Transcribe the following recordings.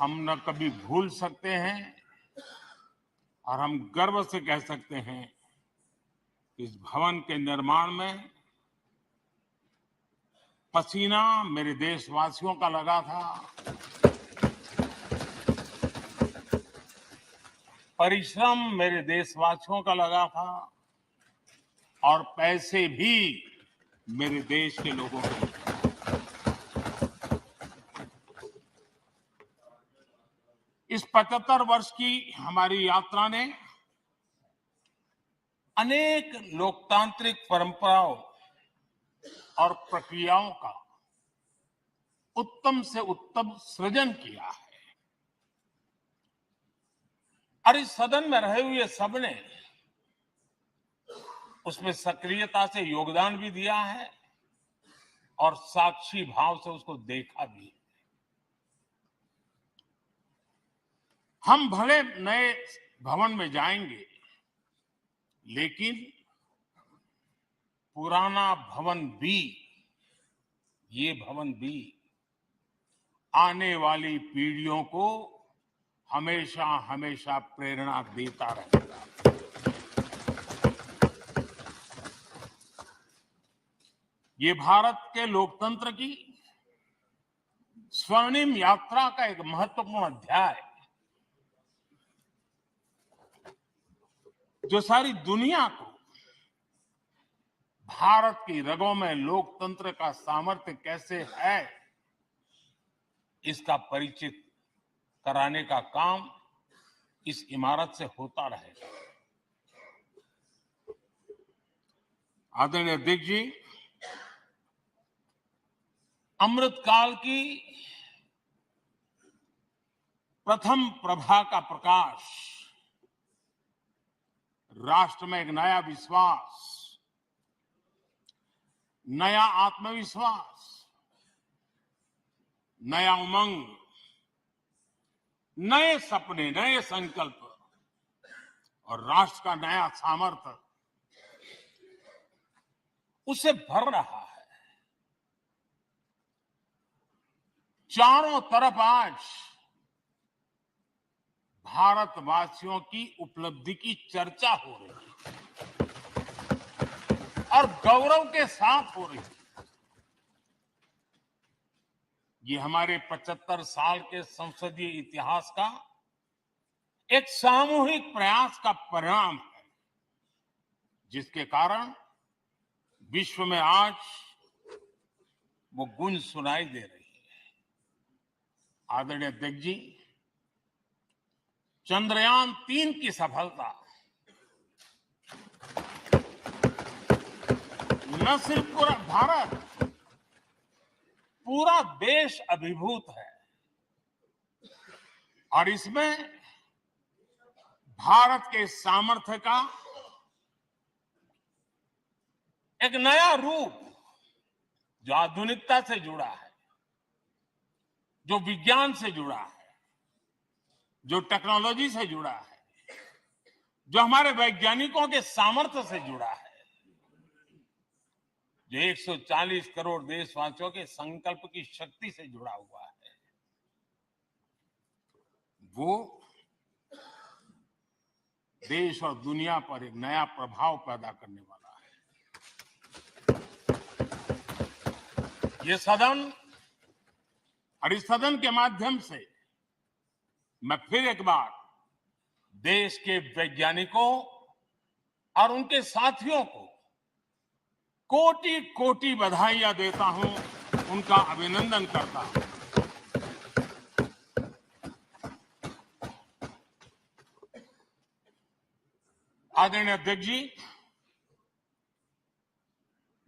हम न कभी भूल सकते हैं और हम गर्व से कह सकते हैं कि इस भवन के निर्माण में पसीना मेरे देशवासियों का लगा था, परिश्रम मेरे देशवासियों का लगा था और पैसे भी मेरे देश के लोगों के। इस 75 वर्ष की हमारी यात्रा ने अनेक लोकतांत्रिक परंपराओं और प्रक्रियाओं का उत्तम से उत्तम सृजन किया है और इस सदन में रहे हुए सबने उसमें सक्रियता से योगदान भी दिया है और साक्षी भाव से उसको देखा भी। हम भले नए भवन में जाएंगे, लेकिन पुराना भवन भी, ये भवन भी आने वाली पीढ़ियों को हमेशा हमेशा प्रेरणा देता रहेगा। ये भारत के लोकतंत्र की स्वर्णिम यात्रा का एक महत्वपूर्ण अध्याय है, जो सारी दुनिया को भारत की रगों में लोकतंत्र का सामर्थ्य कैसे है, इसका परिचित कराने का काम इस इमारत से होता रहेगा। आदरणीय अध्यक्ष जी, अमृतकाल की प्रथम प्रभा का प्रकाश राष्ट्र में एक नया विश्वास, नया आत्मविश्वास, नया उमंग, नए सपने, नए संकल्प और राष्ट्र का नया सामर्थ्य उसे भर रहा है। चारों तरफ आज भारतवासियों की उपलब्धि की चर्चा हो रही है और गौरव के साथ हो रही है। ये हमारे 75 साल के संसदीय इतिहास का एक सामूहिक प्रयास का परिणाम है, जिसके कारण विश्व में आज वो गूंज सुनाई दे रही है। आदरणीय अध्यक्ष जी, चंद्रयान-3 की सफलता न सिर्फ पूरा भारत, पूरा देश अभिभूत है और इसमें भारत के सामर्थ्य का एक नया रूप, जो आधुनिकता से जुड़ा है, जो विज्ञान से जुड़ा है, जो टेक्नोलॉजी से जुड़ा है, जो हमारे वैज्ञानिकों के सामर्थ्य से जुड़ा है, जो 140 करोड़ देशवासियों के संकल्प की शक्ति से जुड़ा हुआ है, वो देश और दुनिया पर एक नया प्रभाव पैदा करने वाला है। ये सदन और इस सदन के माध्यम से मैं फिर एक बार देश के वैज्ञानिकों और उनके साथियों को कोटि कोटि बधाइयां देता हूं, उनका अभिनंदन करता हूं। आदरणीय अध्यक्ष जी,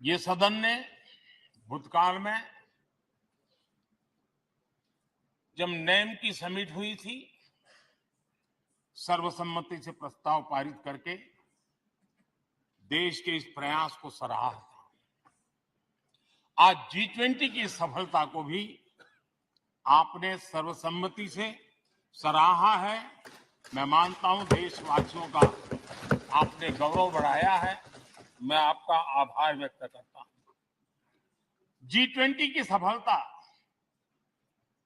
ये सदन ने भूतकाल में जब नेम की समिट हुई थी, सर्वसम्मति से प्रस्ताव पारित करके देश के इस प्रयास को सराहा था। आज G20 की सफलता को भी आपने सर्वसम्मति से सराहा है। मैं मानता हूं देशवासियों का आपने गौरव बढ़ाया है, मैं आपका आभार व्यक्त करता हूं। G20 की सफलता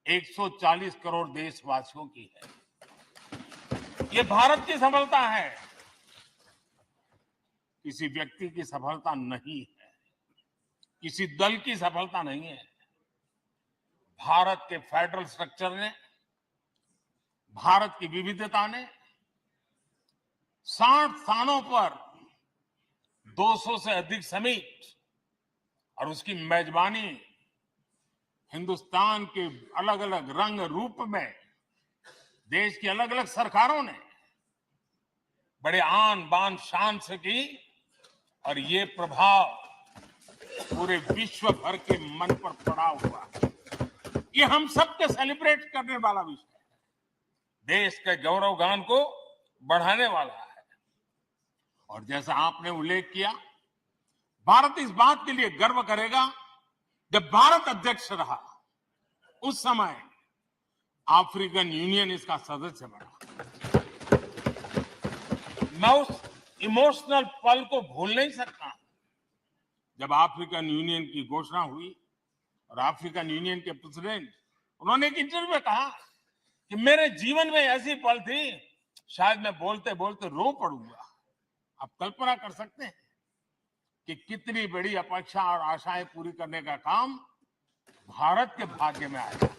140 करोड़ देशवासियों की है। ये भारत की सफलता है, किसी व्यक्ति की सफलता नहीं है, किसी दल की सफलता नहीं है। भारत के फेडरल स्ट्रक्चर ने, भारत की विविधता ने 60 स्थानों पर 200 से अधिक समिट और उसकी मेजबानी हिंदुस्तान के अलग अलग रंग रूप में देश की अलग अलग सरकारों ने बड़े आन बान शान से की और ये प्रभाव पूरे विश्व भर के मन पर पड़ा हुआ है। ये हम सबके सेलिब्रेट करने वाला विषय है, देश के गौरव गान को बढ़ाने वाला है। और जैसा आपने उल्लेख किया, भारत इस बात के लिए गर्व करेगा, जब भारत अध्यक्ष रहा उस समय अफ्रीकन यूनियन इसका सदस्य बना। मैं उस इमोशनल पल को भूल नहीं सकता जब अफ्रीकन यूनियन की घोषणा हुई और अफ्रीकन यूनियन के प्रेसिडेंट, उन्होंने एक इंटरव्यू में कहा कि मेरे जीवन में ऐसी पल थी, शायद मैं बोलते बोलते रो पड़ूंगा। आप कल्पना कर सकते हैं कि कितनी बड़ी अपेक्षा और आशाएं पूरी करने का काम भारत के भाग्य में आया।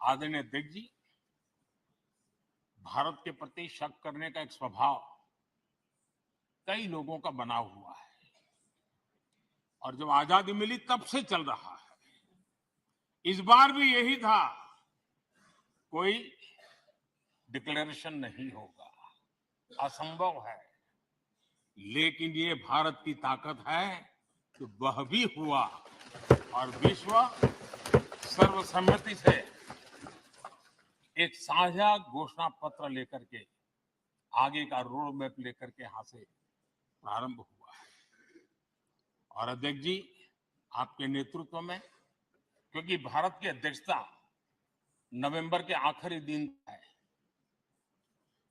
आदरणीय अध्यक्ष जी, भारत के प्रति शक करने का एक स्वभाव कई लोगों का बना हुआ है और जब आजादी मिली तब से चल रहा है। इस बार भी यही था, कोई डिक्लेरेशन नहीं होगा, असंभव है। लेकिन ये भारत की ताकत है कि वह भी हुआ और विश्व सर्वसम्मति से एक साझा घोषणा पत्र लेकर के आगे का रोड मैप लेकर के यहां से प्रारंभ हुआ है। और अध्यक्ष जी, आपके नेतृत्व में, क्योंकि भारत की अध्यक्षता नवंबर के आखिरी दिन है,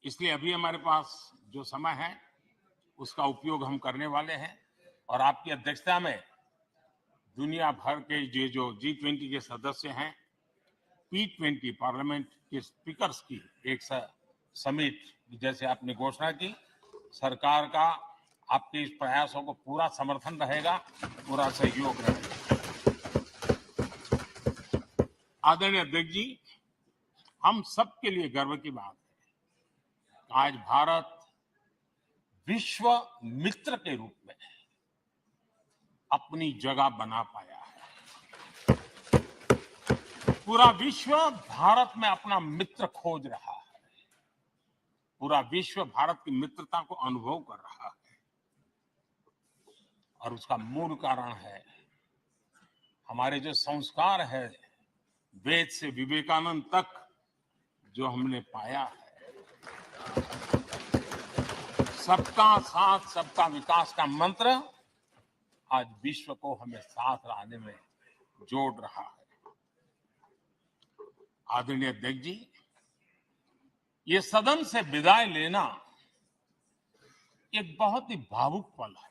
इसलिए अभी हमारे पास जो समय है उसका उपयोग हम करने वाले हैं और आपकी अध्यक्षता में दुनिया भर के जो G20 के सदस्य हैं, P20 पार्लियामेंट के स्पीकर्स की एक समिट, जैसे आपने घोषणा की, सरकार का आपके इस प्रयासों को पूरा समर्थन रहेगा, पूरा सहयोग रहेगा। आदरणीय अध्यक्ष जी, हम सबके लिए गर्व की बात है, आज भारत विश्व मित्र के रूप में अपनी जगह बना पाया है। पूरा विश्व भारत में अपना मित्र खोज रहा है, पूरा विश्व भारत की मित्रता को अनुभव कर रहा है और उसका मूल कारण है हमारे जो संस्कार है, वेद से विवेकानंद तक जो हमने पाया है। सबका साथ सबका विकास का मंत्र आज विश्व को हमें साथ लाने में जोड़ रहा है। आदरणीय अध्यक्ष जी, ये सदन से विदाई लेना एक बहुत ही भावुक पल है।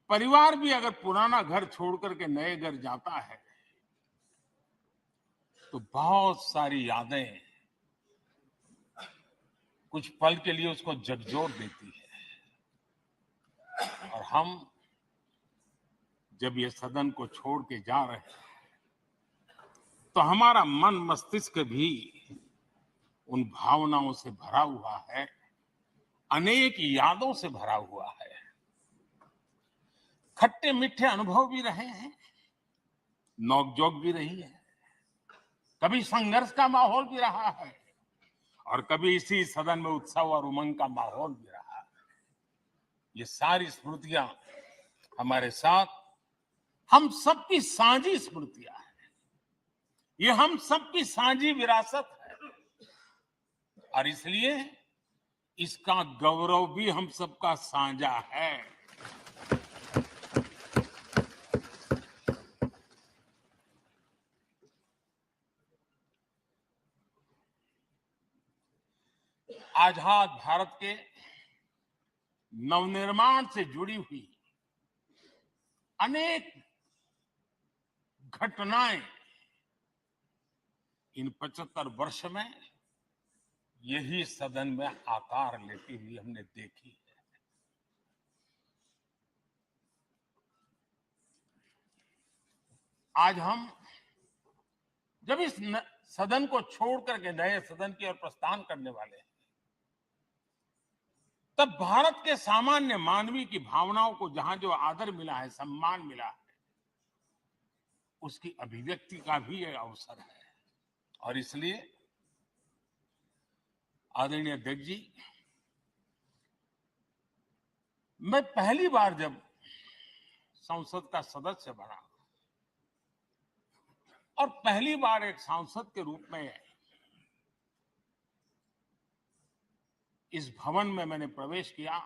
परिवार भी अगर पुराना घर छोड़ करके नए घर जाता है तो बहुत सारी यादें कुछ पल के लिए उसको झकझोर देती है। और हम जब ये सदन को छोड़ के जा रहे हैं तो हमारा मन मस्तिष्क भी उन भावनाओं से भरा हुआ है, अनेक यादों से भरा हुआ है। खट्टे मीठे अनुभव भी रहे हैं, नोकझोंक भी रही है, कभी संघर्ष का माहौल भी रहा है और कभी इसी सदन में उत्सव और उमंग का माहौल भी रहा है। ये सारी स्मृतियां हमारे साथ हम सबकी साझी स्मृतियां हैं, ये हम सबकी साझी विरासत है और इसलिए इसका गौरव भी हम सबका साझा है। आजाद भारत के नवनिर्माण से जुड़ी हुई अनेक घटनाएं इन 75 वर्ष में यही सदन में आकार लेती हुई हमने देखी है। आज हम जब इस सदन को छोड़ करके नए सदन की ओर प्रस्थान करने वाले हैं, तब भारत के सामान्य मानवी की भावनाओं को जहां जो आदर मिला है, सम्मान मिला है, उसकी अभिव्यक्ति का भी यह अवसर है। और इसलिए आदरणीय अध्यक्ष जी, मैं पहली बार जब संसद का सदस्य बना और पहली बार एक सांसद के रूप में इस भवन में मैंने प्रवेश किया,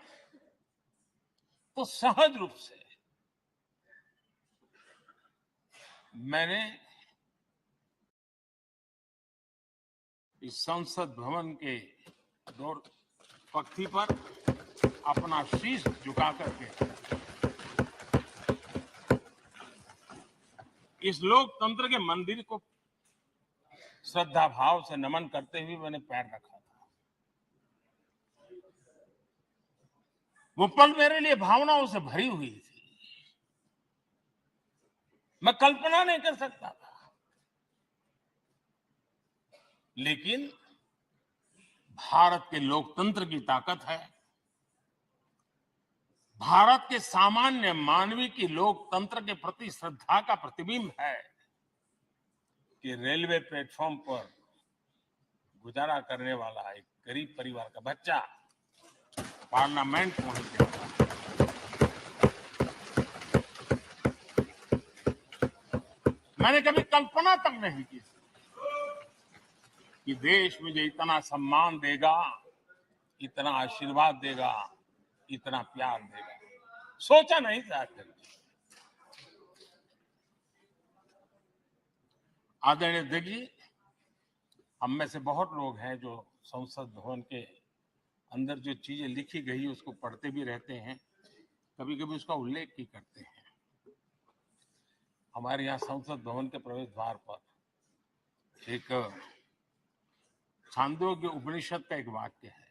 तो सहज रूप से मैंने इस संसद भवन के दौर पक्ति पर अपना शीश झुका करके इस लोकतंत्र के मंदिर को श्रद्धा भाव से नमन करते हुए मैंने पैर रखा था। वो पल मेरे लिए भावनाओं से भरी हुई थी। मैं कल्पना नहीं कर सकता था, लेकिन भारत के लोकतंत्र की ताकत है, भारत के सामान्य मानवी की लोकतंत्र के प्रति श्रद्धा का प्रतिबिंब है कि रेलवे प्लेटफॉर्म पर गुजारा करने वाला एक गरीब परिवार का बच्चा पार्लियामेंट पहुंच गया। मैंने कभी कल्पना तक नहीं की कि देश मुझे इतना सम्मान देगा, इतना आशीर्वाद देगा, इतना प्यार देगा। सोचा नहीं था। आदरणीय अध्यक्ष जी, हम में से बहुत लोग हैं जो संसद भवन के अंदर जो चीजें लिखी गई उसको पढ़ते भी रहते हैं, कभी कभी उसका उल्लेख भी करते हैं। हमारे यहाँ संसद भवन के प्रवेश द्वार पर एक छांदोग्य उपनिषद का एक वाक्य है,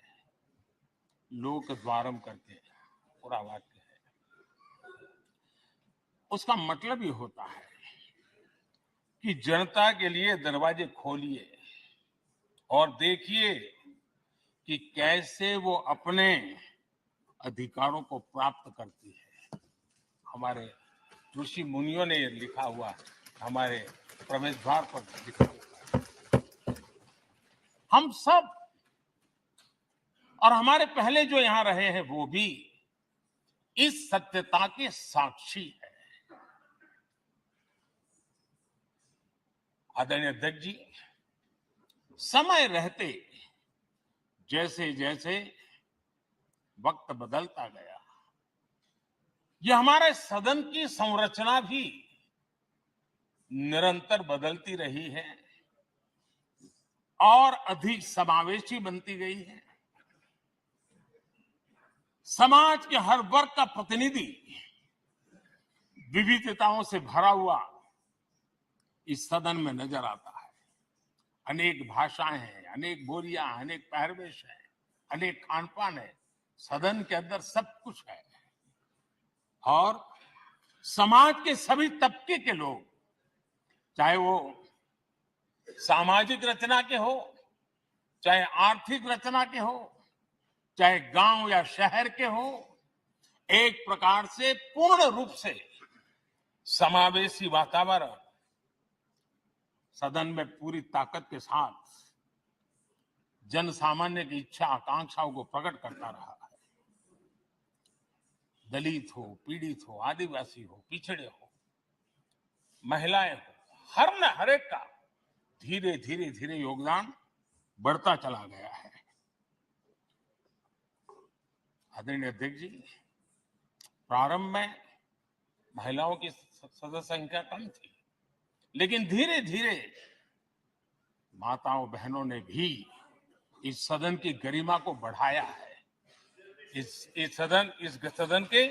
लोक द्वारम करके पूरा वाक्य है। उसका मतलब ये होता है कि जनता के लिए दरवाजे खोलिए और देखिए कि कैसे वो अपने अधिकारों को प्राप्त करती है। हमारे ऋषि मुनियों ने लिखा हुआ है, हमारे प्रवेश द्वार पर लिखा हुआ है। हम सब और हमारे पहले जो यहां रहे हैं वो भी इस सत्यता के साक्षी है। आदरणीय अध्यक्ष जी, समय रहते जैसे जैसे वक्त बदलता गया, यह हमारे सदन की संरचना भी निरंतर बदलती रही है और अधिक समावेशी बनती गई है। समाज के हर वर्ग का प्रतिनिधि विविधताओं से भरा हुआ इस सदन में नजर आता है। अनेक भाषाएं हैं, अनेक बोलियां, अनेक पहरवेश है, अनेक खान पान है। सदन के अंदर सब कुछ है और समाज के सभी तबके के लोग, चाहे वो सामाजिक रचना के हो, चाहे आर्थिक रचना के हो, चाहे गांव या शहर के हो, एक प्रकार से पूर्ण रूप से समावेशी वातावरण सदन में पूरी ताकत के साथ जन सामान्य की इच्छा आकांक्षाओं को प्रकट करता रहा है। दलित हो, पीड़ित हो, आदिवासी हो, पिछड़े हो, महिलाएं हो, हर एक का धीरे धीरे धीरे योगदान बढ़ता चला गया है। आदरणीय अध्यक्ष जी, प्रारंभ में महिलाओं की सदस्य संख्या कम थी, लेकिन धीरे धीरे माताओं बहनों ने भी इस सदन की गरिमा को बढ़ाया है। इस सदन के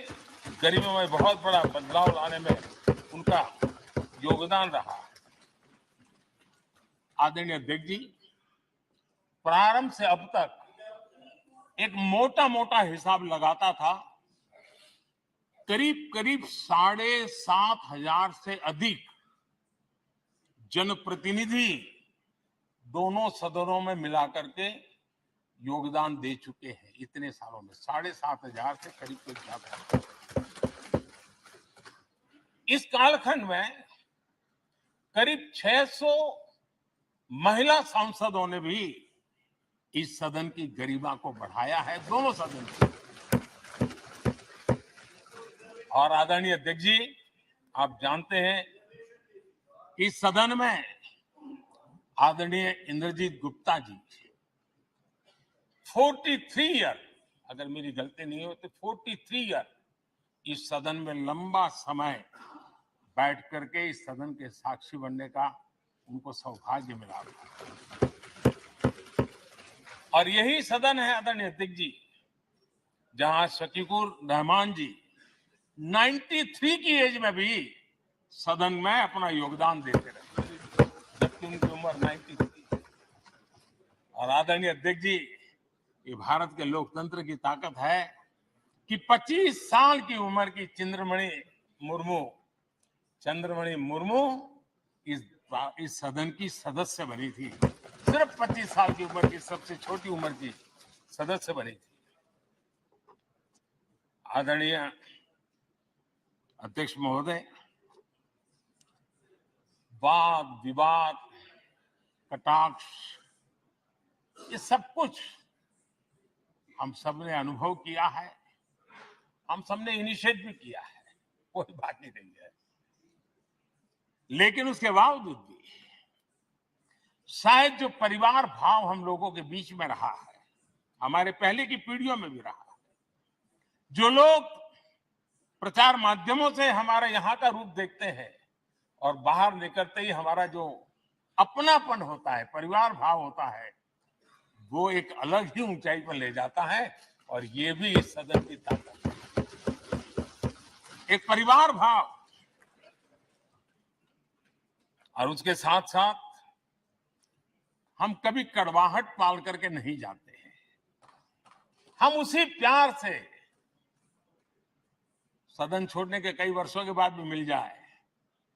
गरीबों में बहुत बड़ा बदलाव लाने में उनका योगदान रहा। आदरणीय अध्यक्ष जी, प्रारंभ से अब तक एक मोटा मोटा हिसाब लगाता था, करीब करीब 7,500 से अधिक जनप्रतिनिधि दोनों सदनों में मिलाकर के योगदान दे चुके हैं। इतने सालों में 7,500 से करीब ज्यादा। इस कालखंड में करीब 600 महिला सांसदों ने भी इस सदन की गरिमा को बढ़ाया है, दोनों सदन की। और आदरणीय अध्यक्ष जी, आप जानते हैं इस सदन में आदरणीय इंद्रजीत गुप्ता जी 43 ईयर, अगर मेरी गलती नहीं हो तो 43 ईयर इस सदन में लंबा समय बैठ करके इस सदन के साक्षी बनने का उनको सौभाग्य मिला। और यही सदन है आदरणीय अध्यक्ष जी जहां शकीकुर रहमान जी 93 की एज में भी सदन में अपना योगदान देते रहे, जबकि उनकी उम्र 93। और आदरणीय अध्यक्ष जी, ये भारत के लोकतंत्र की ताकत है कि 25 साल की उम्र की चंद्रमणि मुर्मू इस सदन की सदस्य बनी थी। सिर्फ 25 साल की उम्र की, सबसे छोटी उम्र की सदस्य बनी थी। आदरणीय अध्यक्ष महोदय, वाद विवाद कटाक्ष ये सब कुछ हम सबने अनुभव किया है, हम सबने इनिशिएट भी किया है, कोई बात नहीं रही है। लेकिन उसके बावजूद भी शायद जो परिवार भाव हम लोगों के बीच में रहा है, हमारे पहले की पीढ़ियों में भी रहा है, जो लोग प्रचार माध्यमों से हमारे यहाँ का रूप देखते हैं और बाहर निकलते ही हमारा जो अपनापन होता है, परिवार भाव होता है, वो एक अलग ही ऊंचाई पर ले जाता है। और ये भी इस सदन की ताकत है, एक परिवार भाव। और उसके साथ साथ हम कभी कड़वाहट पाल करके नहीं जाते हैं, हम उसी प्यार से सदन छोड़ने के कई वर्षों के बाद भी मिल जाए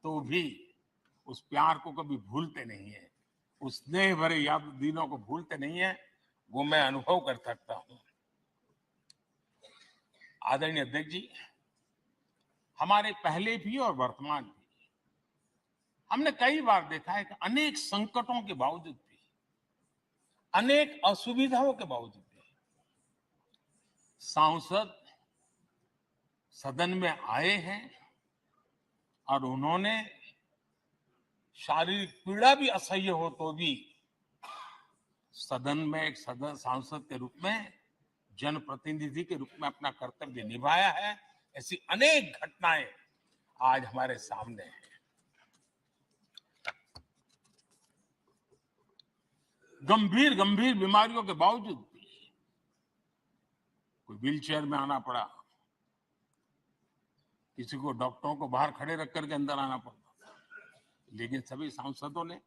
तो भी उस प्यार को कभी भूलते नहीं है, उस स्नेह भरे याद दिनों को भूलते नहीं है। वो मैं अनुभव कर सकता हूं। आदरणीय अध्यक्ष जी, हमारे पहले भी और वर्तमान भी हमने कई बार देखा है कि अनेक संकटों के बावजूद भी, अनेक असुविधाओं के बावजूद भी सांसद सदन में आए हैं और उन्होंने शारीरिक पीड़ा भी असह्य हो तो भी सदन में एक सांसद के रूप में, जनप्रतिनिधि के रूप में अपना कर्तव्य निभाया है। ऐसी अनेक घटनाएं आज हमारे सामने हैं। गंभीर गंभीर बीमारियों के बावजूद भी कोई व्हीलचेयर में आना पड़ा, किसी को डॉक्टरों को बाहर खड़े रख करके अंदर आना पड़ता, लेकिन सभी सांसदों ने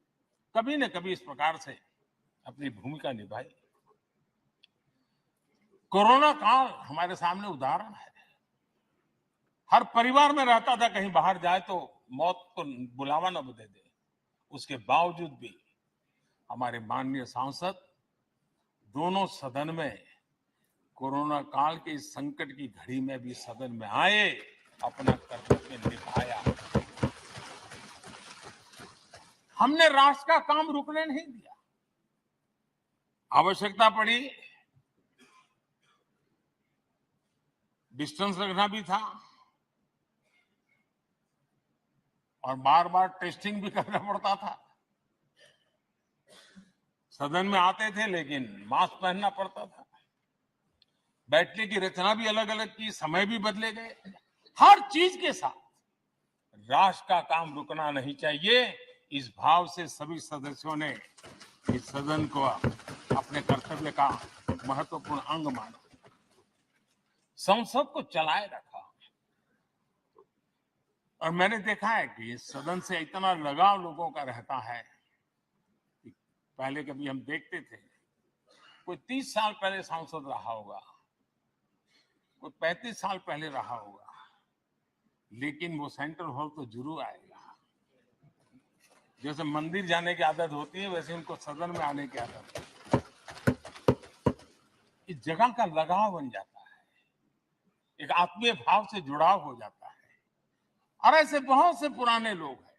कभी न कभी इस प्रकार से अपनी भूमिका निभाई। कोरोना काल हमारे सामने उदाहरण है। हर परिवार में रहता था कहीं बाहर जाए तो मौत को बुलावा न दे दे, उसके बावजूद भी हमारे माननीय सांसद दोनों सदन में कोरोना काल के इस संकट की घड़ी में भी सदन में आए, अपना कर्तव्य निभाया। हमने राष्ट्र का काम रुकने नहीं दिया। आवश्यकता पड़ी, डिस्टेंस रखना भी था और बार बार टेस्टिंग भी करना पड़ता था। सदन में आते थे लेकिन मास्क पहनना पड़ता था, बैठने की रचना भी अलग अलग की, समय भी बदले गए। हर चीज के साथ राष्ट्र का काम रुकना नहीं चाहिए, इस भाव से सभी सदस्यों ने इस सदन को अपने कर्तव्य का महत्वपूर्ण अंग माना, संसद को चलाए रखा। और मैंने देखा है कि इस सदन से इतना लगाव लोगों का रहता है कि पहले कभी हम देखते थे कोई 30 साल पहले सांसद रहा होगा, कोई 35 साल पहले रहा होगा, लेकिन वो सेंट्रल हॉल तो जरूर आएगा। जैसे मंदिर जाने की आदत होती है, वैसे उनको सदन में आने की आदत है। इस जगह का लगाव बन जाता है, एक आत्मीय भाव से जुड़ाव हो जाता है। और ऐसे बहुत से पुराने लोग हैं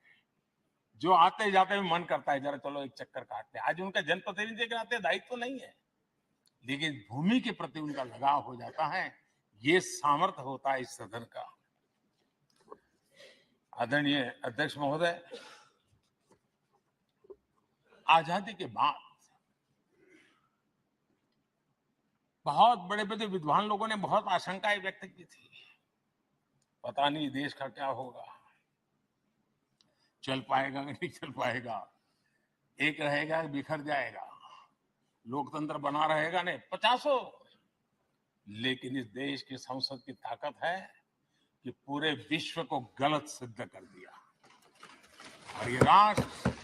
जो आते जाते में मन करता है जरा चलो एक चक्कर काटते हैं। आज उनका जनप्रतिनिधि के नाते दायित्व तो नहीं है, लेकिन भूमि के प्रति उनका लगाव हो जाता है। ये सामर्थ्य होता है इस सदन का। आदरणीय अध्यक्ष महोदय, आजादी के बाद बहुत बड़े बड़े विद्वान लोगों ने बहुत आशंकाएं व्यक्त की थी, पता नहीं देश का क्या होगा, चल पाएगा कि नहीं चल पाएगा, एक रहेगा बिखर जाएगा, लोकतंत्र बना रहेगा नहीं, पचासों। लेकिन इस देश की संसद की ताकत है कि पूरे विश्व को गलत सिद्ध कर दिया और ये राष्ट्र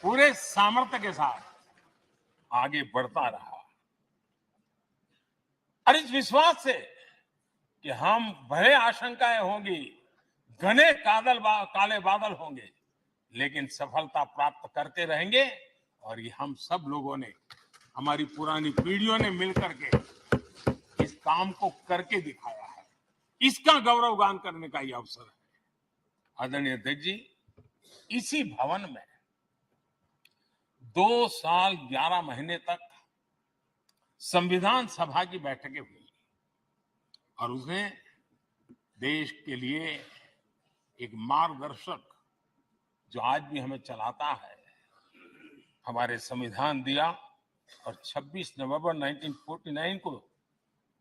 पूरे सामर्थ्य के साथ आगे बढ़ता रहा। और इस विश्वास से कि हम भले आशंकाएं होंगी, घने काले बादल होंगे, लेकिन सफलता प्राप्त करते रहेंगे। और ये हम सब लोगों ने, हमारी पुरानी पीढ़ियों ने मिलकर के इस काम को करके दिखाया है। इसका गौरवगान करने का ये अवसर है। आदरणीय अध्यक्ष जी, इसी भवन में 2 साल 11 महीने तक संविधान सभा की बैठकें हुई और उसने देश के लिए एक मार्गदर्शक जो आज भी हमें चलाता है, हमारे संविधान दिया। और 26 नवंबर 1949 को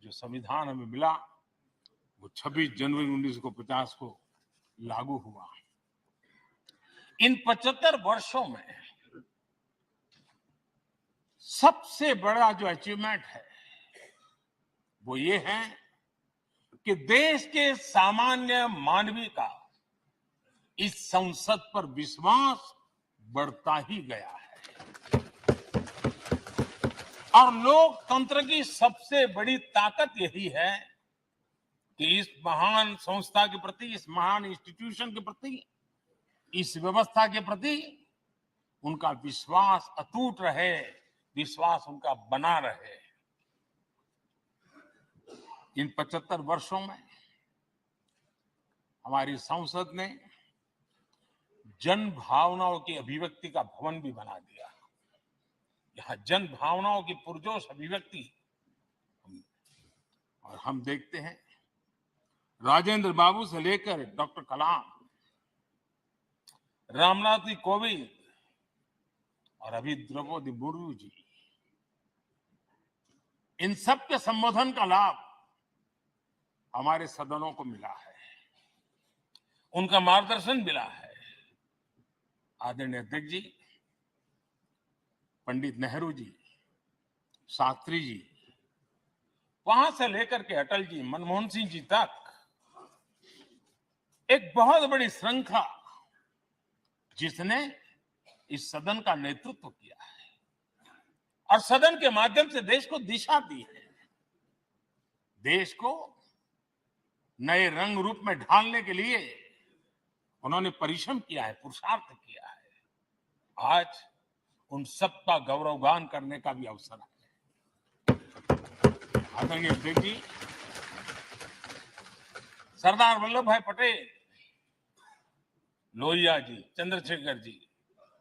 जो संविधान हमें मिला, वो 26 जनवरी 1950 को लागू हुआ। इन 75 वर्षों में सबसे बड़ा जो अचीवमेंट है वो ये है कि देश के सामान्य मानवी का इस संसद पर विश्वास बढ़ता ही गया है। और लोकतंत्र की सबसे बड़ी ताकत यही है कि इस महान संस्था के प्रति, इस महान इंस्टीट्यूशन के प्रति, इस व्यवस्था के प्रति उनका विश्वास अटूट रहे, विश्वास उनका बना रहे। इन 75 वर्षों में हमारी संसद ने जन भावनाओं की अभिव्यक्ति का भवन भी बना दिया। यहाँ जन भावनाओं की पुरजोश अभिव्यक्ति, और हम देखते हैं राजेंद्र बाबू से लेकर डॉक्टर कलाम, रामनाथ जी कोविंद और अभी द्रौपदी मुर्मू जी, इन सब के संबोधन का लाभ हमारे सदनों को मिला है, उनका मार्गदर्शन मिला है। आदरणीय अध्यक्ष जी, पंडित नेहरू जी, शास्त्री जी, वहां से लेकर के अटल जी, मनमोहन सिंह जी तक एक बहुत बड़ी श्रृंखला जिसने इस सदन का नेतृत्व किया है और सदन के माध्यम से देश को दिशा दी है, देश को नए रंग रूप में ढालने के लिए उन्होंने परिश्रम किया है, पुरुषार्थ किया है। आज उन सबका गौरवगान करने का भी अवसर है। आदरणीय अध्यक्ष जी, सरदार वल्लभ भाई पटेल, लोहिया जी, चंद्रशेखर जी,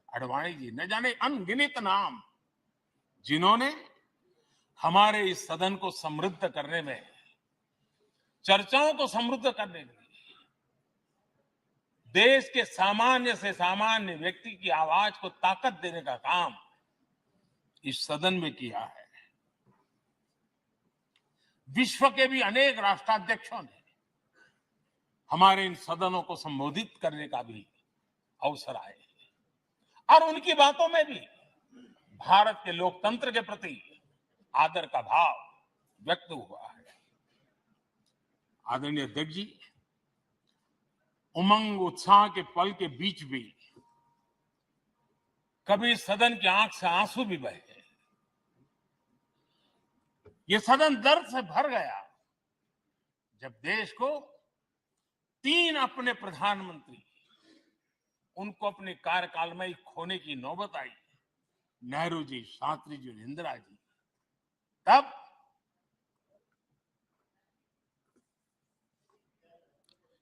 आडवाणी जी, न जाने अनगिनत नाम, जिन्होंने हमारे इस सदन को समृद्ध करने में, चर्चाओं को समृद्ध करने में, देश के सामान्य से सामान्य व्यक्ति की आवाज को ताकत देने का काम इस सदन में किया है। विश्व के भी अनेक राष्ट्राध्यक्षों ने हमारे इन सदनों को संबोधित करने का भी अवसर आए और उनकी बातों में भी भारत के लोकतंत्र के प्रति आदर का भाव व्यक्त हुआ है। आदरणीय अध्यक्ष जी, उमंग उत्साह के पल के बीच भी कभी सदन की आंख से आंसू भी बहे। ये सदन दर्द से भर गया जब देश को 3 अपने प्रधानमंत्री उनको अपने कार्यकाल में ही खोने की नौबत आई। नेहरू जी, शास्त्री जी और इंदिरा जी। तब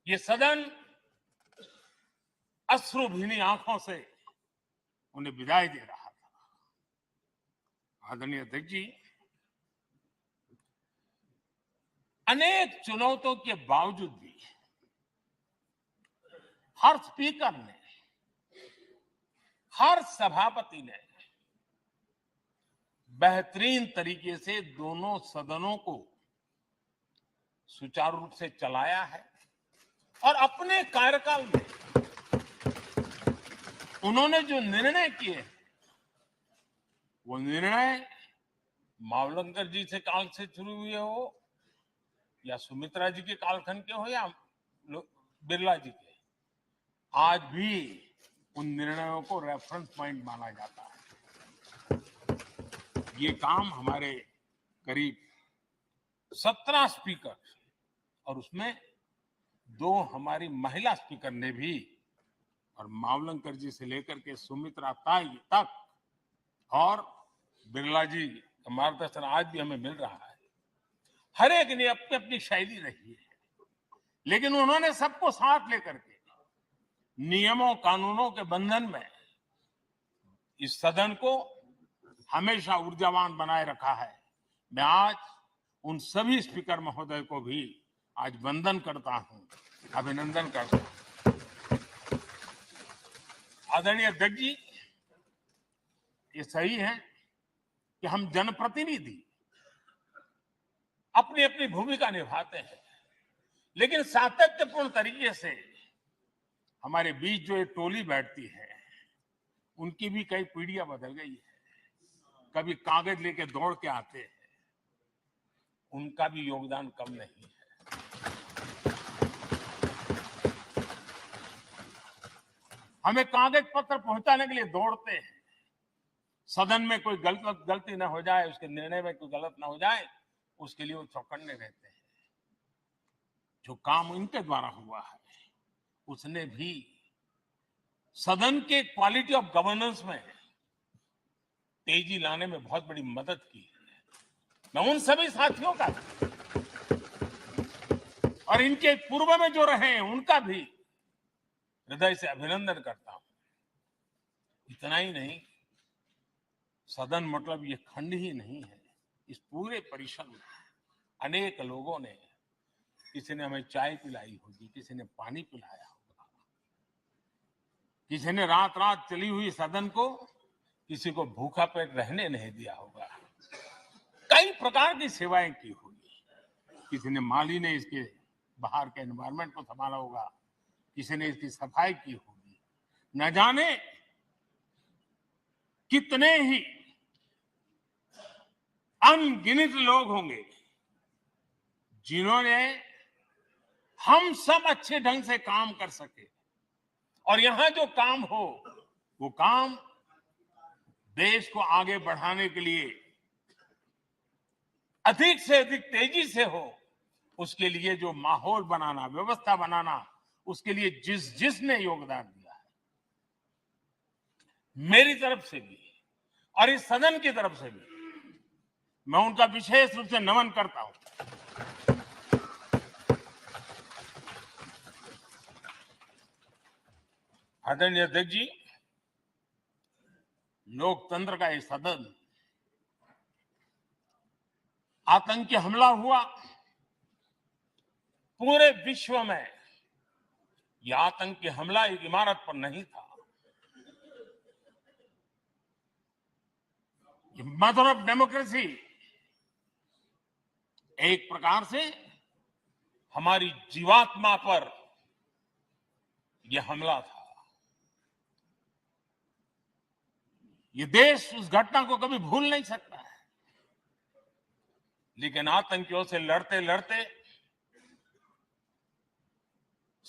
ये सदन अश्रु भीनी आंखों से उन्हें विदाई दे रहा था। आदरणीय अध्यक्ष जी, अनेक चुनौतियों के बावजूद भी हर स्पीकर ने, हर सभापति ने बेहतरीन तरीके से दोनों सदनों को सुचारू रूप से चलाया है और अपने कार्यकाल में उन्होंने जो निर्णय किए वो निर्णय मावलंकर जी से काल से शुरू हुए हो या सुमित्रा जी के कालखंड के हो या बिरला जी के, आज भी उन निर्णयों को रेफरेंस पॉइंट माना जाता है। ये काम हमारे करीब 17 स्पीकर और उसमें 2 हमारी महिला स्पीकर ने भी, और मावलंकर जी से लेकर के सुमित्रा ताई तक और बिरला जी का मार्गदर्शन आज भी हमें मिल रहा है। हर एक ने अपनी अपनी शैली रही है, लेकिन उन्होंने सबको साथ लेकर के नियमों कानूनों के बंधन में इस सदन को हमेशा ऊर्जावान बनाए रखा है। मैं आज उन सभी स्पीकर महोदय को भी आज वंदन करता हूं, अभिनंदन करता हूं। आदरणीय अध्यक्ष जी, ये सही है कि हम जनप्रतिनिधि अपनी अपनी भूमिका निभाते हैं, लेकिन सातत्यपूर्ण तरीके से हमारे बीच जो एक टोली बैठती है उनकी भी कई पीढ़ियां बदल गई है। कभी कागज लेके दौड़ के आते हैं, उनका भी योगदान कम नहीं है। हमें कागज पत्र पहुंचाने के लिए दौड़ते हैं, सदन में कोई गलती ना हो जाए, उसके निर्णय में कोई गलत ना हो जाए, उसके लिए वो चौकन्ने रहते हैं। जो काम इनके द्वारा हुआ है उसने भी सदन के क्वालिटी ऑफ गवर्नेंस में तेजी लाने में बहुत बड़ी मदद की है। मैं उन सभी साथियों का और इनके पूर्व में जो रहे हैं उनका भी हृदय से अभिनंदन करता हूं। इतना ही नहीं, सदन मतलब ये खंड ही नहीं है, इस पूरे परिसर में अनेक लोगों ने, किसी ने हमें चाय पिलाई होगी, किसी ने पानी पिलाया होगा, किसी ने रात रात चली हुई सदन को किसी को भूखा पेट रहने नहीं दिया होगा। कई प्रकार की सेवाएं की होगी। किसी ने माली ने इसके बाहर के एनवायरनमेंट को संभाला होगा, किसी ने इसकी सफाई की होगी। न जाने कितने ही अनगिनत लोग होंगे जिन्होंने हम सब अच्छे ढंग से काम कर सके और यहां जो काम हो वो काम देश को आगे बढ़ाने के लिए अधिक से अधिक तेजी से हो, उसके लिए जो माहौल बनाना, व्यवस्था बनाना, उसके लिए जिसने योगदान दिया है, मेरी तरफ से भी और इस सदन की तरफ से भी मैं उनका विशेष रूप से नमन करता हूं। आदरणीय अध्यक्ष जी, लोकतंत्र का ये सदन, आतंकी हमला हुआ, पूरे विश्व में यह आतंकी हमला एक इमारत पर नहीं था, मदर ऑफ डेमोक्रेसी एक प्रकार से हमारी जीवात्मा पर यह हमला था। ये देश उस घटना को कभी भूल नहीं सकता है, लेकिन आतंकियों से लड़ते लड़ते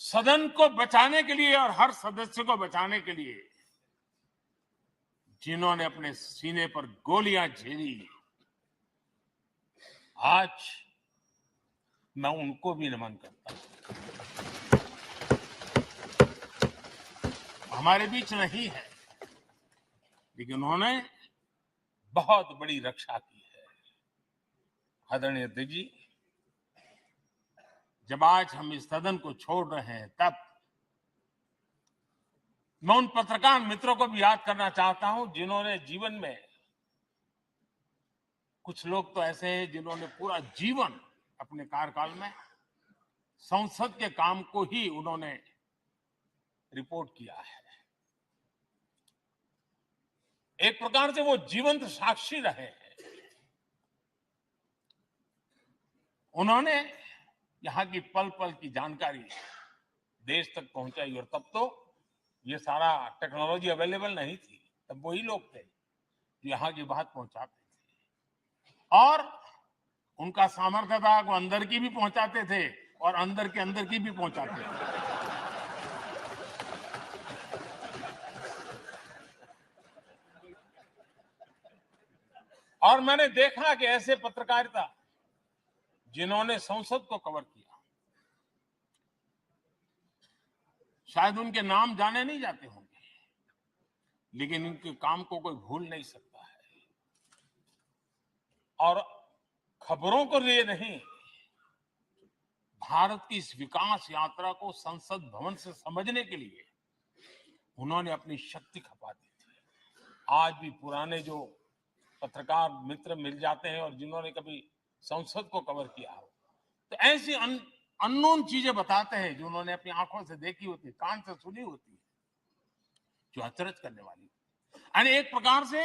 सदन को बचाने के लिए और हर सदस्य को बचाने के लिए जिन्होंने अपने सीने पर गोलियां झेली, आज मैं उनको भी नमन करता हूं। हमारे बीच नहीं है, लेकिन उन्होंने बहुत बड़ी रक्षा की है। आदरणीय अध्यक्ष जी, जब आज हम इस सदन को छोड़ रहे हैं, तब मैं उन पत्रकार मित्रों को भी याद करना चाहता हूं जिन्होंने जीवन में, कुछ लोग तो ऐसे हैं जिन्होंने पूरा जीवन अपने कार्यकाल में संसद के काम को ही उन्होंने रिपोर्ट किया है। एक प्रकार से वो जीवंत साक्षी रहे हैं। उन्होंने यहां की पल पल की जानकारी देश तक पहुंचाई, और तब तो ये सारा टेक्नोलॉजी अवेलेबल नहीं थी। तब वही लोग थे जो यहां की बात पहुंचाते थे, और उनका सामर्थ्य था वो अंदर की भी पहुंचाते थे और अंदर की भी पहुंचाते थे। और मैंने देखा कि ऐसे पत्रकारिता जिन्होंने संसद को कवर किया, शायद उनके नाम जाने नहीं जाते होंगे, लेकिन उनके काम को कोई भूल नहीं सकता है। और खबरों को लिए नहीं, भारत की इस विकास यात्रा को संसद भवन से समझने के लिए उन्होंने अपनी शक्ति खपा दी थी। आज भी पुराने जो पत्रकार मित्र मिल जाते हैं और जिन्होंने कभी संसद को कवर किया हो, तो ऐसी अननोन चीजें बताते हैं जो उन्होंने अपनी आंखों से देखी होती है, कान से सुनी होती है, जो अचरज करने वाली। यानी एक प्रकार से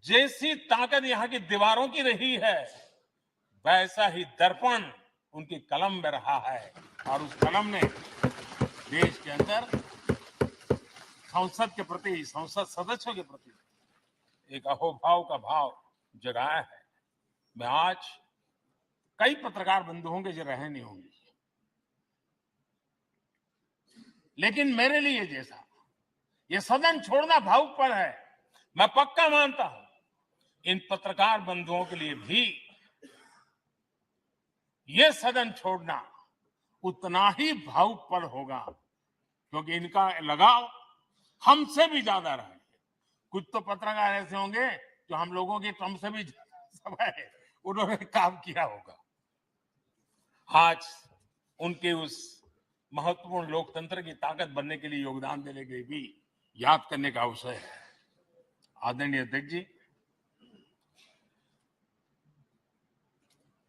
जैसी ताकत यहाँ की दीवारों की रही है, वैसा ही दर्पण उनकी कलम में रहा है, और उस कलम ने देश के अंदर संसद के प्रति, संसद सदस्यों के प्रति एक अहोभाव का भाव जगाया है। मैं आज, कई पत्रकार बंधु होंगे जो रहे नहीं होंगे, लेकिन मेरे लिए जैसा ये सदन छोड़ना भावुकपन है, मैं पक्का मानता हूं इन पत्रकार बंधुओं के लिए भी ये सदन छोड़ना उतना ही भावुकपन होगा, क्योंकि इनका लगाव हमसे भी ज्यादा रहे। कुछ तो पत्रकार ऐसे होंगे जो हम लोगों की टर्म से भी समय उन्होंने काम किया होगा। आज उनके उस महत्वपूर्ण लोकतंत्र की ताकत बनने के लिए योगदान देने के लिए भी याद करने का अवसर है। आदरणीय अध्यक्ष जी,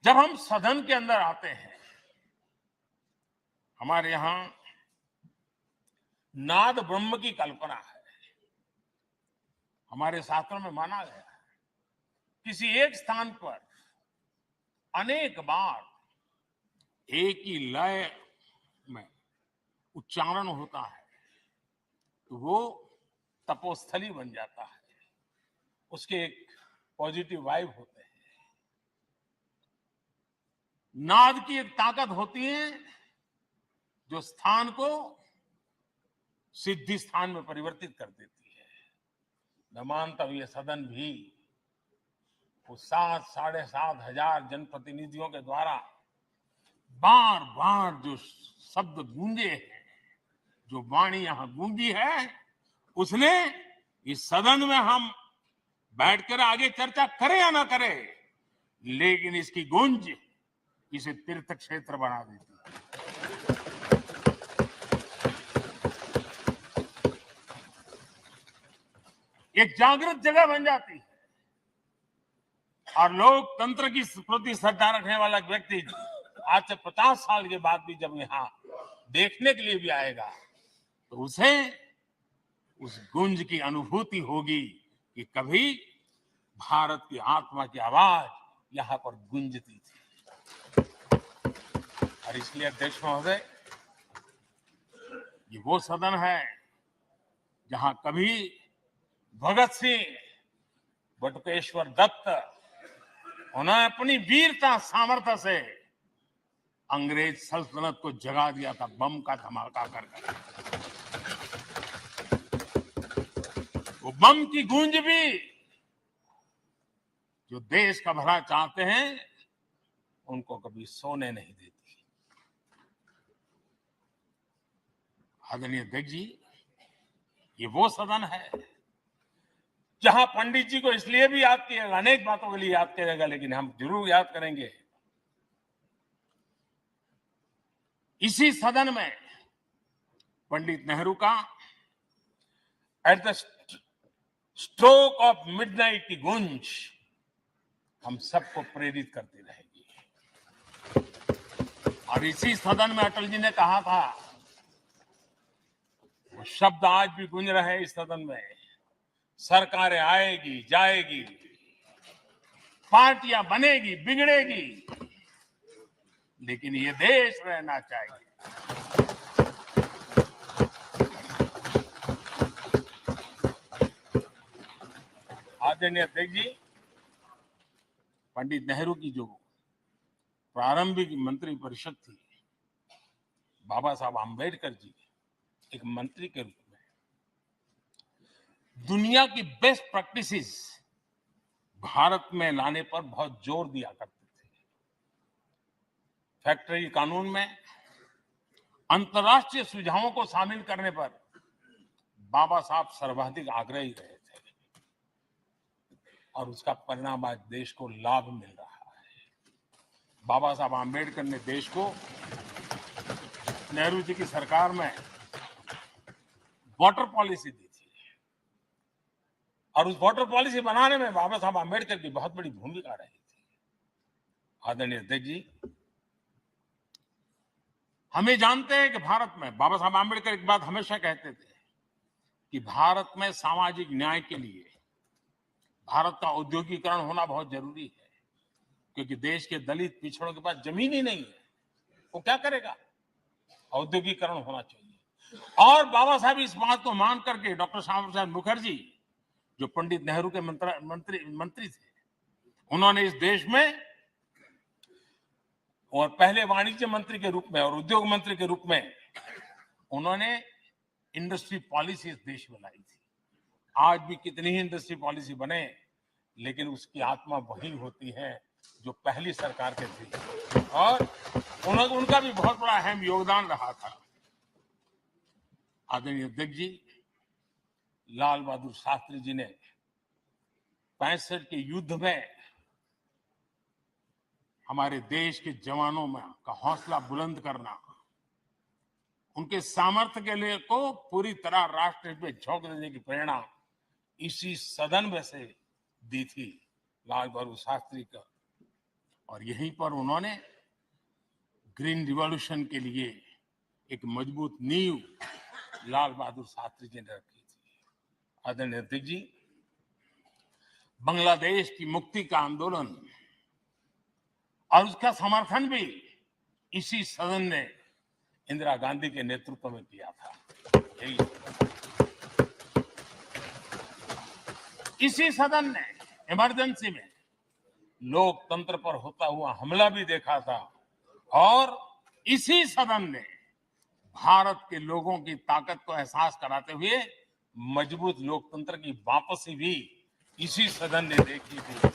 जब हम सदन के अंदर आते हैं, हमारे यहां नाद ब्रह्म की कल्पना है। हमारे शास्त्रों में माना गया है किसी एक स्थान पर अनेक बार एक ही लय में उच्चारण होता है तो वो तपोस्थली बन जाता है, उसके एक पॉजिटिव वाइब होते हैं। नाद की एक ताकत होती है जो स्थान को सिद्धि स्थान में परिवर्तित कर देती है। मैं मानता हूं ये सदन भी उस 7,500 जनप्रतिनिधियों के द्वारा बार बार जो शब्द गूंजे हैं, जो वाणी यहां गूंजी है, उसने इस सदन में हम बैठकर आगे चर्चा करें या ना करें, लेकिन इसकी गूंज इसे तीर्थ क्षेत्र बना देती है। एक जागृत जगह बन जाती है, और लोकतंत्र की प्रति श्रद्धा रखने वाला व्यक्ति आज से 50 साल के बाद भी जब यहां देखने के लिए भी आएगा तो उसे उस गुंज की अनुभूति होगी कि कभी भारत की आत्मा की आवाज यहां पर गूंजती थी। और इसलिए अध्यक्ष महोदय, ये वो सदन है जहां कभी भगत सिंह, बटुकेश्वर दत्त, उन्होंने अपनी वीरता सामर्थ्य से अंग्रेज सल्तनत को जगा दिया था बम का धमाका कर। वो बम की गूंज भी जो देश का भला चाहते हैं उनको कभी सोने नहीं देती। आदरणीय अध्यक्ष जी, ये वो सदन है जहां पंडित जी को इसलिए भी याद किएगा, अनेक बातों के लिए याद करेगा, लेकिन हम जरूर याद करेंगे इसी सदन में पंडित नेहरू का at the stroke of midnight की गूंज हम सबको प्रेरित करती रहेगी। और इसी सदन में अटल जी ने कहा था, वो शब्द आज भी गूंज रहे हैं इस सदन में, सरकारें आएगी जाएगी, पार्टियां बनेगी बिगड़ेगी, लेकिन ये देश रहना चाहिए। आदरणीय अध्यक्ष जी, पंडित नेहरू की जो प्रारंभिक मंत्री परिषद थी, बाबा साहब आम्बेडकर जी एक मंत्री के रूप में दुनिया की बेस्ट प्रैक्टिसेस भारत में लाने पर बहुत जोर दिया करते थे। फैक्ट्री कानून में अंतर्राष्ट्रीय सुझावों को शामिल करने पर बाबा साहब सर्वाधिक आग्रही रहे थे और उसका परिणाम आज देश को लाभ मिल रहा है। बाबा साहब आम्बेडकर ने देश को नेहरू जी की सरकार में वाटर पॉलिसी दी थी और उस वाटर पॉलिसी बनाने में बाबा साहब आम्बेडकर की बहुत बड़ी भूमिका रही थी। आदरणीय अध्यक्ष जी, हमें जानते हैं कि भारत में बाबा साहब आम्बेडकर एक बात हमेशा कहते थे कि भारत में सामाजिक न्याय के लिए भारत का औद्योगिकरण होना बहुत जरूरी है, क्योंकि देश के दलित पिछड़ों के पास जमीन ही नहीं है, वो क्या करेगा? औद्योगिकरण होना चाहिए। और बाबा साहब इस बात को मान करके डॉक्टर श्यामा प्रसाद मुखर्जी, जो पंडित नेहरू के मंत्री थे, उन्होंने इस देश में और पहले वाणिज्य मंत्री के रूप में और उद्योग मंत्री के रूप में उन्होंने इंडस्ट्री पॉलिसी इस देश में लाई थी। आज भी कितनी ही इंडस्ट्री पॉलिसी बने, लेकिन उसकी आत्मा वही होती है जो पहली सरकार के थी, और उनका भी बहुत बड़ा अहम योगदान रहा था। आदरणीय अध्यक्ष जी, लाल बहादुर शास्त्री जी ने 65 के युद्ध में हमारे देश के जवानों में का हौसला बुलंद करना, उनके सामर्थ्य के लिए को पूरी तरह राष्ट्र में झोंक देने की प्रेरणा इसी सदन में से दी थी लाल बहादुर शास्त्री का। और यहीं पर उन्होंने ग्रीन रिवॉल्यूशन के लिए एक मजबूत नींव लाल बहादुर शास्त्री जी ने रखी थी। आदरणीय अध्यक्ष जी, बांग्लादेश की मुक्ति का आंदोलन और उसका समर्थन भी इसी सदन ने इंदिरा गांधी के नेतृत्व में किया था। इसी सदन ने इमरजेंसी में लोकतंत्र पर होता हुआ हमला भी देखा था, और इसी सदन ने भारत के लोगों की ताकत को एहसास कराते हुए मजबूत लोकतंत्र की वापसी भी इसी सदन ने देखी थी।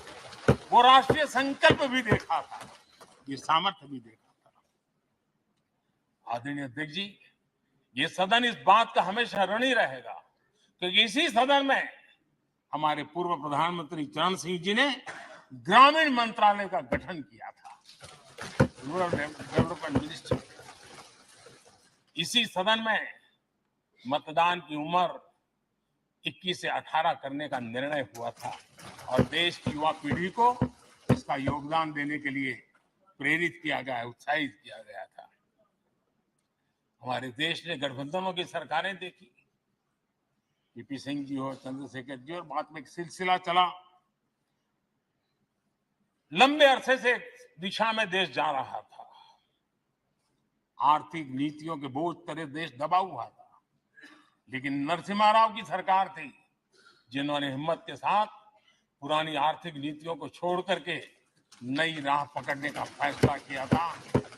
वो राष्ट्रीय संकल्प भी देखा था, ये सामर्थ्य भी देखा था। आदरणीय अध्यक्ष जी, ये सदन इस बात का हमेशा ऋणी रहेगा, क्योंकि इसी सदन में हमारे पूर्व प्रधानमंत्री चरण सिंह जी ने ग्रामीण मंत्रालय का गठन किया था, रूरल डेवलपमेंट मिनिस्ट्री। इसी सदन में मतदान की उम्र 21 से 18 करने का निर्णय हुआ था और देश की युवा पीढ़ी को इसका योगदान देने के लिए प्रेरित किया गया, उत्साहित किया गया था। हमारे देश ने गठबंधनों की सरकारें देखी, पीपी सिंह जी हो, चंद्रशेखर जी, और बाद में एक सिलसिला चला। लंबे अरसे से दिशा में देश जा रहा था, आर्थिक नीतियों के बोझ तले देश दबा हुआ था, लेकिन नरसिम्हा राव की सरकार थी जिन्होंने हिम्मत के साथ पुरानी आर्थिक नीतियों को छोड़ करके नई राह पकड़ने का फैसला किया था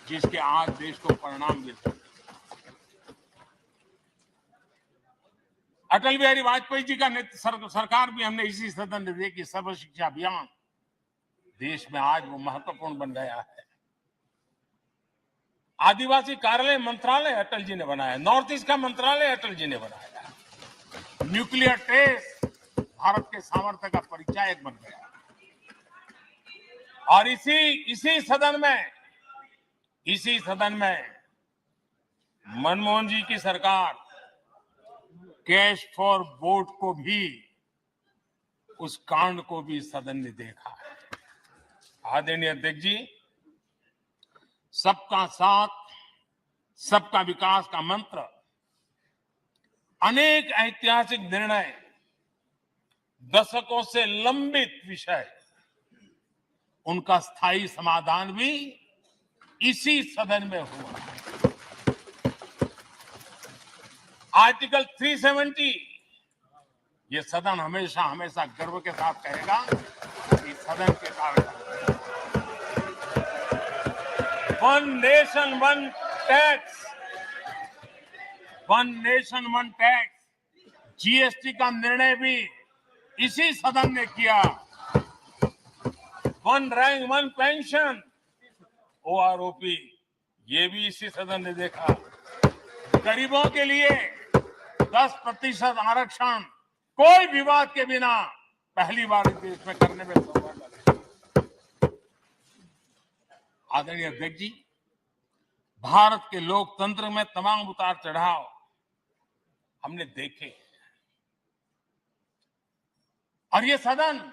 जिसके आज देश को परिणाम मिल रहे हैं। अटल बिहारी वाजपेयी जी का सरकार भी हमने इसी सदन ने देखी, सर्व शिक्षा अभियान देश में आज वो महत्वपूर्ण बन गया है। आदिवासी कार्यालय मंत्रालय अटल जी ने बनाया, नॉर्थ ईस्ट का मंत्रालय अटल जी ने बनाया, न्यूक्लियर टेस्ट भारत के सामर्थ्य का परिचायक बन गया। और इसी सदन में मनमोहन जी की सरकार कैश फॉर वोट को भी, उस कांड को भी सदन ने देखा है। आदरणीय अध्यक्ष जी, सबका साथ सबका विकास का मंत्र, अनेक ऐतिहासिक निर्णय, दशकों से लंबित विषय, उनका स्थायी समाधान भी इसी सदन में हुआ। आर्टिकल 370 ये सदन हमेशा हमेशा गर्व के साथ कहेगा कि सदन के कारण one nation one tax, one nation one tax, GST का निर्णय भी इसी सदन ने किया। One rank one pension, OROP, ये भी इसी सदन ने देखा। गरीबों के लिए 10% आरक्षण कोई विवाद के बिना पहली बार इस देश में करने में सफल रहे। आदरणीय अध्यक्ष जी, भारत के लोकतंत्र में तमाम उतार चढ़ाव हमने देखे और ये सदन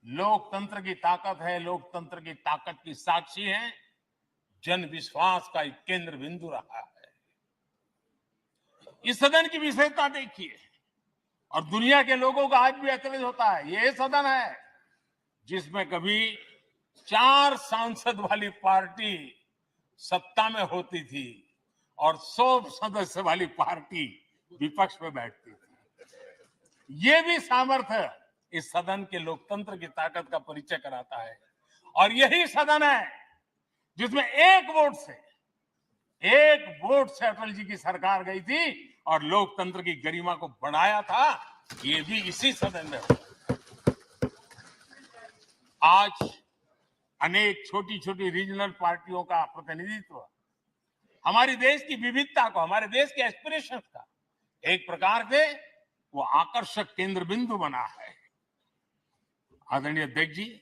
लोकतंत्र की ताकत है, लोकतंत्र की ताकत की साक्षी है, जन विश्वास का एक केंद्र बिंदु रहा है। इस सदन की विशेषता देखिए और दुनिया के लोगों का आज भी आश्चर्य होता है। यह सदन है जिसमें कभी 4 सांसद वाली पार्टी सत्ता में होती थी और 100 सदस्य वाली पार्टी विपक्ष में बैठती थी। ये भी सामर्थ्य इस सदन के लोकतंत्र की ताकत का परिचय कराता है। और यही सदन है जिसमें एक वोट से अटल जी की सरकार गई थी और लोकतंत्र की गरिमा को बढ़ाया था। ये भी इसी सदन में हुआ। आज अनेक छोटी छोटी रीजनल पार्टियों का प्रतिनिधित्व हमारे देश की विविधता को, हमारे देश के एस्पिरेशंस का एक प्रकार से वो आकर्षक केंद्र बिंदु बना है। आदरणीय अध्यक्ष जी,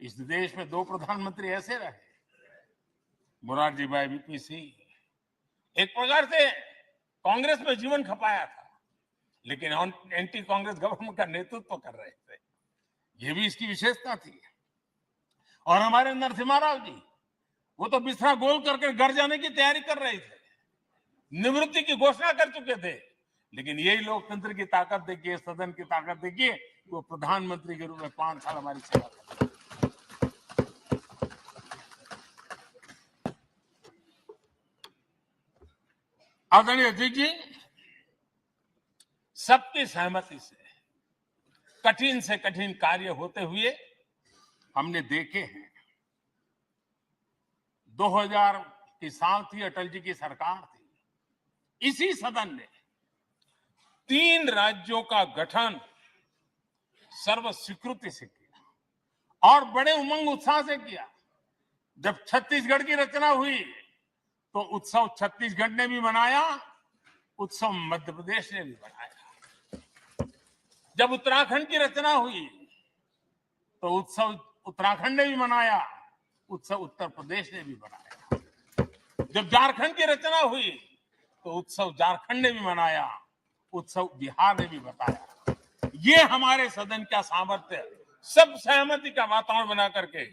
इस देश में 2 प्रधानमंत्री ऐसे रहे, मोरारजी भाई वीपी सिंह एक प्रकार से कांग्रेस में जीवन खपाया था, लेकिन एंटी कांग्रेस गवर्नमेंट का नेतृत्व कर रहे थे। ये भी इसकी विशेषता थी। और हमारे नरसिम्हा राव जी, वो तो बिस्तर गोल करके घर जाने की तैयारी कर रहे थे, निवृत्ति की घोषणा कर चुके थे, लेकिन यही लोकतंत्र की ताकत देखिए, सदन की ताकत देखिए, वो प्रधानमंत्री के रूप में 5 साल हमारी सेवा कर। आदरणीय अध्यक्ष जी, सबकी सहमति से कठिन कार्य होते हुए हमने देखे हैं। 2000 की साल थी, अटल जी की सरकार थी। इसी सदन ने 3 राज्यों का गठन सर्व स्वीकृति से किया और बड़े उमंग उत्साह से किया। जब छत्तीसगढ़ की रचना हुई तो उत्सव छत्तीसगढ़ ने भी मनाया, उत्सव मध्य प्रदेश ने भी मनाया। जब उत्तराखंड की रचना हुई तो उत्सव उत्तराखंड ने भी मनाया, उत्सव उत्तर प्रदेश ने भी मनाया। जब झारखंड की रचना हुई तो उत्सव झारखंड ने भी मनाया, उत्सव बिहार ने भी बताया। ये हमारे सदन का सामर्थ्य, सब सहमति का वातावरण बना करके।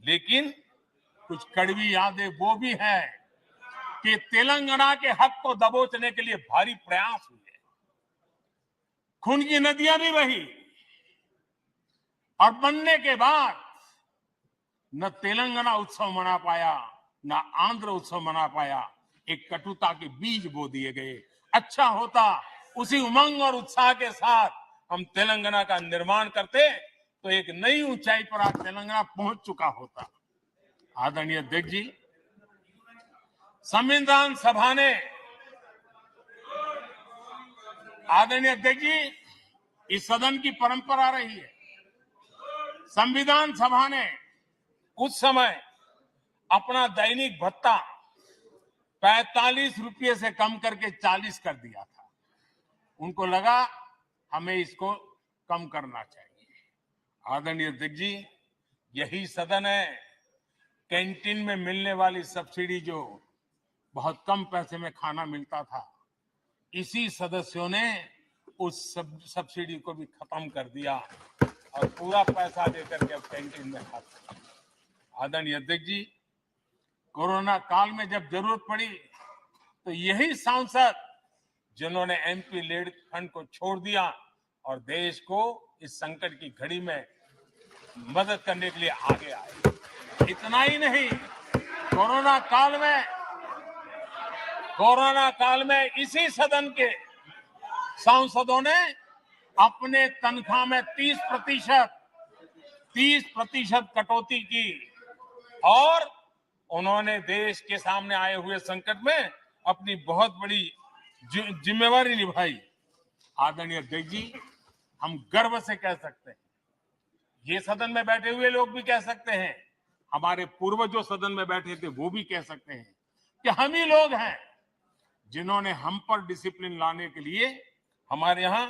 लेकिन कुछ कड़वी यादें वो भी हैं कि तेलंगाना के हक को दबोचने के लिए भारी प्रयास हुए, खून की नदियां भी बही और बनने के बाद न तेलंगाना उत्सव मना पाया, न आंध्र उत्सव मना पाया। एक कटुता के बीज बो दिए गए। अच्छा होता उसी उमंग और उत्साह के साथ हम तेलंगाना का निर्माण करते तो एक नई ऊंचाई पर आज तेलंगाना पहुंच चुका होता। आदरणीय अध्यक्ष जी, संविधान सभा ने आदरणीय अध्यक्ष जी, इस सदन की परंपरा रही है। संविधान सभा ने उस समय अपना दैनिक भत्ता 45 रुपये से कम करके 40 कर दिया था। उनको लगा हमें इसको कम करना चाहिए। आदरणीय अध्यक्ष जी, यही सदन है कैंटीन में मिलने वाली सब्सिडी, जो बहुत कम पैसे में खाना मिलता था, इसी सदस्यों ने उस सब्सिडी को भी खत्म कर दिया और पूरा पैसा देकर के अब कैंटीन में खाते हैं। आदरणीय अध्यक्ष जी, कोरोना काल में जब जरूरत पड़ी तो यही सांसद जिन्होंने एमपी लेड फंड को छोड़ दिया और देश को इस संकट की घड़ी में मदद करने के लिए आगे आए। इतना ही नहीं, कोरोना काल में इसी सदन के सांसदों ने अपने तनख्वाह में 30% कटौती की और उन्होंने देश के सामने आए हुए संकट में अपनी बहुत बड़ी जिम्मेवारी निभाई। आदरणीय अध्यक्ष जी, हम गर्व से कह सकते हैं, ये सदन में बैठे हुए लोग भी कह सकते हैं, हमारे पूर्वज जो सदन में बैठे थे वो भी कह सकते हैं कि हम ही लोग हैं जिन्होंने हम पर डिसिप्लिन लाने के लिए हमारे यहां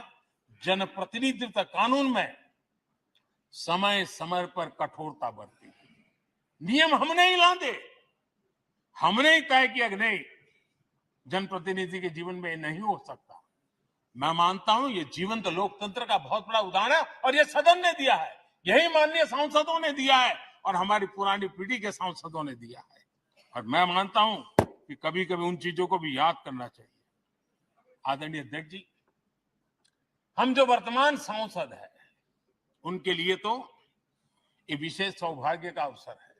जनप्रतिनिधित्व कानून में समय समय पर कठोरता बरती। नियम हमने ही लादे, हमने ही तय किया कि नहीं, जनप्रतिनिधि के जीवन में नहीं हो सकता। मैं मानता हूं ये जीवंत लोकतंत्र का बहुत बड़ा उदाहरण है और ये सदन ने दिया है, यही माननीय सांसदों ने दिया है और हमारी पुरानी पीढ़ी के सांसदों ने दिया है। और मैं मानता हूं कि कभी कभी उन चीजों को भी याद करना चाहिए। आदरणीय अध्यक्ष जी, हम जो वर्तमान सांसद हैं उनके लिए तो ये विशेष सौभाग्य का अवसर है।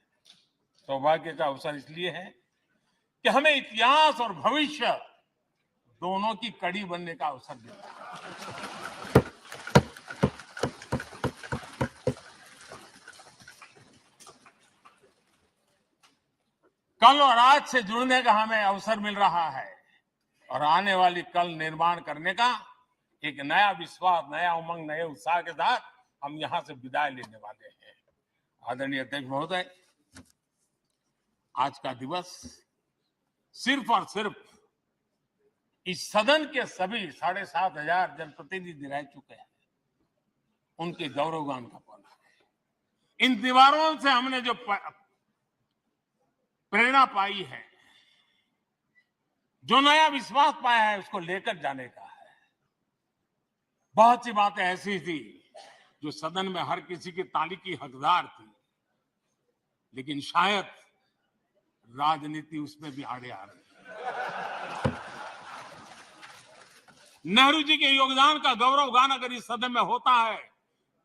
सौभाग्य का अवसर इसलिए है कि हमें इतिहास और भविष्य दोनों की कड़ी बनने का अवसर देता है। कल और आज से जुड़ने का हमें अवसर मिल रहा है और आने वाली कल निर्माण करने का एक नया विश्वास, नया उमंग, नए उत्साह के साथ हम यहां से विदाई लेने वाले हैं। आदरणीय अध्यक्ष महोदय, आज का दिवस सिर्फ और सिर्फ इस सदन के सभी 7,500 जनप्रतिनिधि रह चुके हैं उनके गौरवगान का पल है। इन दीवारों से हमने जो प्रेरणा पाई है, जो नया विश्वास पाया है, उसको लेकर जाने का है। बहुत सी बातें ऐसी थी जो सदन में हर किसी की ताली की हकदार थी, लेकिन शायद राजनीति उसमें भी आड़े आ रही है। नेहरू जी के योगदान का गौरवगान अगर इस सदन में होता है,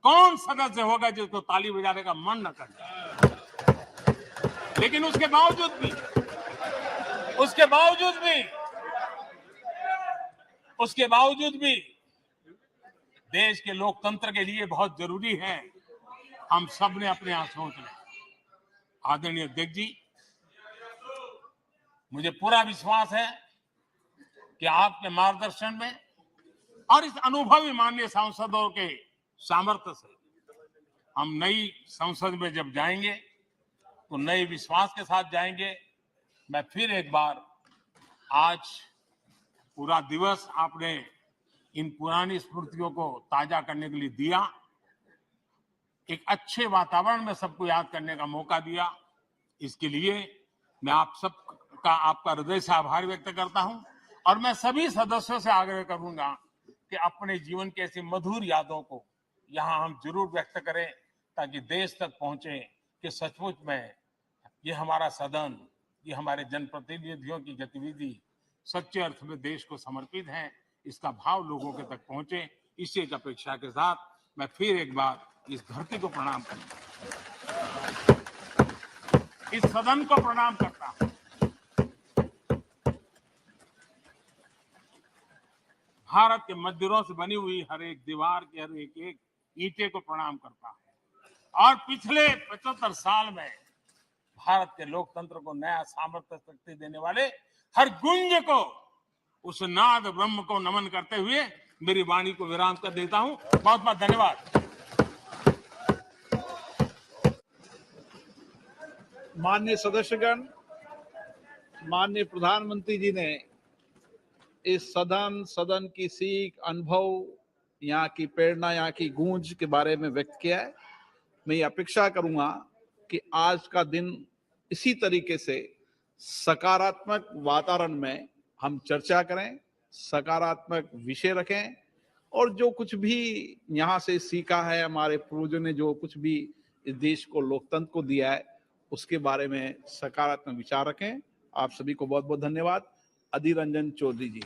कौन सदस्य होगा जिसको ताली बजाने का मन न कर जाए। लेकिन उसके बावजूद भी देश के लोकतंत्र के लिए बहुत जरूरी है हम सब ने अपने यहां सोच लें। आदरणीय अध्यक्ष जी, मुझे पूरा विश्वास है कि आपके मार्गदर्शन में और इस अनुभवी माननीय सांसदों के सामर्थ्य से हम नई संसद में जब जाएंगे तो नए विश्वास के साथ जाएंगे। मैं फिर एक बार, आज पूरा दिवस आपने इन पुरानी स्मृतियों को ताजा करने के लिए दिया, एक अच्छे वातावरण में सबको याद करने का मौका दिया। इसके लिए मैं आप सबका, आपका हृदय से आभार व्यक्त करता हूं और मैं सभी सदस्यों से आग्रह करूंगा कि अपने जीवन की ऐसी मधुर यादों को यहां हम जरूर व्यक्त करें, ताकि देश तक पहुंचे कि सचमुच में ये हमारा सदन, ये हमारे जनप्रतिनिधियों की गतिविधि सच्चे अर्थ में देश को समर्पित है, इसका भाव लोगों के तक पहुंचे। इसी एक अपेक्षा के साथ मैं फिर एक बार इस धरती को प्रणाम करता हूं, इस सदन को प्रणाम करता हूं, भारत के मंदिरों से बनी हुई हर एक दीवार के हर एक ईंटे को प्रणाम करता हूं और पिछले 75 साल में भारत के लोकतंत्र को नया सामर्थ्य शक्ति देने वाले हर गुंज को, उस नाद ब्रह्म को नमन करते हुए मेरी वाणी को विराम कर देता हूं। बहुत बहुत धन्यवाद। माननीय सदस्यगण, माननीय प्रधानमंत्री जी ने इस सदन की सीख, अनुभव, यहाँ की प्रेरणा, यहाँ की गूंज के बारे में व्यक्त किया है। मैं ये अपेक्षा करूंगा कि आज का दिन इसी तरीके से सकारात्मक वातावरण में हम चर्चा करें, सकारात्मक विषय रखें और जो कुछ भी यहाँ से सीखा है, हमारे पूर्वजों ने जो कुछ भी इस देश को, लोकतंत्र को दिया है, उसके बारे में सकारात्मक विचार रखें। आप सभी को बहुत बहुत धन्यवाद। अधीर रंजन चौधरी जी।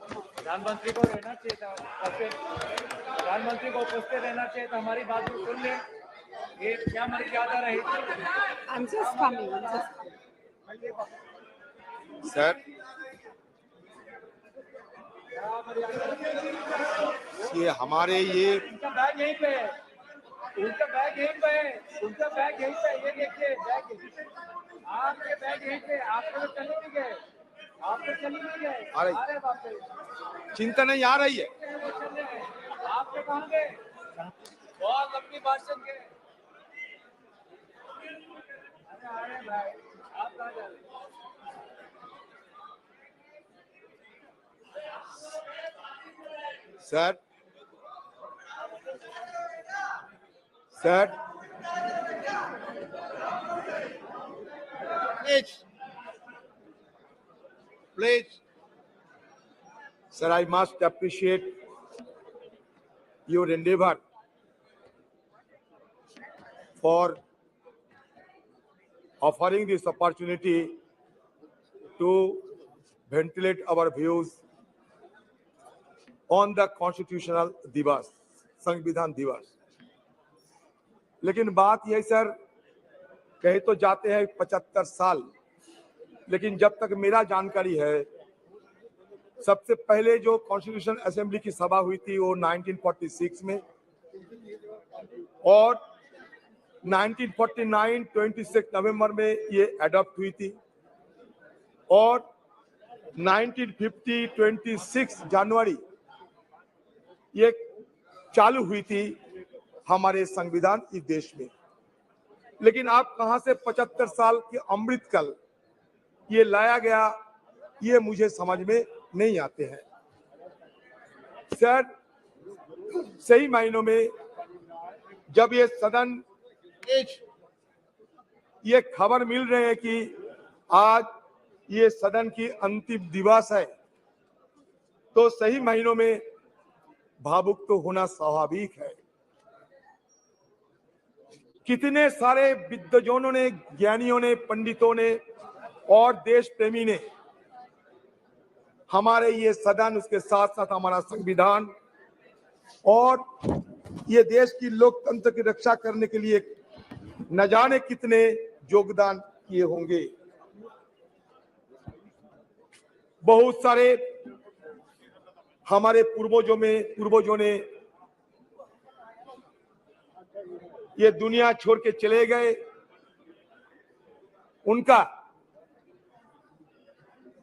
प्रधानमंत्री को रहना चाहिए था, प्रधानमंत्री को उपस्थित रहना चाहिए था, हमारी बात को सुन ले। ये क्या हमारी ज्यादा रही थी। I'm just coming. सर, ये हमारे ये उनका बैग यहीं पे है, उनका बैग यहीं पे है, उनका बैग यहीं पे, ये देखिए बैग, आपके बैग यहीं पे, आप तो चले नहीं गए, आप तो चले नहीं गए, अरे बाप रे, चिंता नहीं आ रही है। आप तो कहाँ गए, बहुत लंबी भाषण के, अरे भाई, आप कहाँ जा रहे हैं? Sir, Please. Sir, I must appreciate your endeavor for offering this opportunity to ventilate our views on the constitutional दिवस, संविधान दिवस। लेकिन बात यह सर, कहे तो जाते हैं 75 साल, लेकिन जब तक मेरा जानकारी है, सबसे पहले जो कॉन्स्टिट्यूशन असेंबली की सभा हुई थी वो 1946 में, और 1949 26 नवंबर में ये अडॉप्ट हुई थी, और 1950 26 जनवरी ये चालू हुई थी हमारे संविधान इस देश में। लेकिन आप कहां से 75 साल के अमृतकाल ये लाया गया, ये मुझे समझ में नहीं आते हैं। सर, सही मायनों में जब ये सदन ये खबर मिल रहे हैं कि आज ये सदन की अंतिम दिवस है, तो सही मायनों में भावुक तो होना स्वाभाविक है। कितने सारे विद्वजनों ने, ज्ञानियों ने, पंडितों ने और देश प्रेमी ने हमारे ये सदन, उसके साथ साथ हमारा संविधान और ये देश की लोकतंत्र की रक्षा करने के लिए न जाने कितने योगदान किए होंगे। बहुत सारे हमारे पूर्वजों ने ये दुनिया छोड़ के चले गए, उनका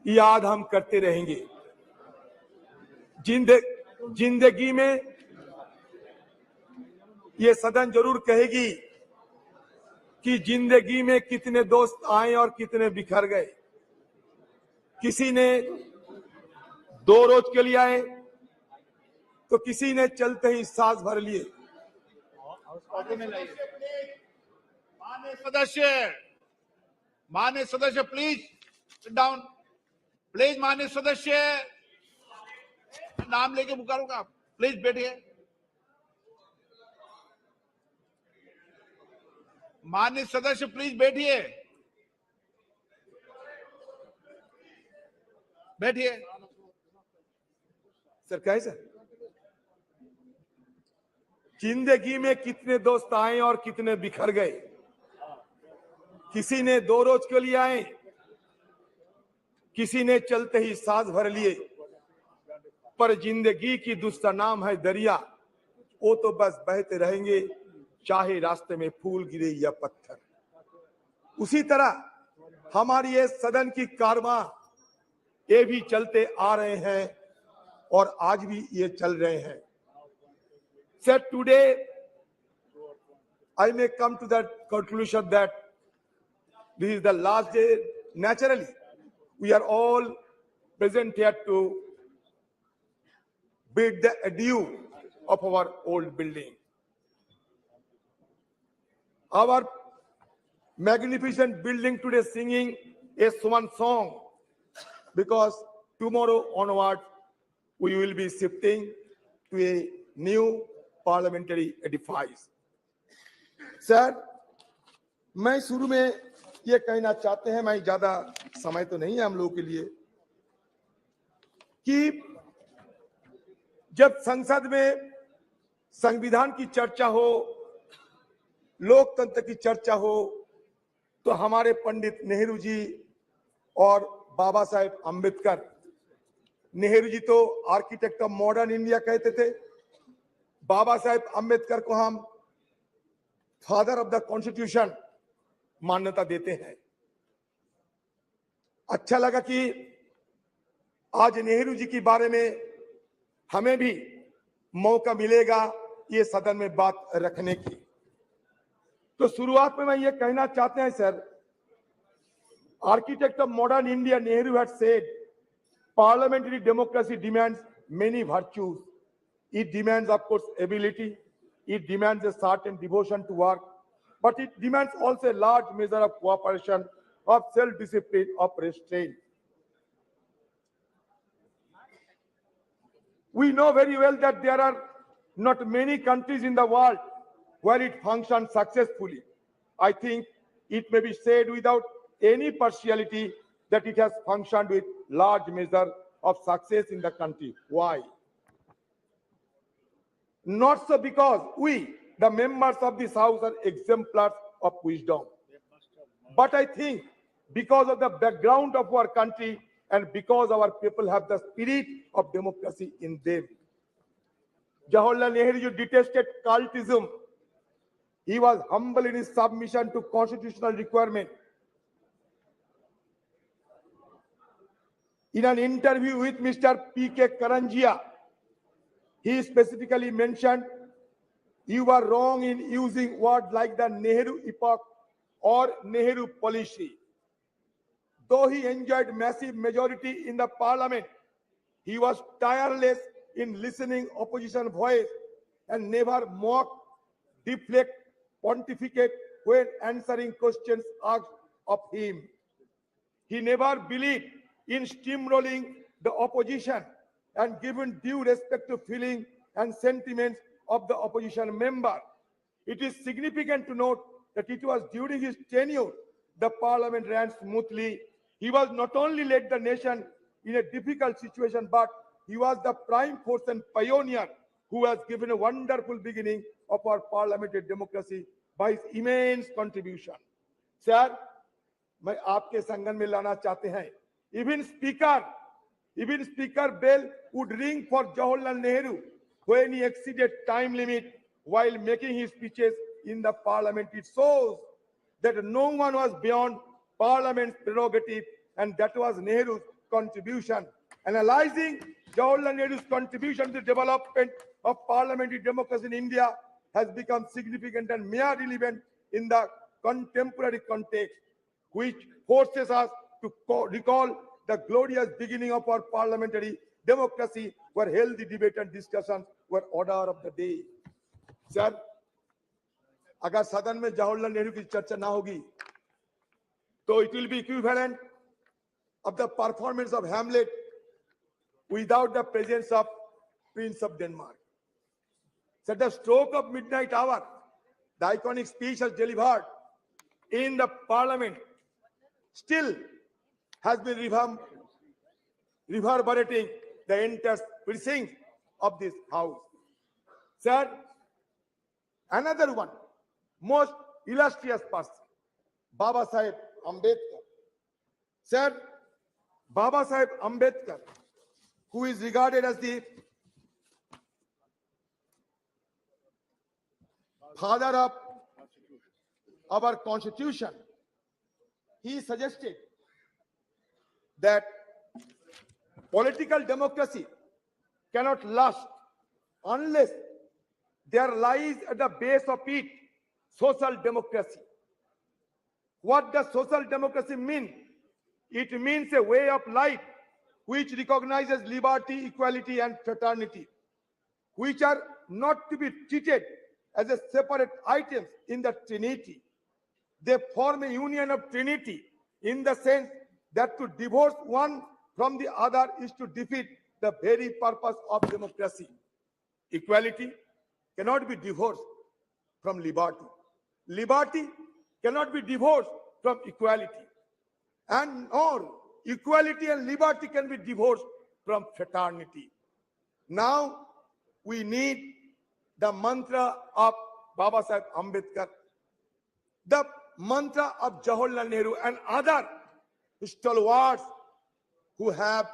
याद हम करते रहेंगे। जिंदगी में ये सदन जरूर कहेगी कि जिंदगी में कितने दोस्त आए और कितने बिखर गए। किसी ने 2 रोज के लिए आए, तो किसी ने चलते ही सांस भर लिए। माननीय सदस्य प्लीज सिट डाउन, प्लीज। माननीय सदस्य, नाम लेके पुकारूंगा, प्लीज बैठिए। माननीय सदस्य प्लीज बैठिए, बैठिए। सर कैसे जिंदगी में कितने दोस्त आए और कितने बिखर गए। किसी ने 2 रोज के लिए आए, किसी ने चलते ही सांस भर लिए, पर जिंदगी की दूसरा नाम है दरिया, वो तो बस बहते रहेंगे, चाहे रास्ते में फूल गिरे या पत्थर। उसी तरह हमारी ये सदन की कारवां ये भी चलते आ रहे हैं और आज भी ये चल रहे हैं. Sir, today I may come to that conclusion that this is the last day. Naturally, we are all present here to bid the adieu of our old building. Our magnificent building today singing a swan song, because tomorrow onward we will be shifting to a new parliamentary edifice. Sir, मैं शुरू में ये कहना चाहते हैं, मैं ज्यादा समय तो नहीं है हम लोगों के लिए, कि जब संसद में संविधान की चर्चा हो, लोकतंत्र की चर्चा हो, तो हमारे पंडित नेहरू जी और बाबा साहेब अंबेडकर, नेहरू जी तो आर्किटेक्ट ऑफ मॉडर्न इंडिया कहते थे, बाबा साहेब अंबेडकर को हम फादर ऑफ द कॉन्स्टिट्यूशन मान्यता देते हैं. अच्छा लगा कि आज नेहरू जी के बारे में हमें भी मौका मिलेगा ये सदन में बात रखने की. तो शुरुआत में मैं ये कहना चाहते हैं sir, architect of modern India Nehru had said parliamentary democracy demands many virtues. It demands, of course, ability. It demands a certain devotion to work, but it demands also a large measure of cooperation, of self-discipline, of restraint. We know very well that there are not many countries in the world where it functions successfully. I think it may be said without any partiality that it has functioned with large measure of success in the country. Why? Not so because we, the members of this house, are exemplars of wisdom, but I think because of the background of our country and because our people have the spirit of democracy in them. Jawaharlal Nehru detested cultism. He was humble in his submission to constitutional requirement. In an interview with Mr. P.K. Karanjia, he specifically mentioned, "You were wrong in using words like the Nehru epoch or Nehru policy." Though he enjoyed massive majority in the parliament, he was tireless in listening opposition voice and never mock, deflect, pontificate when answering questions asked of him. He never believed in steamrolling the opposition and given due respect to feeling and sentiments of the opposition member. It is significant to note that it was during his tenure the parliament ran smoothly. He was not only led the nation in a difficult situation, but he was the prime force and pioneer who has given a wonderful beginning of our parliamentary democracy by his immense contribution. Sir, मैं आपके संगन में लाना चाहते हैं, even speaker bell would ring for Jawaharlal Nehru when he exceeded time limit while making his speeches in the parliament. It shows that no one was beyond parliament's prerogative, and that was Nehru's contribution. Analyzing Jawaharlal Nehru's contribution to the development of parliamentary democracy in India has become significant and mere relevant in the contemporary context, which forces us to recall the glorious beginning of our parliamentary democracy, where healthy debate and discussions were order of the day. Sir, अगर सदन में जवाहरलाल नेहरू की चर्चा ना होगी, तो it will be equivalent of the performance of Hamlet without the presence of Prince of Denmark. So at the stroke of midnight hour, the iconic speech has delivered in the parliament still has been reverberating the entire precinct of this house. Sir, another one, most illustrious person, Baba Saheb Ambedkar. Sir, Baba Saheb Ambedkar, who is regarded as the father of our constitution, he suggested that political democracy cannot last unless there lies at the base of it social democracy. What does social democracy mean? It means a way of life which recognizes liberty, equality, and fraternity, which are not to be treated as a separate items in the Trinity. They form a union of Trinity in the sense that to divorce one from the other is to defeat the very purpose of democracy. Equality cannot be divorced from liberty. Liberty cannot be divorced from equality. And nor equality and liberty can be divorced from fraternity. Now we need the mantra of Baba Sahib Ambedkar, the mantra of Jawaharlal Nehru and other stalwarts who have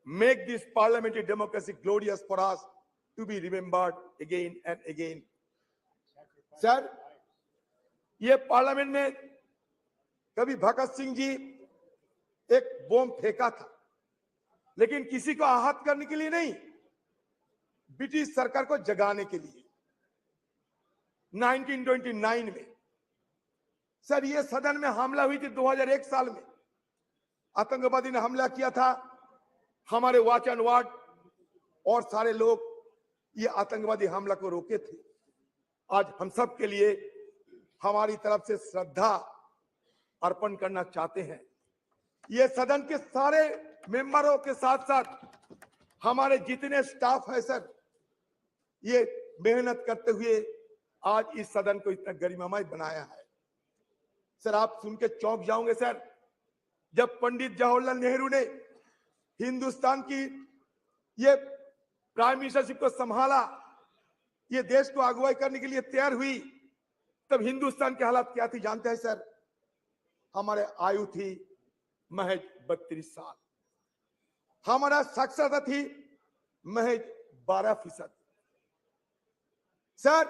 made this parliamentary democracy glorious for us to be remembered again and again. Sir, ये parliament में कभी भगत सिंह जी एक बम फेंका था, लेकिन किसी को आहत करने के लिए नहीं, ब्रिटिश सरकार को जगाने के लिए 1929 में। सर, ये सदन में हमला हुई थी 2001 साल में, आतंकवादी ने हमला किया था, हमारे वॉच एंड वार्ड और सारे लोग ये आतंकवादी हमला को रोके थे। आज हम सब के लिए हमारी तरफ से श्रद्धा अर्पण करना चाहते हैं। ये सदन के सारे मेंबरों के साथ साथ हमारे जितने स्टाफ है सर, ये मेहनत करते हुए आज इस सदन को इतना गरिमामय बनाया है। सर, आप सुन के चौंक जाओगे सर, जब पंडित जवाहरलाल नेहरू ने हिंदुस्तान की ये प्राइम मिनिस्टरशिप को संभाला, ये देश को अगुवाई करने के लिए तैयार हुई, तब हिंदुस्तान की हालत क्या थी जानते हैं सर? हमारे आयु थी महज 32 साल, हमारा साक्षरता थी महज 12%। सर,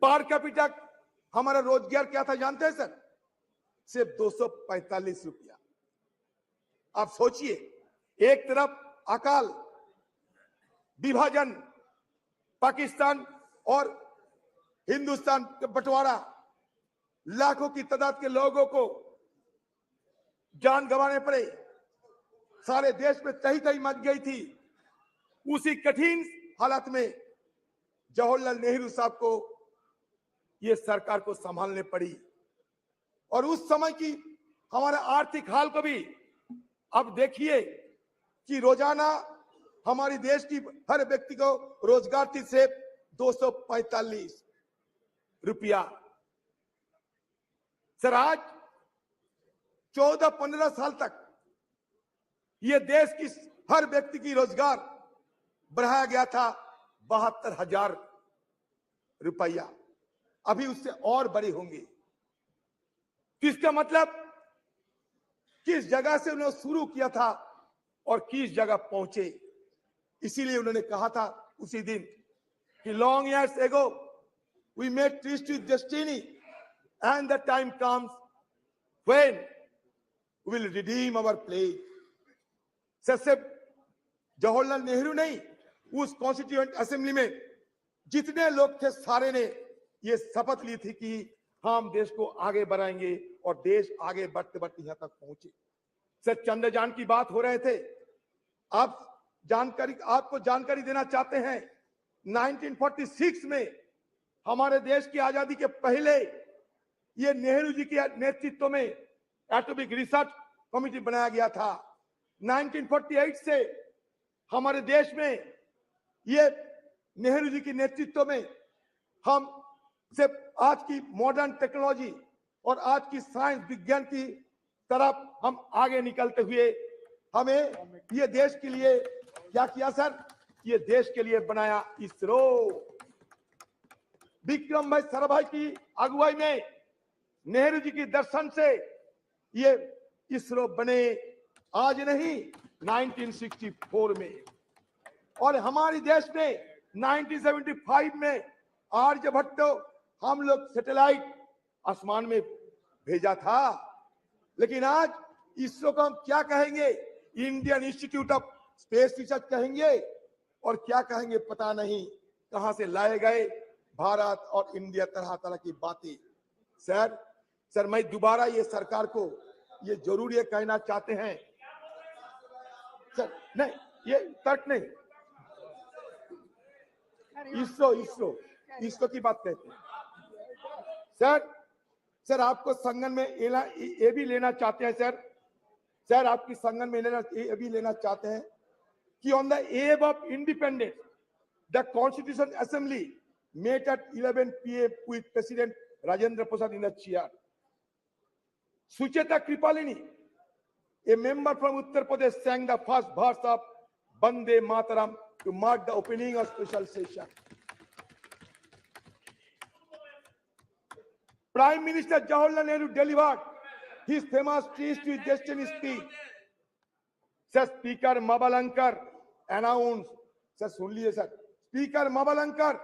पर कैपिटा हमारा रोजगार क्या था जानते हैं सर? सिर्फ 245 रुपया। आप सोचिए, एक तरफ अकाल, विभाजन, पाकिस्तान और हिंदुस्तान का बंटवारा, लाखों की तादाद के लोगों को जान गंवाने पड़े, सारे देश में तही तही मच गई थी। उसी कठिन हालात में जवाहरलाल नेहरू साहब को ये सरकार को संभालने पड़ी, और उस समय की हमारे आर्थिक हाल को भी अब देखिए कि रोजाना हमारी देश की हर व्यक्ति को रोजगार थी सिर्फ 245 रुपया। सर, आज 14-15 साल तक ये देश की हर व्यक्ति की रोजगार बढ़ाया गया था 72,000 रुपया, अभी उससे और बड़े होंगे। तो इसका मतलब किस जगह से उन्होंने शुरू किया था और किस जगह पहुंचे। इसीलिए उन्होंने कहा था उसी दिन कि long years ago we made tryst with destiny and the time comes when we will redeem our pledge. सिर्फ जवाहरलाल नेहरू नहीं, उस कॉन्स्टिट्यूएंट असेंबली में जितने लोग थे सारे ने ये शपथ ली थी कि हम देश को आगे बढ़ाएंगे, और देश आगे बढ़ते बढ़ते यहां तक पहुंचे। सर, चंद्रयान की बात हो रहे थे, आपको जानकारी देना चाहते हैं, 1946 में हमारे देश की आजादी के पहले ये नेहरू जी के नेतृत्व में एटॉमिक रिसर्च कमेटी बनाया गया था। 1948 से हमारे देश में ये नेहरू जी के नेतृत्व में हम सिर्फ आज की मॉडर्न टेक्नोलॉजी और आज की साइंस विज्ञान की तरफ हम आगे निकलते हुए हमें ये देश के लिए क्या किया सर? ये देश के लिए बनाया इसरो। विक्रम भाई साराभाई की अगुवाई में, नेहरू जी के दर्शन से ये इसरो बने, आज नहीं 1964 में। और हमारे देश में 1975 में आर्यभट्ट हम लोग सैटेलाइट आसमान में भेजा था। लेकिन आज इसरो को हम क्या कहेंगे? Indian institute of space research कहेंगे और क्या कहेंगे पता नहीं। कहां से लाए गए भारत और इंडिया, तरह तरह की बातें। सर मैं दोबारा ये सरकार को ये जरूर ये कहना चाहते हैं सर, नहीं ये तर्क नहीं, इसरो की बात कहते हैं। सर आपको संगठन में ये भी लेना चाहते हैं सर आपकी संगठन में ये भी लेना चाहते हैं कि on the above of independence the constitution assembly met at 11 p.m. with President Rajendra Prasad in the chair. Sucheta Kripalini, a member from Uttar Pradesh, sang the first verse of Bande Mataram to mark the opening of special session. Prime Minister Jawaharlal Nehru delivered his famous Trees to Destiny speech. Sir, Speaker Mabalankar announced, sir, सुन लिए sir, Speaker Mabalankar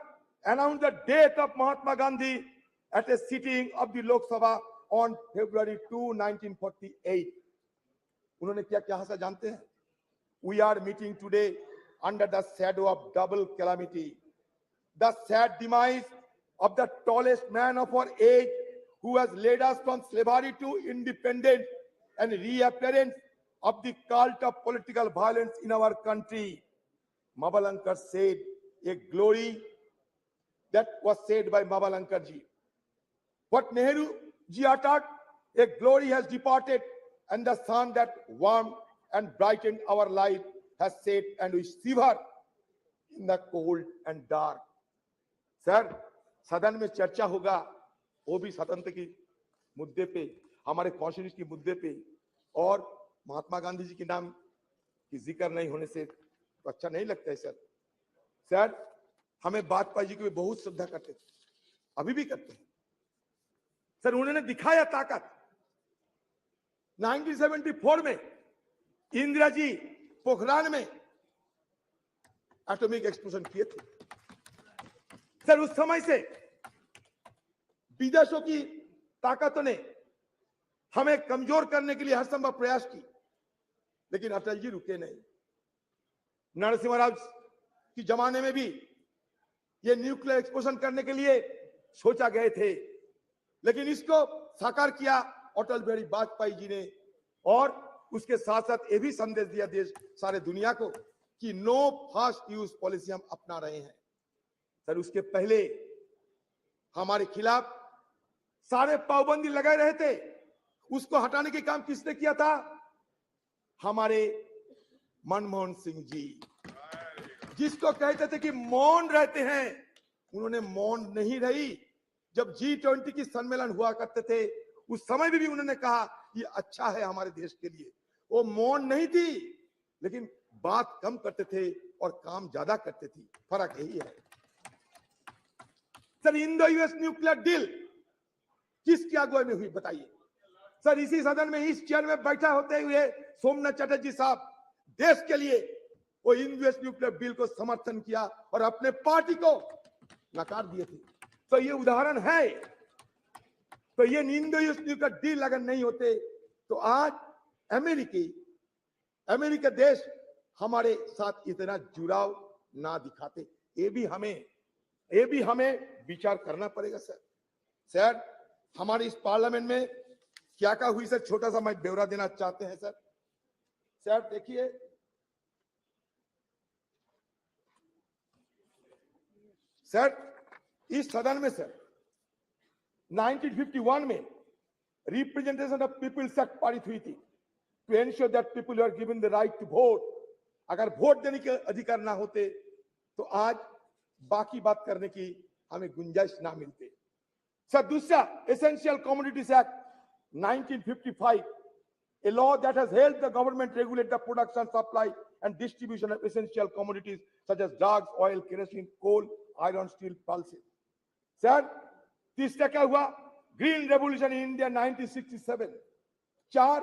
announced the death of Mahatma Gandhi at a sitting of the Lok Sabha on February 2, 1948. उन्होंने क्या कहा जानते हैं? We are meeting today under the shadow of double calamity. The sad demise of the tallest man of our age, who has led us from slavery to independence, and reappearance of the cult of political violence in our country. Mabalankar said, a glory that was said by Mabalankar ji. What Nehru ji uttered, a glory has departed, and the sun that warmed and brightened our life has set, and we shiver in the cold and dark. Sir, सदन में चर्चा होगा, वो भी स्वतंत्र की मुद्दे पे, हमारे कॉन्स्टिट्यूशन की मुद्दे पे, और महात्मा गांधी जी के नाम की जिक्र नहीं होने से तो अच्छा नहीं लगता है सर हमें वाजपेयी जी को बहुत श्रद्धा करते थे, अभी भी करते हैं सर। उन्होंने दिखाया ताकत। 1974 में इंदिरा जी पोखरान में एटॉमिक एक्सप्लोजन किए थे सर। उस समय से विदेशों की ताकतों ने हमें कमजोर करने के लिए हर संभव प्रयास की, लेकिन अटल जी रुके नहीं। नरसिम्हा राव की जमाने में भी ये न्यूक्लियर एक्सप्लोजन करने के लिए सोचा गए थे, लेकिन इसको साकार किया अटल बिहारी वाजपेयी जी ने, और उसके साथ साथ ये भी संदेश दिया देश सारे दुनिया को कि नो फास्ट यूज पॉलिसी हम अपना रहे हैं सर। उसके पहले हमारे खिलाफ सारे पाबंदी लगाए रहे थे, उसको हटाने के काम किसने किया था? हमारे मनमोहन सिंह जी, जिसको कहते थे कि मौन रहते हैं, उन्होंने मौन नहीं रही। जब G20 की सम्मेलन हुआ करते थे, उस समय भी उन्होंने कहा ये अच्छा है हमारे देश के लिए। वो मौन नहीं थी, लेकिन बात कम करते थे और काम ज्यादा करते थे। फर्क यही है sir. Indo US nuclear deal किसकी अगुवाई में हुई बताइए सर? इसी सदन में इस चेयर में बैठा होते हुए सोमनाथ चटर्जी साहब देश के लिए वो इंडो यूएस न्यूक्लियर बिल को समर्थन किया और अपने पार्टी को नकार दिए थे। तो ये उदाहरण है। तो ये इंडो यूएस न्यूक्लियर डील अगर नहीं होते तो आज अमेरिका देश हमारे साथ इतना जुड़ाव ना दिखाते। ये भी हमें विचार करना पड़ेगा सर। हमारे इस पार्लियामेंट में क्या क्या हुई सर, छोटा सा मैं ब्यौरा देना चाहते हैं सर देखिए सर, इस सदन में सर 1951 में रिप्रेजेंटेशन ऑफ पीपल्स एक्ट पारित हुई थी, to ensure that people are given the right to vote. अगर वोट देने के अधिकार ना होते तो आज बाकी बात करने की हमें गुंजाइश ना मिलती सर। दूसरा, essential commodities act 1955, a law that has helped the government regulate the production, supply and distribution of essential commodities such as drugs, oil, kerosene, coal, iron, steel, pulses. Sir तीसरा क्या हुआ? Green revolution in India 1967। 4,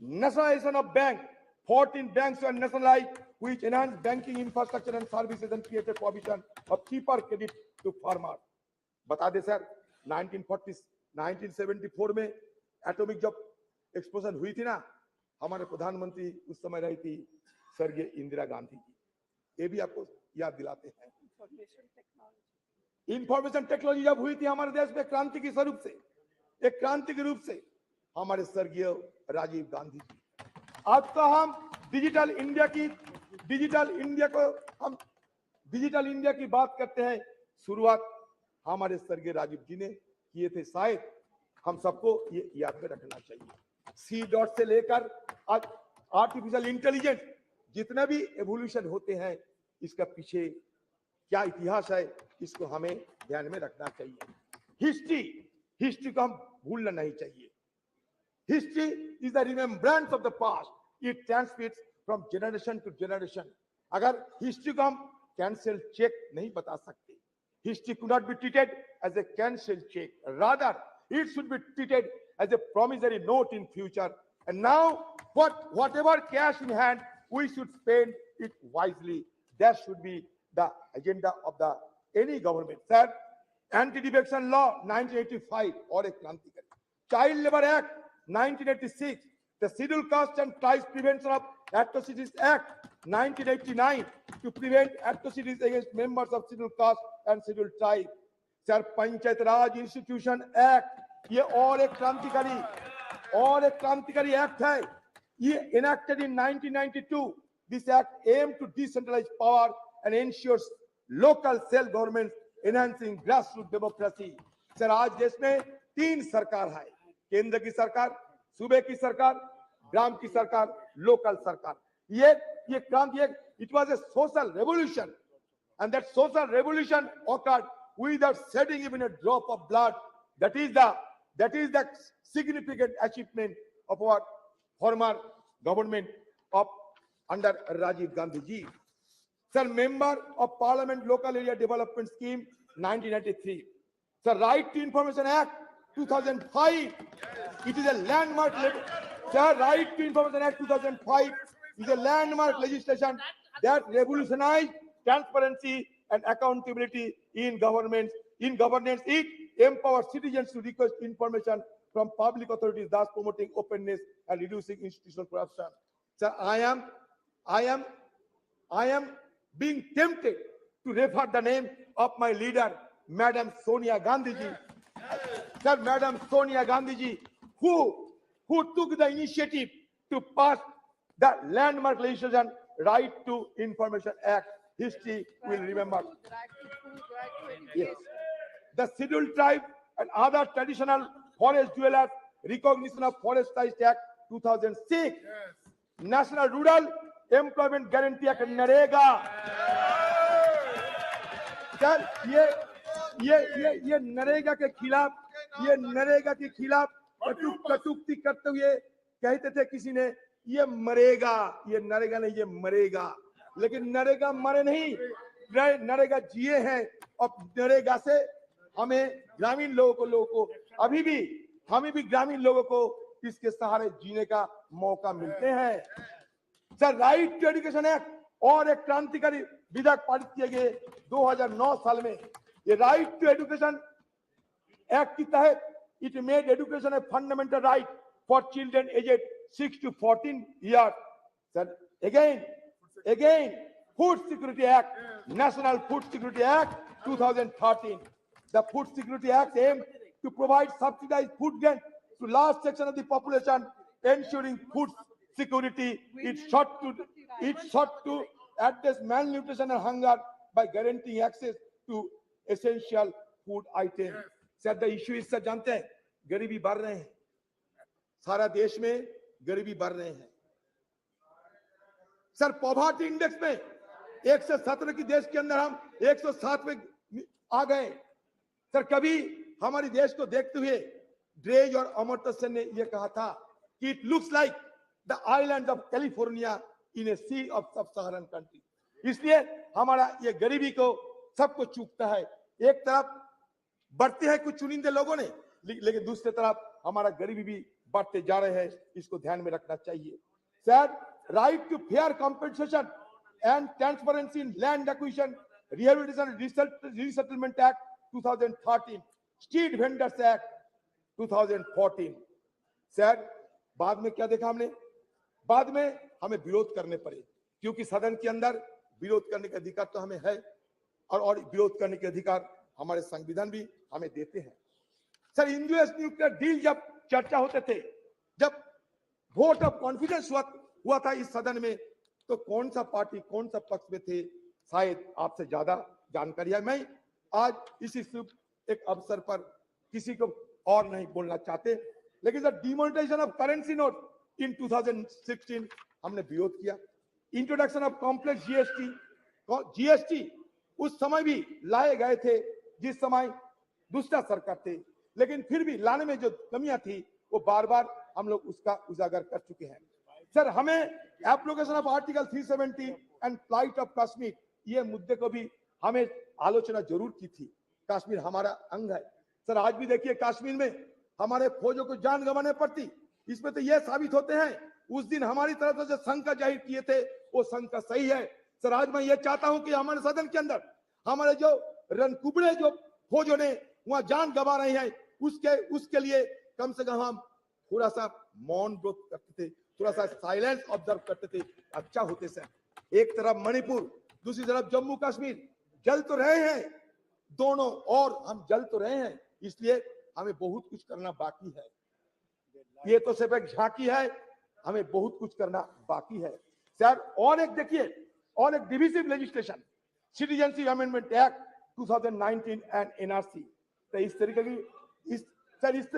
nationalization of bank. 14 banks were nationalized, which enhanced banking infrastructure and services and created provision of cheaper credit to farmers. बता दे sir, 1974 में atomic जब explosion हुई थी ना, हमारे प्रधानमंत्री उस समय रही थी स्वर्गीय इंदिरा गांधी जी। ये भी आपको याद दिलाते हैं। इंफॉर्मेशन टेक्नोलॉजी जब हुई थी हमारे देश में क्रांति के स्वरूप से, एक क्रांति के रूप से, हमारे स्वर्गीय राजीव गांधी जी। आज तो हम डिजिटल इंडिया की बात करते हैं। शुरुआत हमारे स्वर्गीय राजीव जी ने किए थे। शायद हम सबको ये याद में रखना चाहिए। सी डॉट से लेकर आज आर्टिफिशियल इंटेलिजेंस, जितने भी एवोल्यूशन होते हैं, इसका पीछे क्या इतिहास है, इसको हमें ध्यान में रखना चाहिए। हिस्ट्री को हम भूलना नहीं चाहिए। History is the remembrance of the past, it transmits from generation to generation. अगर हिस्ट्री को हम कैंसिल चेक नहीं बता सकते, history could not be treated as a cancel cheque, rather it should be treated as a promissory note in future. And now whatever cash in hand, we should spend it wisely. That should be the agenda of the any government. Sir, anti-defection law 1985 or a krantikari, child labor act 1986, the scheduled caste and tribes prevention of atrocities act 1989 to prevent atrocities against members of scheduled caste and scheduled tribe. Sir, panchayat Raj institution act, ये और एक क्रांतिकारी act है। ये enacted in 1992. This act aimed to decentralize power and ensures local self government, enhancing grassroots democracy. Sir, आज देश में 3 सरकार है, केंद्र की सरकार, सूबे की सरकार, ग्राम की सरकार, लोकल सरकार। ये क्रांति, it was a social revolution, and that social revolution occurred without shedding even a drop of blood. That is the significant achievement of our former government of under Rajiv Gandhi ji. Sir, member of Parliament Local Area Development Scheme 1993. Sir, Right to Information Act 2005. It is a landmark. Sir, Right to Information Act 2005 is a landmark legislation that revolutionized transparency and accountability in governance. It empowers citizens to request information from public authorities, thus promoting openness and reducing institutional corruption. Sir, I am being tempted to refer the name of my leader, Madam Sonia Gandhi ji. Sir, Madam Sonia Gandhi ji, who took the initiative to pass the landmark legislation, Right to Information Act. History will remember. Yes. The scheduled tribe and other traditional forest dwellers, recognition of Forest Rights Act 2006. National Rural Employment Guarantee Act NREGA. Sir, ये नरेगा के खिलाफ कटुक्ति करते हुए कहते थे किसी ने, ये मरेगा, ये नरेगा नहीं, ये मरेगा। लेकिन नरेगा मरे नहीं, नरेगा जिए हैं। और नरेगा से हमें ग्रामीण लोगों को अभी भी ग्रामीण लोगों को इसके सहारे जीने का मौका मिलते हैं। Sir, right to education act और एक क्रांतिकारी विधेयक पारित किए गए 2009 साल में। ये राइट टू एजुकेशन एक्ट के तहत it made education a fundamental right for children aged 6 to 14 years. Sir, again, Food Security Act, National Food Security Act 2013. The Food Security Act aims to provide subsidized food grains to large section of the population, ensuring food security. It sought to address malnutrition and hunger by guaranteeing access to essential food items. Sir, the issue is, sir, जानते हैं, गरीबी बढ़ रहे हैं, सारा देश में गरीबी बढ़ रहे हैं। सर, पॉवर्टी इंडेक्स में 117 की देश के अंदर हम 107 में आ गए। सर, कभी हमारे देश को देखते हुए ड्रेज और अमर्त्य सेन ने यह कहा था कि it looks like the island of California in a sea of sub Saharan country. इसलिए हमारा ये गरीबी को सबको चूकता है। एक तरफ बढ़ते हैं कुछ चुनिंदे लोगों ने, लेकिन दूसरी तरफ हमारा गरीबी भी बढ़ते जा रहे हैं। इसको ध्यान में रखना चाहिए। Sir, right to fair compensation and transparency in land acquisition, rehabilitation resettlement act 2013, street vendors act 2014। Sir बाद में क्या देखा हमने, बाद में हमें विरोध करने पड़े, क्योंकि सदन के अंदर विरोध करने का अधिकार तो हमें है और विरोध करने के अधिकार हमारे संविधान भी हमें देते हैं। सर यूएस न्यूक्लियर डील जब चर्चा होते थे, जब वोट ऑफ कॉन्फिडेंस हुआ था इस सदन में, तो कौन सा पार्टी कौन सा पक्ष में थे, शायद आपसे ज्यादा जानकारी है। मैं आज इसी शुभ एक अवसर पर किसी को और नहीं बोलना चाहते, लेकिन sir demonetisation of currency note in 2016 हमने विरोध किया। इंट्रोडक्शन ऑफ कॉम्प्लेक्स जीएसटी उस समय भी लाए गए थे जिस समय दूसरा सरकार थे, लेकिन फिर भी लाने में जो कमियां थी वो बार बार हम लोग उसका उजागर कर चुके हैं। सर हमें application of article 370 and flight of Kashmir, ये मुद्दे को भी हमें आलोचना जरूर की थी। कश्मीर हमारा अंग है। सर आज भी देखिए कश्मीर में हमारे फौजों को जान गंवाने पड़ती, इसमें तो यह साबित होते हैं उस दिन हमारी तरफ से जो शंका जाहिर किए थे वो शंका सही है। सर आज मैं ये चाहता हूं कि हमारे सदन के अंदर हमारे जो रणकुबड़े जो फौजों ने वहां जान गंवा रहे हैं, उसके लिए कम से कम हम थोड़ा सा मौन व्रत करते थे, थोड़ा सा साइलेंस ऑब्जर्व करते थे, अच्छा होते सर। एक तरफ मणिपुर, दूसरी तरफ जम्मू कश्मीर जल तो रहे हैं दोनों, और हम जल तो रहे हैं, इसलिए हमें बहुत कुछ करना बाकी है। ये तो सिर्फ एक झांकी है, हमें बहुत कुछ करना बाकी है सर। और एक देखिए, और एक divisive legislation, citizenship amendment act 2019 and NRC, तो इस तरीके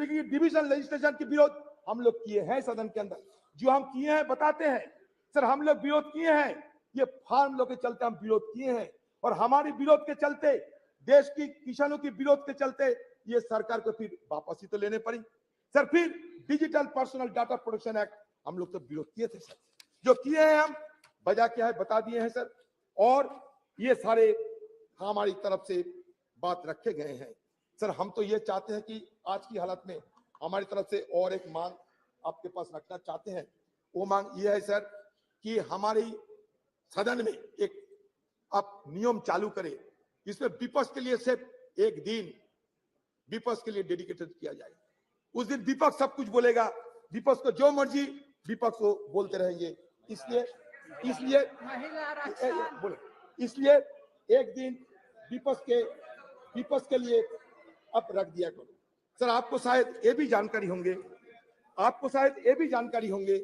की डिविजन लेजिस्लेशन के विरोध हम लोग किए हैं सदन के अंदर। जो हम किए हैं बताते हैं सर, हम लोग विरोध किए हैं, ये फार्म लोग के चलते हम विरोध किए हैं, और हमारी विरोध के चलते, देश की किसानों की विरोध के चलते ये सरकार को फिर वापसी तो लेने पड़ी सर। फिर digital personal data protection act हम लोग तो विरोध किए थे सर, जो किए हैं हम वजह क्या है बता दिए हैं सर, और ये सारे हमारी तरफ से बात रखे गए हैं सर। हम तो ये चाहते हैं कि आज की हालत में हमारी तरफ से और एक मांग आपके पास रखना चाहते हैं। वो मांग ये है सर कि हमारी सदन में एक आप नियम चालू करें, इसमें विपक्ष के लिए सिर्फ एक दिन विपक्ष के लिए डेडिकेटेड किया जाए। उस दिन विपक्ष सब कुछ बोलेगा, विपक्ष को जो मर्जी विपक्ष को बोलते रहेंगे, इसलिए एक दिन विपक्ष के लिए अब रख दिया करो सर। आपको शायद ये भी जानकारी होंगे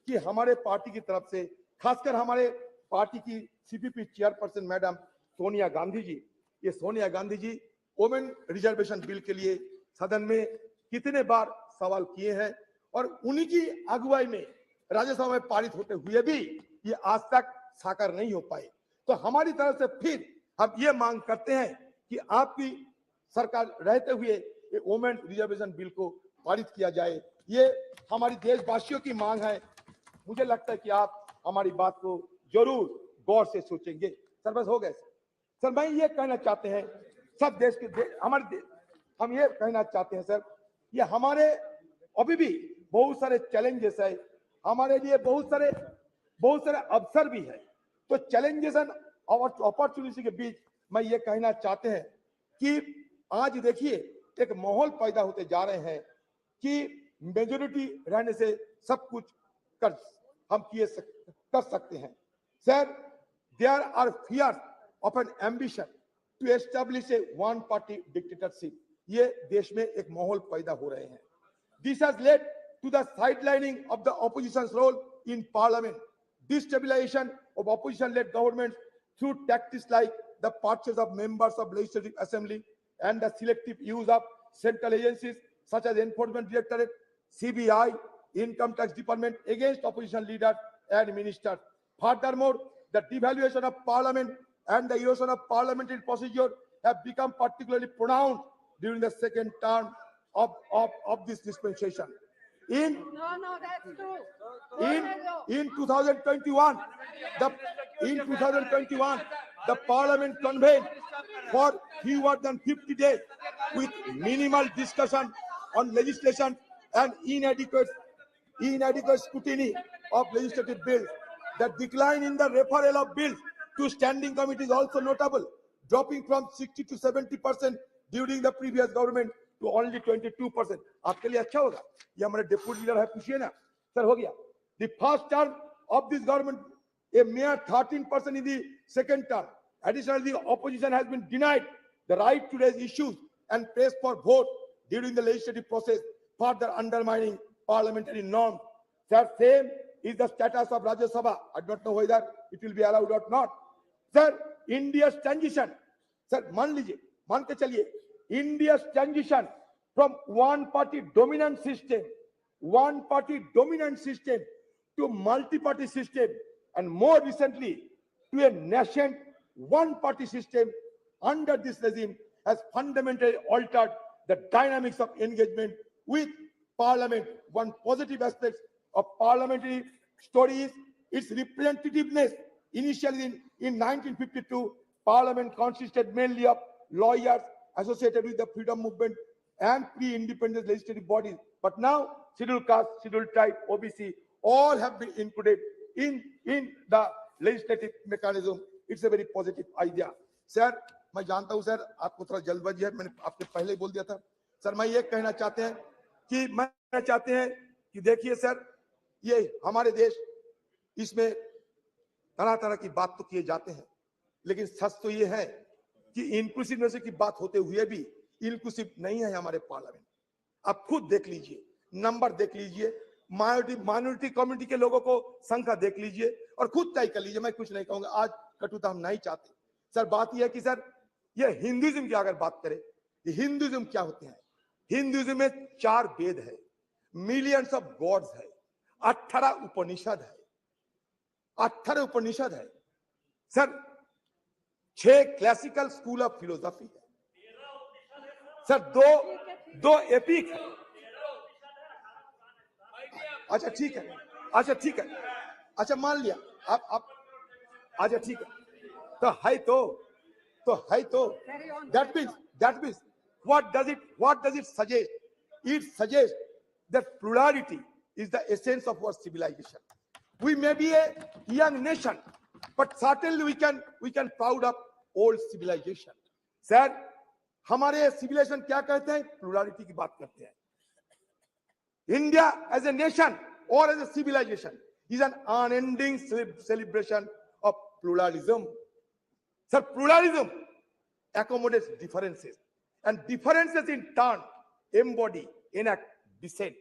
कि हमारे पार्टी की तरफ से, खासकर हमारे पार्टी की CPP chairperson madam Sonia Gandhi ji, ये Sonia Gandhi ji women reservation bill के लिए सदन में कितने बार सवाल किए हैं, और उन्हीं की अगुवाई में राज्यसभा में पारित होते हुए भी ये आज तक साकार नहीं हो पाए। तो हमारी तरफ से फिर हम ये मांग करते हैं कि आपकी सरकार रहते हुए ये वोमेन रिजर्वेशन बिल को पारित किया जाए। ये हमारी देशवासियों की मांग है। मुझे लगता है कि आप हमारी बात को जरूर गौर से सोचेंगे सर। बस हो गए सर। मैं ये कहना चाहते हैं सब देश के हम ये कहना चाहते हैं सर, ये हमारे अभी भी बहुत सारे चैलेंजेस है, हमारे लिए बहुत सारे अवसर भी है। तो चैलेंजेस एंड अपॉर्चुनिटी के बीच मैं ये कहना चाहते हैं कि आज देखिए एक माहौल पैदा होते जा रहे हैं कि मेजोरिटी रहने से सब कुछ हम कर सकते हैं sir. There are fears of an ambition to establish a one party dictatorship, ये देश में एक माहौल पैदा हो रहे हैं। This has led to the sidelining of the opposition's role in parliament, destabilization of opposition-led governments through tactics like the purchase of members of legislative assembly and the selective use of central agencies such as Enforcement Directorate, CBI, Income Tax Department against opposition leaders and ministers. Furthermore, the devaluation of parliament and the erosion of parliamentary procedure have become particularly pronounced during the second term of this dispensation. In 2021, the parliament convened for fewer than 50 days with minimal discussion on legislation and inadequate scrutiny of legislative bills. The decline in the referral of bills to standing committee is also notable, dropping from 60 to 70% during the previous government to only 22%. आपके लिए अच्छा होगा? ये हमारे deputy leader है, पूछिए ना sir. हो गया the first term of this government, a mere 13% in the second term. Additionally, the opposition has been denied the right to raise issues and press for vote during the legislative process, further undermining parliamentary norms. Sir, same is the status of Rajya Sabha. I don't know whether it will be allowed or not. Sir, India's transition. Sir, मान लीजिए, मान के चलिए, India's transition from one party dominant system to multi-party system, and more recently to a nascent one-party system under this regime has fundamentally altered the dynamics of engagement with parliament. One positive aspect of parliamentary story is its representativeness. Initially in 1952, parliament consisted mainly of lawyers associated with the freedom movement and pre-independence legislative bodies. But now, scheduled caste, scheduled tribe, OBC, all have been included in the legislative mechanism. It's a very positive idea. Sir, मैं जानता हूं sir आपको थोड़ा जल्दबाजी है, मैंने आपके पहले ही बोल दिया था। सर मैं ये कहना चाहते हैं कि देखिए सर, ये हमारे देश, इसमें तरह तरह की बात तो किए जाते हैं, लेकिन सच तो ये है कि इंक्लूसिवनेस की बात होते हुए भी इंक्लूसिव नहीं है हमारे पार्लियामेंट। आप खुद देख लीजिए, नंबर देख लीजिए, माइनॉरिटी कम्युनिटी के लोगों को संख्या देख लीजिए और खुद तय कर लीजिए। मैं कुछ नहीं कहूंगा, आज कटुता हम नहीं चाहते। सर बात यह है कि सर ये हिंदुइज्म की अगर बात करें, हिंदुइज्म क्या होते हैं? हिंदुइज्म में 4 वेद है, मिलियंस ऑफ गॉड्स है, 18 उपनिषद है, 18 उपनिषद है sir, 6 classical school of philosophy है सर, दो एपिक है। अच्छा ठीक है, अच्छा ठीक है, अच्छा मान लिया आप अच्छा ठीक है, तो है तो that means what does it suggest? It suggests that plurality is the essence of our civilization. We may be a young nation, but certainly we can proud of old civilization. Sir, हमारे civilization क्या कहते हैं? Plurality की बात करते हैं। India as a nation or as a civilization is an unending celebration of pluralism. Sir, pluralism accommodates differences, and differences in turn embody, enact dissent.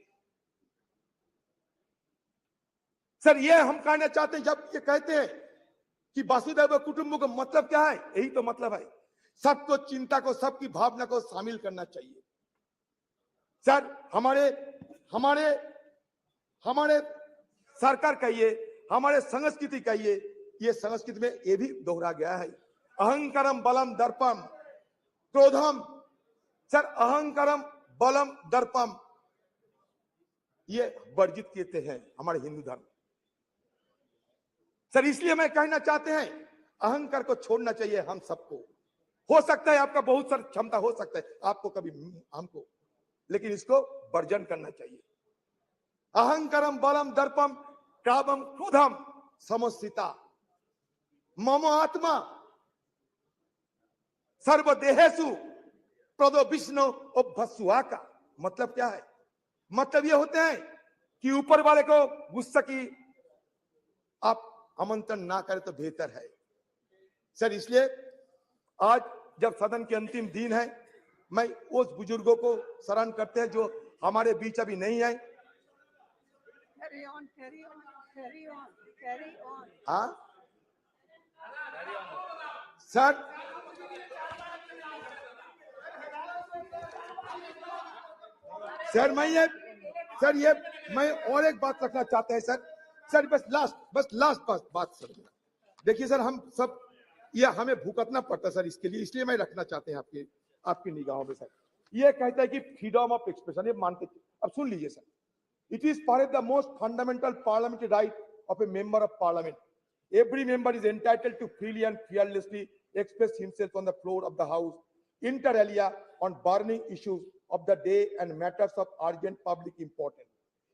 Sir ये हम कहना चाहते हैं, जब ये कहते हैं कि वसुधैव कुटुंबकम, मतलब क्या है? यही तो मतलब है, सबको चिंता को, सबकी भावना को शामिल करना चाहिए। सर हमारे सरकार कहिए, हमारे संस्कृति कहिए, ये संस्कृति में ये भी दोहरा गया है, अहंकारम बलम दर्पम क्रोधम। सर अहंकारम बलम दर्पम ये वर्जित कहते हैं हमारे हिंदू धर्म। सर इसलिए मैं कहना चाहते हैं, अहंकार को छोड़ना चाहिए हम सबको। हो सकता है आपका बहुत सारी क्षमता हो सकता है, आपको कभी हमको, लेकिन इसको वर्जन करना चाहिए। अहंकारम बलम दर्पम कामम क्रोधम समस्थिता मम आत्मा सर्वदेहेषु प्रदो विष्णु अभ्वसुआ का मतलब क्या है? मतलब ये होते हैं कि ऊपर वाले को गुस्सा की आप आमंत्रण ना करें तो बेहतर है। सर इसलिए आज जब सदन के अंतिम दिन है, मैं उस बुजुर्गों को स्मरण करते हैं जो हमारे बीच अभी नहीं है। Carry on. हाँ सर, मैं और एक बात रखना चाहते हैं सर बस लास्ट बात सर। देखिए सर, हम सब ये हमें भुगतना पड़ता सर इसके लिए, इसलिए मैं रखना चाहते हैं आपकी निगाहों में। सर ये कहता है कि फ्रीडम ऑफ एक्सप्रेशन, ये मानते, अब सुन लीजिए sir, it is perhaps the most fundamental parliamentary right of a member of parliament. Every member is entitled to freely and fearlessly express himself on the floor of the house, inter alia, on burning issues of the day and matters of urgent public importance.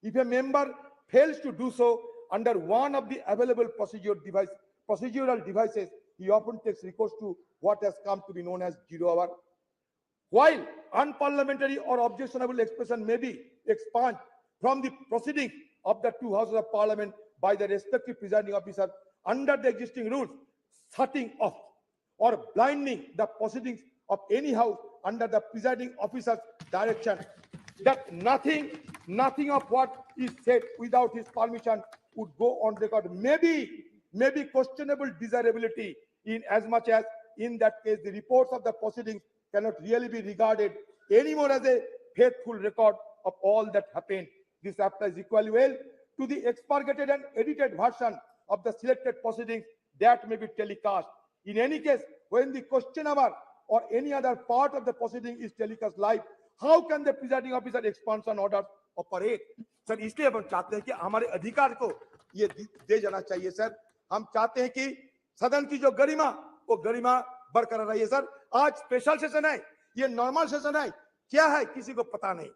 If a member fails to do so under one of the available procedural devices, he often takes recourse to what has come to be known as 0 hour, While unparliamentary or objectionable expression may be expunged from the proceedings of the two houses of parliament by the respective presiding officer under the existing rules, shutting off or blinding the proceedings of any house under the presiding officer's direction, that nothing of what is said without his permission would go on record, maybe questionable desirability, in as much as in that case the reports of the proceedings cannot really be regarded anymore as a faithful record of all that happened. This applies equally well to the expurgated and edited version of the selected proceedings that may be telecast. In any case, when the question hour or any other part of the proceeding is telecast live, how can the presiding officer expansion order operate? Sir, इसलिए हम चाहते हैं कि हमारे अधिकार को ये दे जाना चाहिए सर। हम चाहते हैं कि सदन की जो गरिमा, वो गरिमा बरकरार रही है सर। आज स्पेशल सेशन है, ये नॉर्मल सेशन है, क्या है किसी को पता नहीं।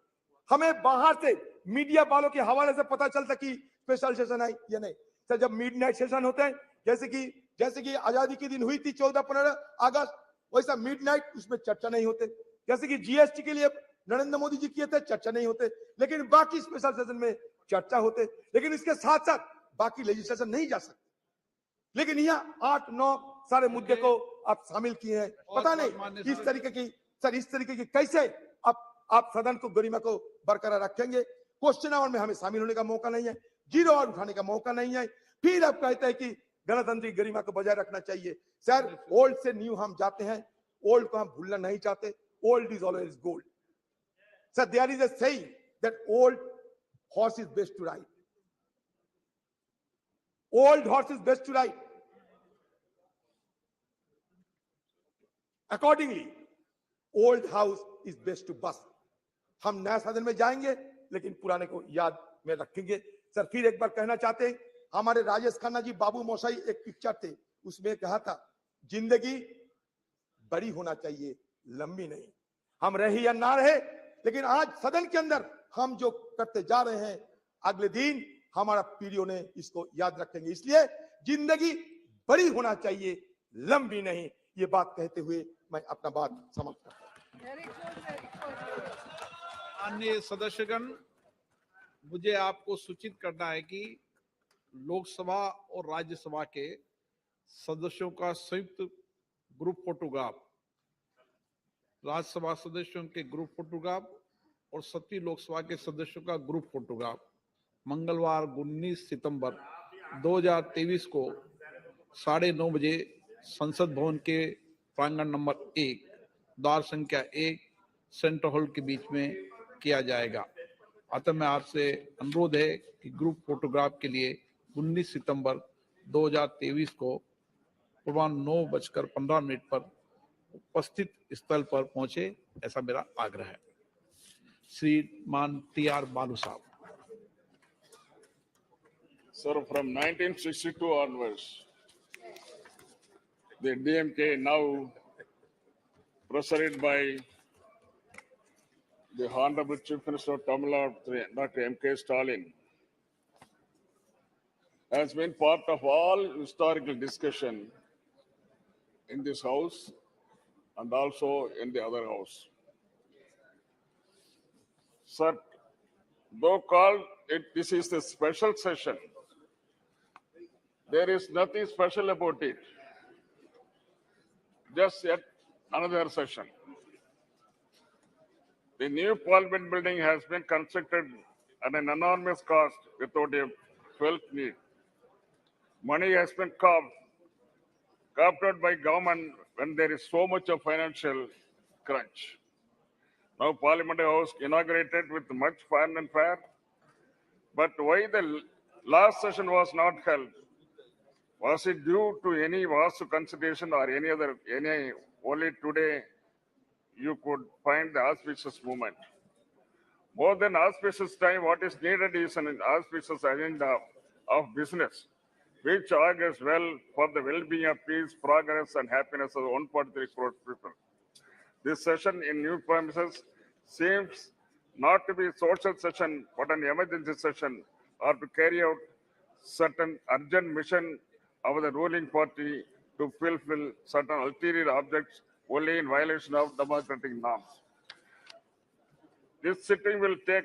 हमें बाहर से मीडिया वालों के हवाले से पता चलता कि स्पेशल सेशन है या नहीं। सर, जब मिडनाइट सेशन होते हैं, जैसे कि आजादी के दिन हुई थी 14-15 अगस्त, वैसा मिडनाइट उसमें चर्चा नहीं होते। जैसे कि जीएसटी के लिए नरेंद्र मोदी जी किए थे, चर्चा नहीं होते, लेकिन बाकी स्पेशल सेशन में चर्चा होते। लेकिन इसके साथ साथ बाकी लेजिस्लेशन नहीं जा सकते। लेकिन यहाँ 8-9 सारे मुद्दे को आप शामिल किए हैं। पता नहीं इस तरीके की कैसे आप सदन को गरिमा को बरकरार रखेंगे। क्वेश्चन आवर में हमें शामिल होने का मौका नहीं है, जीरो आवर उठाने का मौका नहीं है, फिर आप कहते हैं कि गणतंत्र की गरिमा को बजाय रखना चाहिए। सर, ओल्ड से न्यू हम जाते हैं, ओल्ड को हम भूलना नहीं चाहते। Old is always gold. Sir, there is a saying that old horse is best to ride. Old horse is best to ride. Accordingly old house is best to bust. हम नया सदन में जाएंगे, लेकिन पुराने को याद में रखेंगे। सर, फिर एक बार कहना चाहते हैं, हमारे राजेश खन्ना जी बाबू मोशाई एक पिक्चर थे, उसमें कहा था जिंदगी बड़ी होना चाहिए, लंबी नहीं। हम रहे या ना रहे, लेकिन आज सदन के अंदर हम जो करते जा रहे हैं, अगले दिन हमारा पीढ़ियों ने इसको याद रखेंगे। इसलिए जिंदगी बड़ी होना चाहिए, लंबी नहीं। ये बात कहते हुए मैं अपना बात समाप्त करता हूं। Very good, very good. माननीय सदस्यगण, मुझे आपको सूचित करना है कि लोकसभा और राज्यसभा के सदस्यों का संयुक्त ग्रुप फोटोग्राफ, राज्यसभा सदस्यों के ग्रुप फोटोग्राफ और 7वीं लोकसभा के सदस्यों का ग्रुप फोटोग्राफ मंगलवार 19 सितंबर 2023 को 9:30 बजे संसद भवन के प्रांगण नंबर 1, द्वार संख्या 1, सेंट्रल हॉल के बीच में किया जाएगा। अतः मैं आपसे अनुरोध है कि ग्रुप फोटोग्राफ के लिए 19 सितंबर 2023 को पूर्वाह्न 9:15 पर उपस्थित स्थल पर पहुंचे, ऐसा मेरा आग्रह है। श्रीमान TR बालू साहब। Sir, from 1962 onwards, the DMK, now presided by the Honorable Chief Minister of Tamil Nadu, Dr. M.K. Stalin, has been part of all historical discussion in this house and also in the other house. Sir, though called this is the special session, there is nothing special about it. Just yet another session. The new Parliament building has been constructed at an enormous cost without a felt need. Money has been carved out by government when there is so much of financial crunch. Now Parliament House inaugurated with much fun and fair. But why the last session was not held? Was it due to any vast consideration or any only today you could find the auspicious moment? More than auspicious time, what is needed is an auspicious agenda of business, which augurs well for the well-being of peace, progress, and happiness of 1.3 crore people. This session in new premises seems not to be a social session, but an emergency session, or to carry out certain urgent mission of the ruling party to fulfill certain ulterior objects only in violation of democratic norms. This sitting will take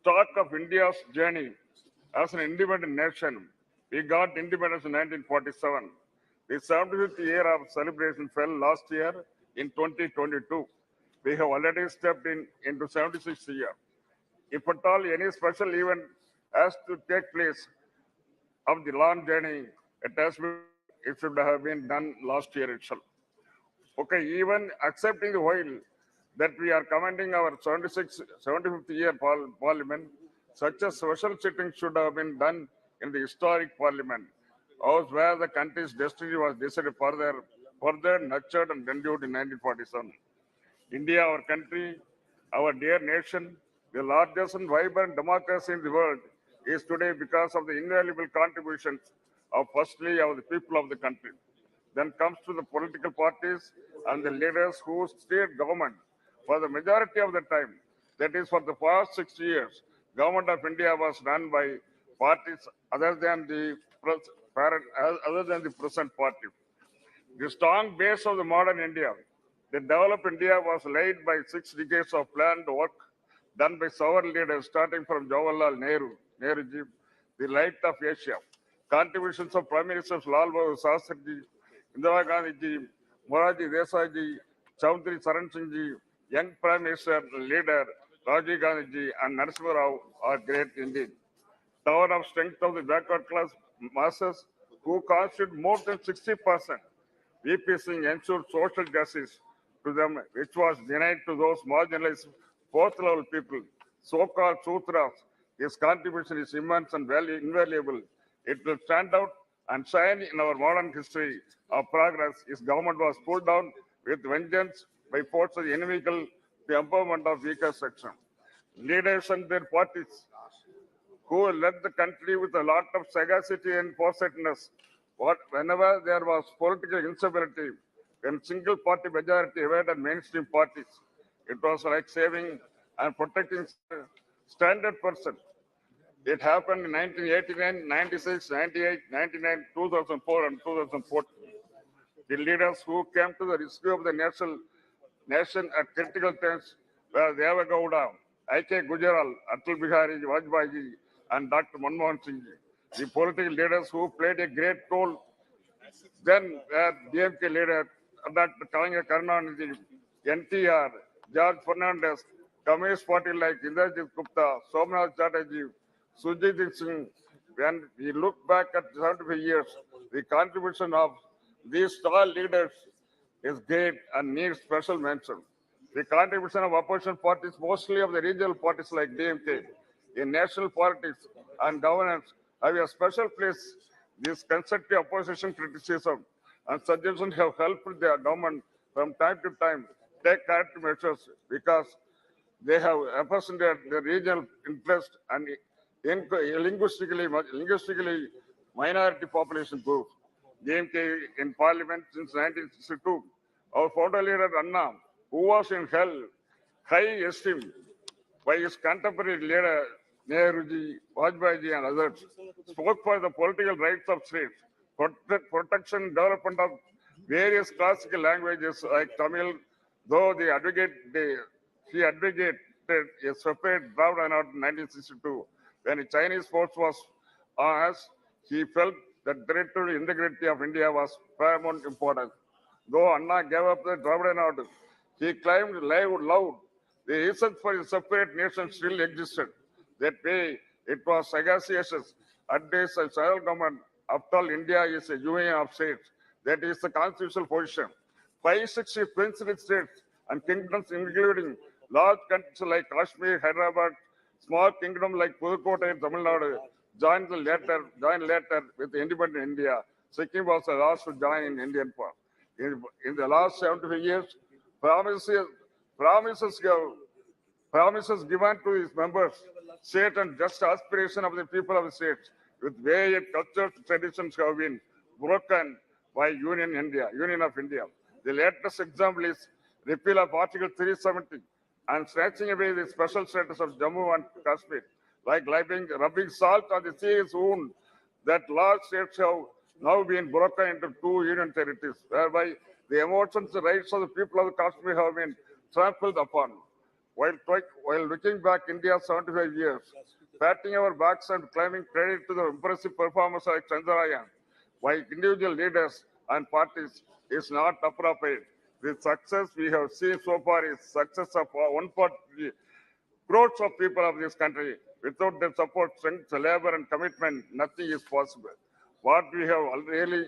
stock of India's journey as an independent nation. We got independence in 1947. The 75th year of celebration fell last year in 2022. We have already stepped into 76th year. If at all any special event has to take place of the long journey, it should have been done last year itself. Okay, even accepting the while that we are commending our 75th year parliament, such a special sitting should have been done in the historic parliament, house where the country's destiny was decided further nurtured and renewed in 1947. India, our country, our dear nation, the largest and vibrant democracy in the world, is today because of the invaluable contributions of firstly of the people of the country. Then comes to the political parties and the leaders who steered government for the majority of the time. That is, for the past 60 years, government of India was run by parties other than the present party. The strong base of the modern India, the developed India was laid by 6 decades of planned work done by sovereign leaders starting from Jawaharlal Nehruji, the light of Asia. Contributions of Prime Ministers Lal Bahadur Shastriji, Indira Gandhi ji, Morarji Desai ji, Chaudhry Charan Singh ji, young Prime Minister leader Rajiv Gandhi ji and Narasimha Rao are great indeed. Tower of strength of the backward class masses who constitute more than 60%. VP Singh ensured social justice to them, which was denied to those marginalized fourth level people, so-called Sutras. His contribution is immense and invaluable. It will stand out and shine in our modern history of progress. His government was pulled down with vengeance by forces inimical to the empowerment of weaker section. Leaders and their parties who led the country with a lot of sagacity and foresightedness. Whenever there was political instability, when single party majority evaded mainstream parties, it was like saving and protecting standard person. It happened in 1989, 96, 98, 99, 2004, and 2014. The leaders who came to the rescue of the nation at critical times were Deva Gowda, I.K. Gujaral, Atal Bihari Vajpayee, and Dr. Manmohan Singh. The political leaders who played a great role then were DMK leader Dr. Kalanga Karunanidhi, NTR, George Fernandez, Communist Party like Indrajit Gupta, Somnath Chatterjee, Sujit Singh. When we look back at 75 years, the contribution of these tall leaders is great and needs special mention. The contribution of opposition parties, mostly of the regional parties like DMK, in national politics and governance, have a special place. This constructive opposition criticism and suggestions have helped the government from time to time take corrective measures because they have represented the regional interest and linguistically minority population groups. DMK in parliament since 1962. Our founder leader Anna, who was in high esteem by his contemporary leader Nehruji, Vajpayee and others, spoke for the political rights of states, protection and development of various classical languages like Tamil, though he advocated a separate Dravida Nadu in 1962. When the Chinese force was on us, he felt that territorial integrity of India was paramount importance. Though Anna gave up the Dravida Nadu, he claimed loud the reason for a separate nation still existed. That way, it was sagacious advice and central government. After all, India is a union of states. That is the constitutional position. 560 princely states and kingdoms, including large countries like Kashmir, Hyderabad, small kingdom like Pudukkottai and Tamil Nadu, joined later with independent India. Sikkim was the last to join in Indian part. In the last 75 years, promises promises given to its members, state and just aspiration of the people of the states with various cultures, traditions have been broken by Union of India. The latest example is repeal of Article 370 and snatching away the special status of Jammu and Kashmir, like rubbing salt on the serious wound that large states have now been broken into 2 union territories, whereby the emotions and rights of the people of Kashmir have been trampled upon. While looking back India 75 years, patting our backs and claiming credit to the impressive performance like Chandrayaan by individual leaders and parties is not appropriate. The success we have seen so far is success of one party, crores of people of this country. Without their support, strength, labor, and commitment, nothing is possible. What we have really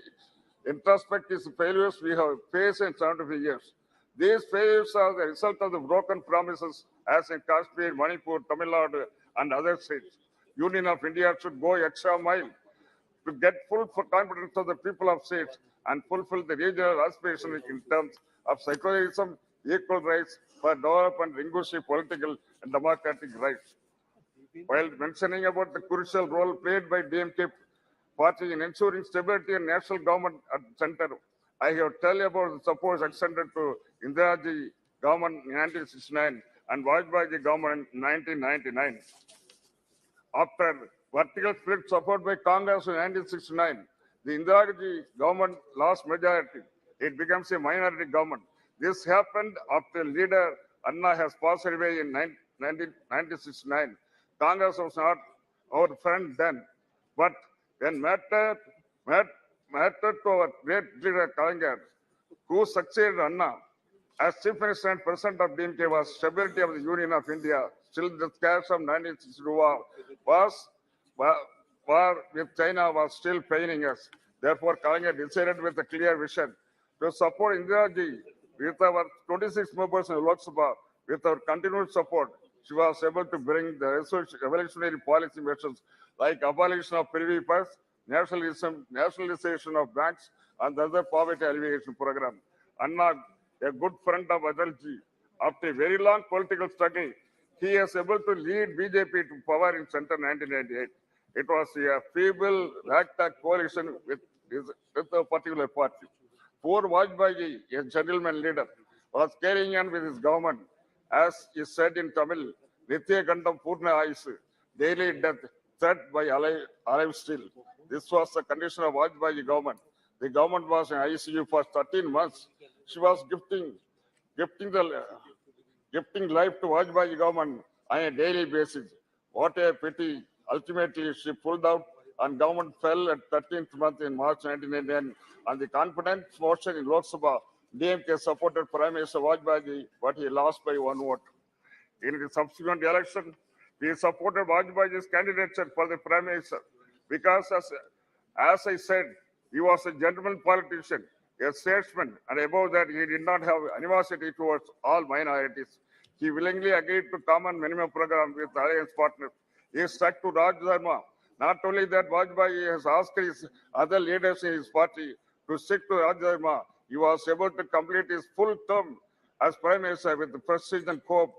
introspect is the failures we have faced in 75 years. These failures are the result of the broken promises as in Kashmir, Manipur, Tamil Nadu, and other states. Union of India should go extra mile to get full confidence of the people of states and fulfill the regional aspirations in terms of secularism, equal rights for development, linguistic, political, and democratic rights. While mentioning about the crucial role played by DMK party in ensuring stability and national government at the center, I have tell you about the support extended to Indiraji government in 1969 and Vajpayee government in 1999. After vertical split support by Congress in 1969, the Indira Gandhi government lost majority. It becomes a minority government. This happened after leader Anna has passed away in 1969. Congress was not our friend then, but when mattered to our great leader Kalinga, who succeeded Anna as Chief Minister and President of DMK was stability of the Union of India. Still, the scars of 1962 war with China was still paining us. Therefore, Kalinga decided with a clear vision to support Indira Ji with our 26 members in Lok Sabha. With our continued support, she was able to bring the revolutionary policy measures like abolition of privy purse, nationalization of banks, and the other poverty alleviation program. Anna, a good friend of Adalji, after a very long political struggle, he is able to lead BJP to power in center 1998. It was a feeble, ragtag coalition with a particular party. Poor Vajpayee, a gentleman leader, was carrying on with his government. As is said in Tamil, Nitya Gandam Purna Aisu, daily death, threat by alive still. This was the condition of Vajpayee government. The government was in ICU for 13 months. She was gifting life to Vajpayee government on a daily basis. What a pity. Ultimately, she pulled out and government fell at 13th month in March 1999. On the confidence motion in Lok Sabha, DMK supported Prime Minister Vajpayee, but he lost by one vote. In the subsequent election, we supported Vajpayee's candidature for the Prime Minister because, as I said, he was a gentleman politician, a statesman, and above that, he did not have animosity towards all minorities. He willingly agreed to common minimum program with alliance partners. He stuck to Raj Dharma. Not only that, Vajpayee has asked his other leaders in his party to stick to Raj Dharma. He was able to complete his full term as Prime Minister with the prestige and hope.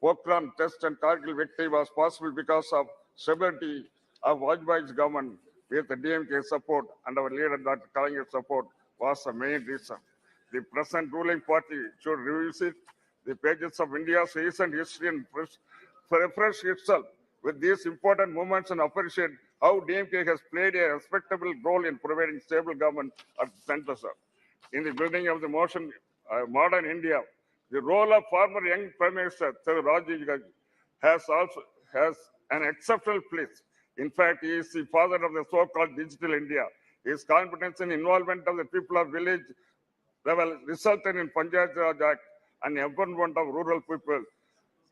Pokhran test and Kargil victory was possible because of stability of Vajpayee's government with the DMK support and our leader Dr. Kalinga's support was the main reason. The present ruling party should revisit the pages of India's recent history and refresh itself with these important movements and appreciate how DMK has played a respectable role in providing stable government at the center. Sir. In the building of the modern India, the role of former young Prime Minister Rajiv Gandhi has an exceptional place. In fact, he is the father of the so-called digital India. His competence and involvement of the people of village level resulted in Panchayat Raj Act and empowerment of rural people's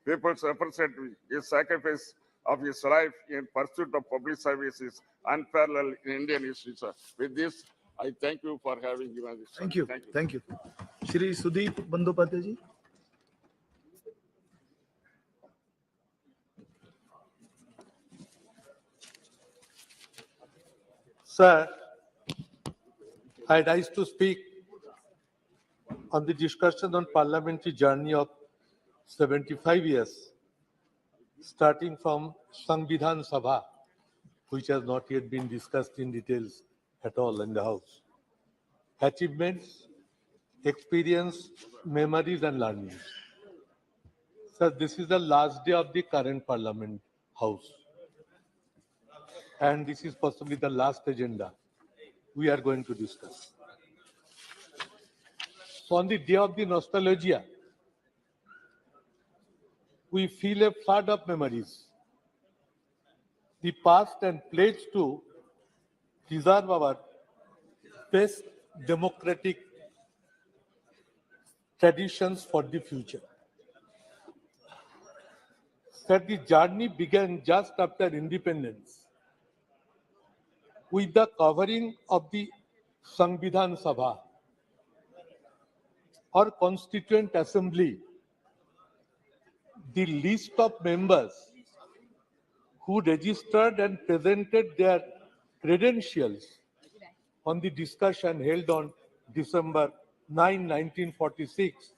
representative. His sacrifice of his life in pursuit of public service is unparalleled in Indian history, sir. With this, I thank you for having given this. Thank you. Thank you. Shri Sudeep Bandyopadhyay ji. Sir, I rise to speak on the discussion on parliamentary journey of 75 years, starting from Samvidhan Sabha, which has not yet been discussed in details at all in the House. Achievements, experience, memories and learnings. Sir, this is the last day of the current Parliament House. And this is possibly the last agenda we are going to discuss. So on the day of the nostalgia, we feel a flood of memories. The past and pledge to preserve our best democratic traditions for the future. That the journey began just after independence with the covering of the Sangvidhan Sabha or Constituent Assembly. The list of members who registered and presented their credentials on the discussion held on December 9, 1946,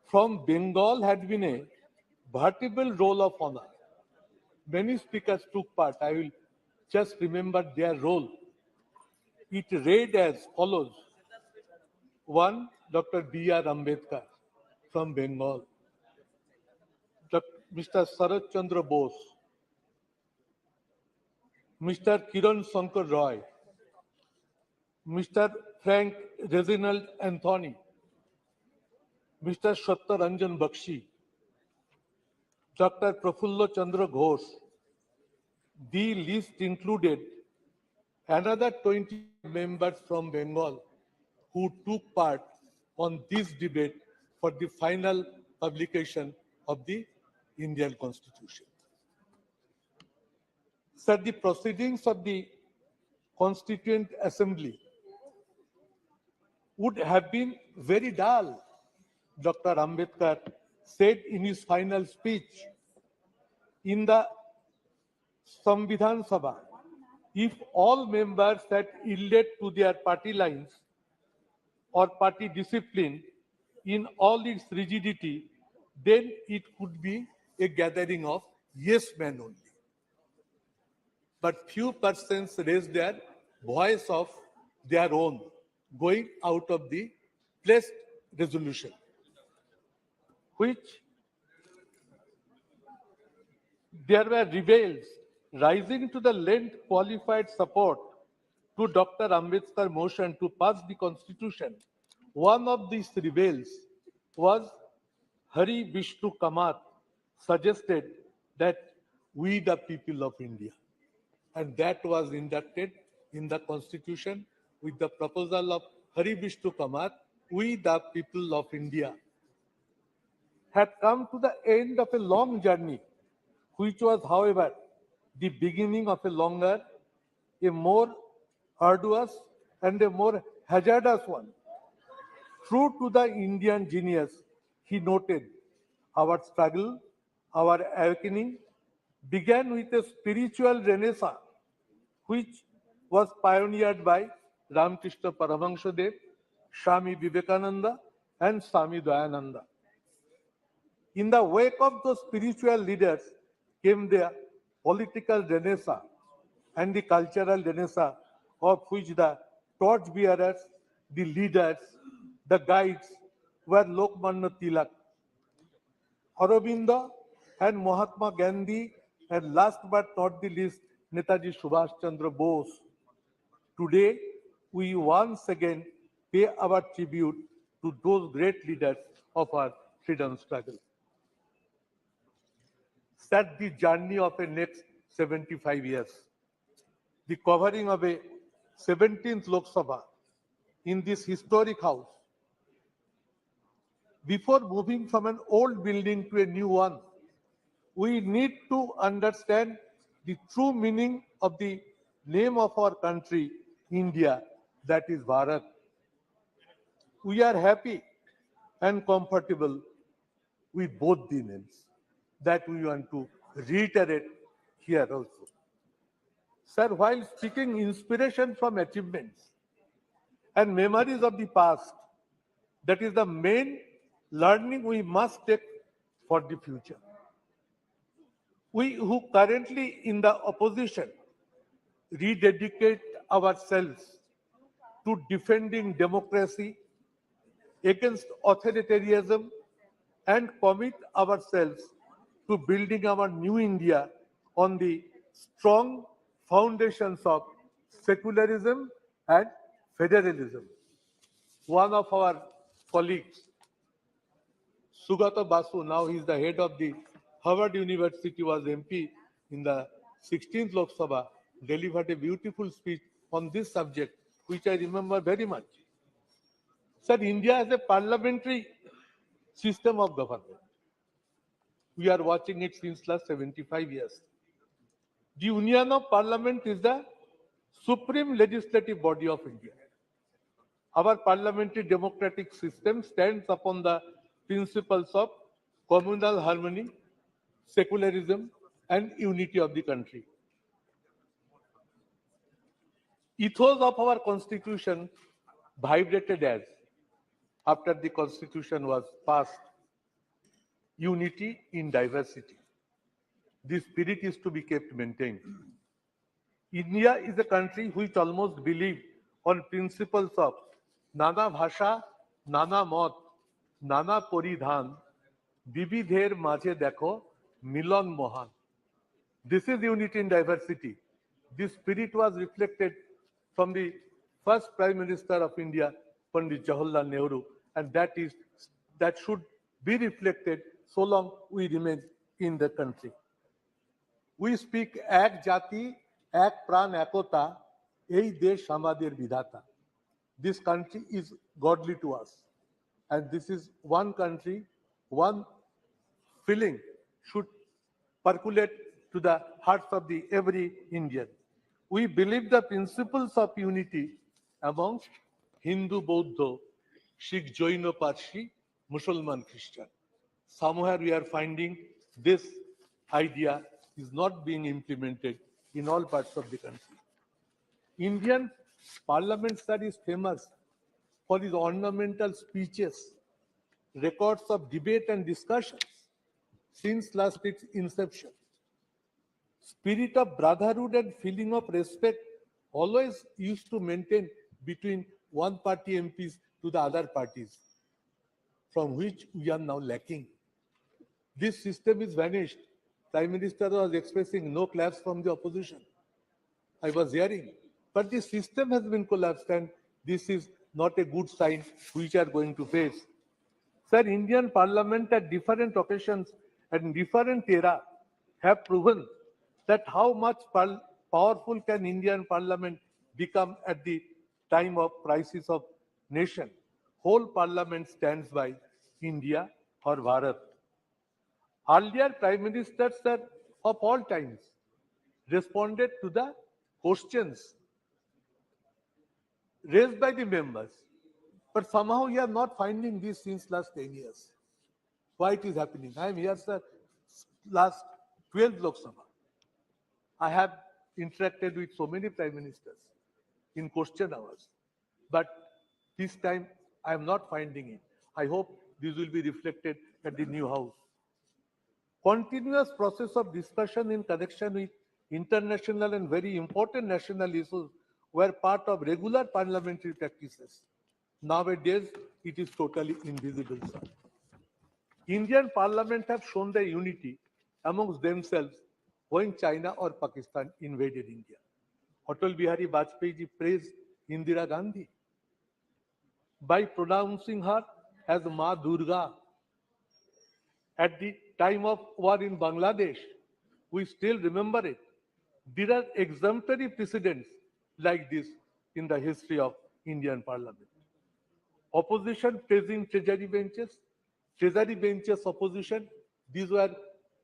from Bengal had been a veritable roll of honor. Many speakers took part. I will just remember their role. It read as follows. One, Dr. B.R. Ambedkar from Bengal. Mr. Sarat Chandra Bose, Mr. Kiran Shankar Roy, Mr. Frank Reginald Anthony, Mr. Satyaranjan Bakshi, Dr. Prafulla Chandra Ghosh. The list included another 20 members from Bengal who took part on this debate for the final publication of the Indian Constitution. Sir, the proceedings of the Constituent Assembly would have been very dull, Dr. Ambedkar said in his final speech. In the Sambidhan Sabha, if all members had yielded to their party lines or party discipline in all its rigidity, then it could be a gathering of yes men only. But few persons raised their voice of their own, going out of the placed resolution, which there were rebels rising to the lend qualified support to Dr. Ambedkar's motion to pass the constitution. One of these rebels was Hari Vishnu Kamath, suggested that we the people of India. And that was inducted in the constitution with the proposal of Hari Vishnu Kamath, we the people of India, had come to the end of a long journey, which was, however, the beginning of a longer, a more arduous, and a more hazardous one. True to the Indian genius, he noted, our struggle, our awakening began with a spiritual renaissance, which was pioneered by Ramakrishna Paramahansadev, Swami Vivekananda, and Swami Dayananda. In the wake of those spiritual leaders came the political renaissance and the cultural renaissance, of which the torchbearers, the leaders, the guides were Lokmanya Tilak, Aurobindo, and Mahatma Gandhi, and last but not the least, Netaji Subhash Chandra Bose. Today, we once again pay our tribute to those great leaders of our freedom struggle. Set the journey of a next 75 years. The covering of a 17th Lok Sabha in this historic house. Before moving from an old building to a new one, we need to understand the true meaning of the name of our country, India, that is Bharat. We are happy and comfortable with both the names. That we want to reiterate here also. Sir, while seeking inspiration from achievements and memories of the past, that is the main learning we must take for the future. We who currently in the opposition rededicate ourselves to defending democracy against authoritarianism and commit ourselves to building our new India on the strong foundations of secularism and federalism. One of our colleagues, Sugata Basu, now he is the head of the Harvard University, was MP in the 16th Lok Sabha, delivered a beautiful speech on this subject, which I remember very much. Sir, India has a parliamentary system of government. We are watching it since last 75 years. The Union of Parliament is the supreme legislative body of India. Our parliamentary democratic system stands upon the principles of communal harmony, secularism, and unity of the country. Ethos of our constitution vibrated as, after the constitution was passed, unity in diversity. This spirit is to be kept maintained. India is a country which almost believes on principles of Nana Bhasha, Nana Mot, Nana Poridhan, Bibidher Maje Dekho, Milan Mohan. This is unity in diversity. This spirit was reflected from the first Prime Minister of India, Pandit Jawaharlal Nehru, and that should be reflected so long we remain in the country. We speak এক জাতি এক প্রাণ একতা এই দেশ আমাদের বিধাতা. This country is godly to us, and this is one country, one feeling should percolate to the hearts of the every Indian. We believe the principles of unity amongst Hindu, Buddha, Sikh, Jaina, Parsi, Muslim, Christian. Somewhere we are finding this idea is not being implemented in all parts of the country. Indian Parliament, sir, is famous for its ornamental speeches, records of debate and discussions since last its inception. Spirit of brotherhood and feeling of respect always used to maintain between one party MPs to the other parties, from which we are now lacking. This system is vanished. Prime Minister was expressing no claps from the opposition. I was hearing. But the system has been collapsed, and this is not a good sign which are going to face. Sir, Indian Parliament at different occasions and different era have proven that how much powerful can Indian Parliament become at the time of crisis of nation. Whole Parliament stands by India or Bharat. Earlier Prime Ministers, sir, of all times responded to the questions raised by the members. But somehow we are not finding this since last 10 years. Why it is happening? I am here, sir, last 12th Lok Sabha. I have interacted with so many Prime Ministers in question hours. But this time I am not finding it. I hope this will be reflected at the new house. Continuous process of discussion in connection with international and very important national issues were part of regular parliamentary practices. Nowadays, it is totally invisible, sir. Indian Parliament have shown their unity amongst themselves when China or Pakistan invaded India. Atal Bihari Vajpayee praised Indira Gandhi by pronouncing her as Ma Durga. At the time of war in Bangladesh, we still remember it. There are exemplary precedents like this in the history of Indian Parliament. Opposition praising treasury benches opposition, these were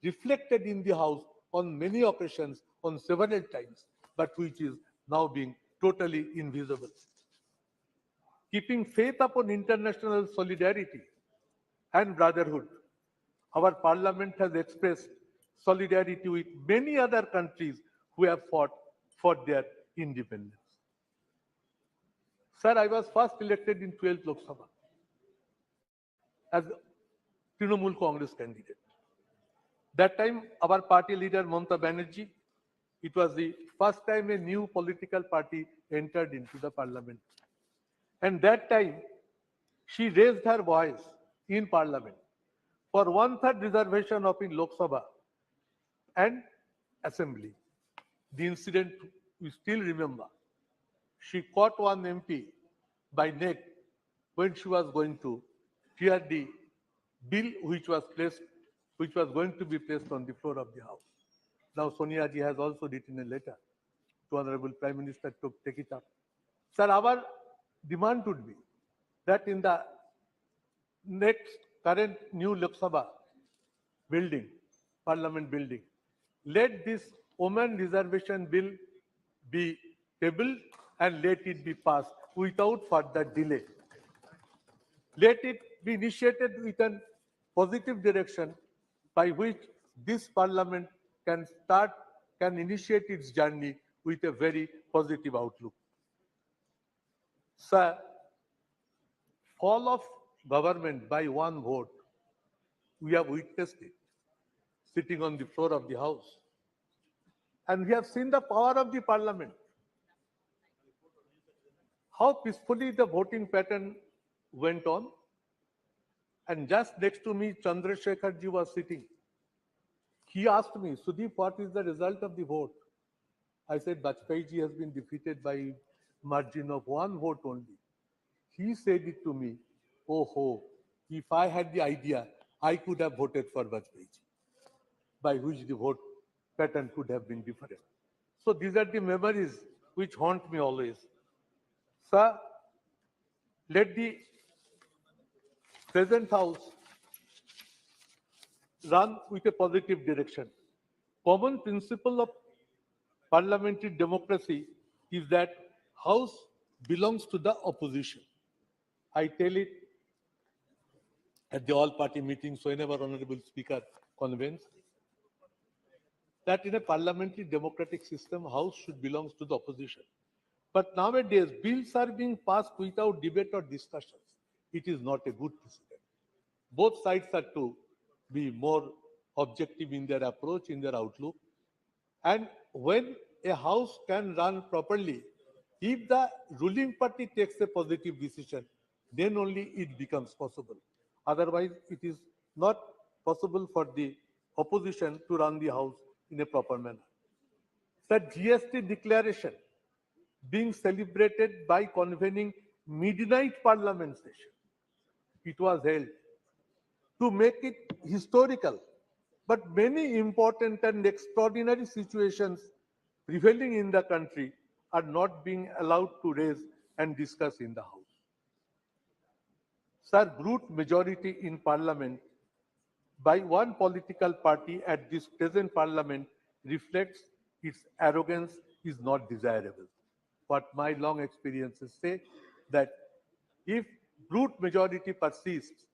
reflected in the House on many occasions, on several times, but which is now being totally invisible. Keeping faith upon international solidarity and brotherhood, our parliament has expressed solidarity with many other countries who have fought for their independence. Sir, I was first elected in 12th Lok Sabha as Trinamool Congress candidate. That time, our party leader, Mamata Banerjee, it was the first time a new political party entered into the parliament. And that time, she raised her voice in parliament for 1/3 reservation of in Lok Sabha and assembly. The incident we still remember. She caught one MP by neck when she was going to clear the bill which was going to be placed on the floor of the House. Now Sonia ji has also written a letter to Honorable Prime Minister to take it up. Sir, our demand would be that in the next current new Lok Sabha building, Parliament building, let this women reservation bill be tabled and let it be passed without further delay. Let it be initiated with a positive direction by which this Parliament can initiate its journey with a very positive outlook. Sir, fall of government by one vote, we have witnessed it sitting on the floor of the House. And we have seen the power of the Parliament. How peacefully the voting pattern went on. And just next to me, Chandrasekhar ji was sitting. He asked me, Sudeep, what is the result of the vote? I said, Bajpayee ji has been defeated by margin of one vote only. He said it to me, oh ho, if I had the idea, I could have voted for Bajpayee ji, by which the vote pattern could have been different. So these are the memories which haunt me always. Sir, let the present House run with a positive direction. Common principle of parliamentary democracy is that House belongs to the opposition. I tell it at the all-party meetings whenever Honorable Speaker convenes that in a parliamentary democratic system, House should belong to the opposition. But nowadays, bills are being passed without debate or discussions. It is not a good precedent. Both sides are to be more objective in their approach, in their outlook. And when a House can run properly, if the ruling party takes a positive decision, then only it becomes possible. Otherwise, it is not possible for the opposition to run the House in a proper manner. The GST declaration being celebrated by convening midnight parliament session. It was held to make it historical. But many important and extraordinary situations prevailing in the country are not being allowed to raise and discuss in the House. Sir, brute majority in Parliament by one political party at this present Parliament reflects its arrogance is not desirable. What my long experiences say that if brute majority persists,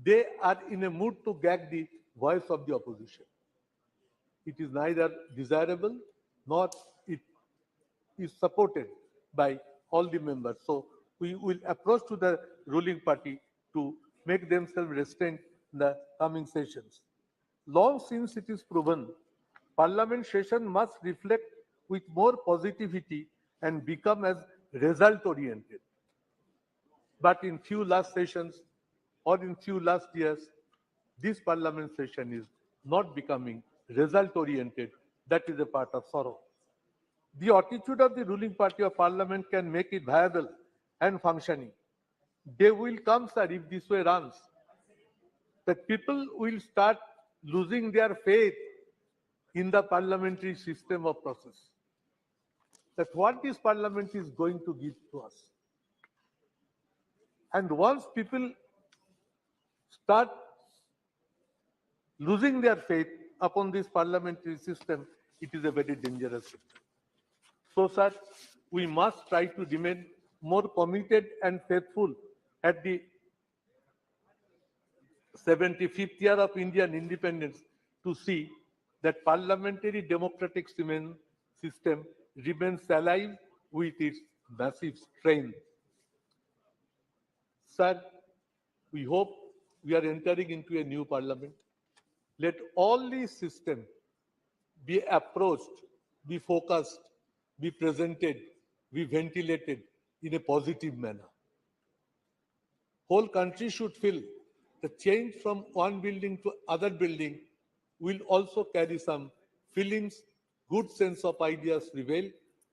they are in a mood to gag the voice of the opposition. It is neither desirable nor it is supported by all the members. So we will approach to the ruling party to make themselves restrained in the coming sessions. Long since it is proven, Parliament session must reflect with more positivity and become as result-oriented. But in few last sessions or in few last years, this Parliament session is not becoming result-oriented. That is a part of sorrow. The attitude of the ruling party of Parliament can make it viable and functioning. They will come, sir, if this way runs. The people will start losing their faith in the parliamentary system of process. That what this Parliament is going to give to us. And once people start losing their faith upon this parliamentary system, it is a very dangerous system. So, sir, we must try to remain more committed and faithful at the 75th year of Indian independence to see that parliamentary democratic system remains alive with its massive strength. Sir, we hope we are entering into a new parliament. Let all these systems be approached, be focused, be presented, be ventilated in a positive manner. Whole country should feel the change from one building to other building will also carry some feelings, good sense of ideas prevail,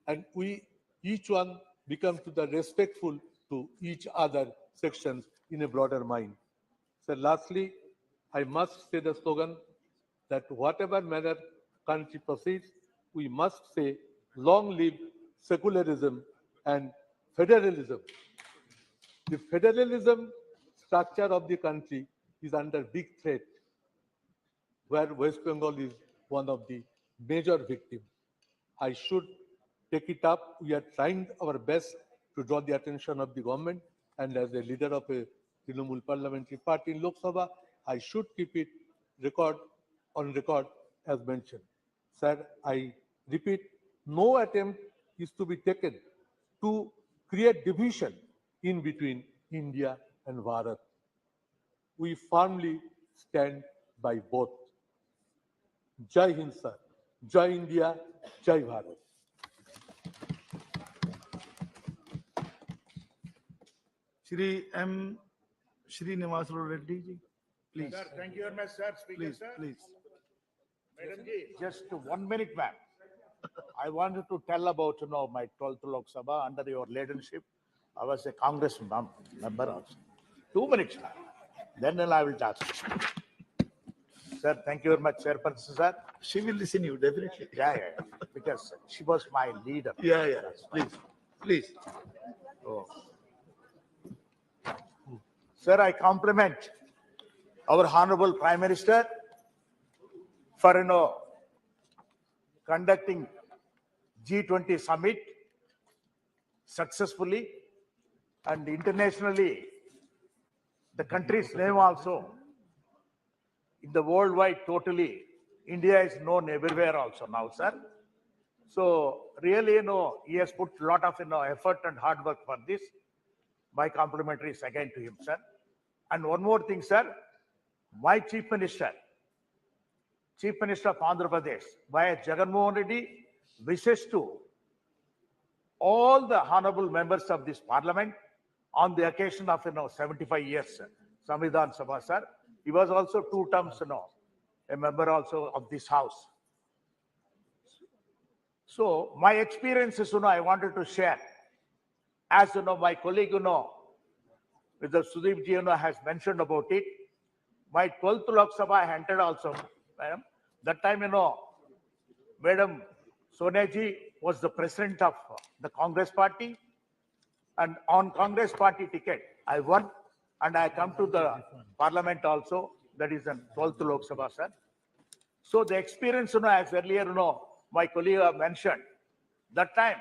and we each one become to the respectful to each other sections in a broader mind. So lastly, I must say the slogan that whatever manner country proceeds, we must say, long live secularism and federalism. The federalism structure of the country is under big threat, where West Bengal is one of the major victims. I should take it up. We are trying our best to draw the attention of the government, and as a leader of a Trinamool parliamentary party in Lok Sabha, I should keep it on record as mentioned. Sir, I repeat, no attempt is to be taken to create division in between India and Bharat. We firmly stand by both. Jai Hind, sir. Jai India, Jai Bharat. Shri M. Srinivas Reddy ji, please. Sir, thank you very much, sir. Speaker, Please, sir. please. Madam ji, just 1 minute, ma'am. I wanted to tell about, my 12th Lok Sabha under your leadership. I was a Congress member also. 2 minutes, ma'am. Then I will talk. Sir, thank you very much, Chairperson, sir. She will listen you, definitely. Yeah. Because she was my leader. Yeah. Please, please. Oh. Sir, I compliment our Honorable Prime Minister for, conducting G20 summit successfully and internationally. The country's name also in the worldwide totally. India is known everywhere also now, sir. So really, he has put a lot of, effort and hard work for this. My complimentaries again to him, sir. And one more thing, sir. My Chief Minister of Andhra Pradesh, by Jagannath Reddy, wishes to all the honorable members of this parliament on the occasion of, 75 years, Samvidhan Sabha, sir. He was also 2 terms, a member also of this house. So my experiences, I wanted to share. As my colleague, with the Sudeep ji, has mentioned about it. My 12th Lok Sabha I entered also, madam. That time, Madam Sonia ji was the president of the Congress party. And on Congress party ticket, I won and I come to the parliament also. That is in 12th Lok Sabha, sir. So the experience, as earlier, my colleague mentioned, that time,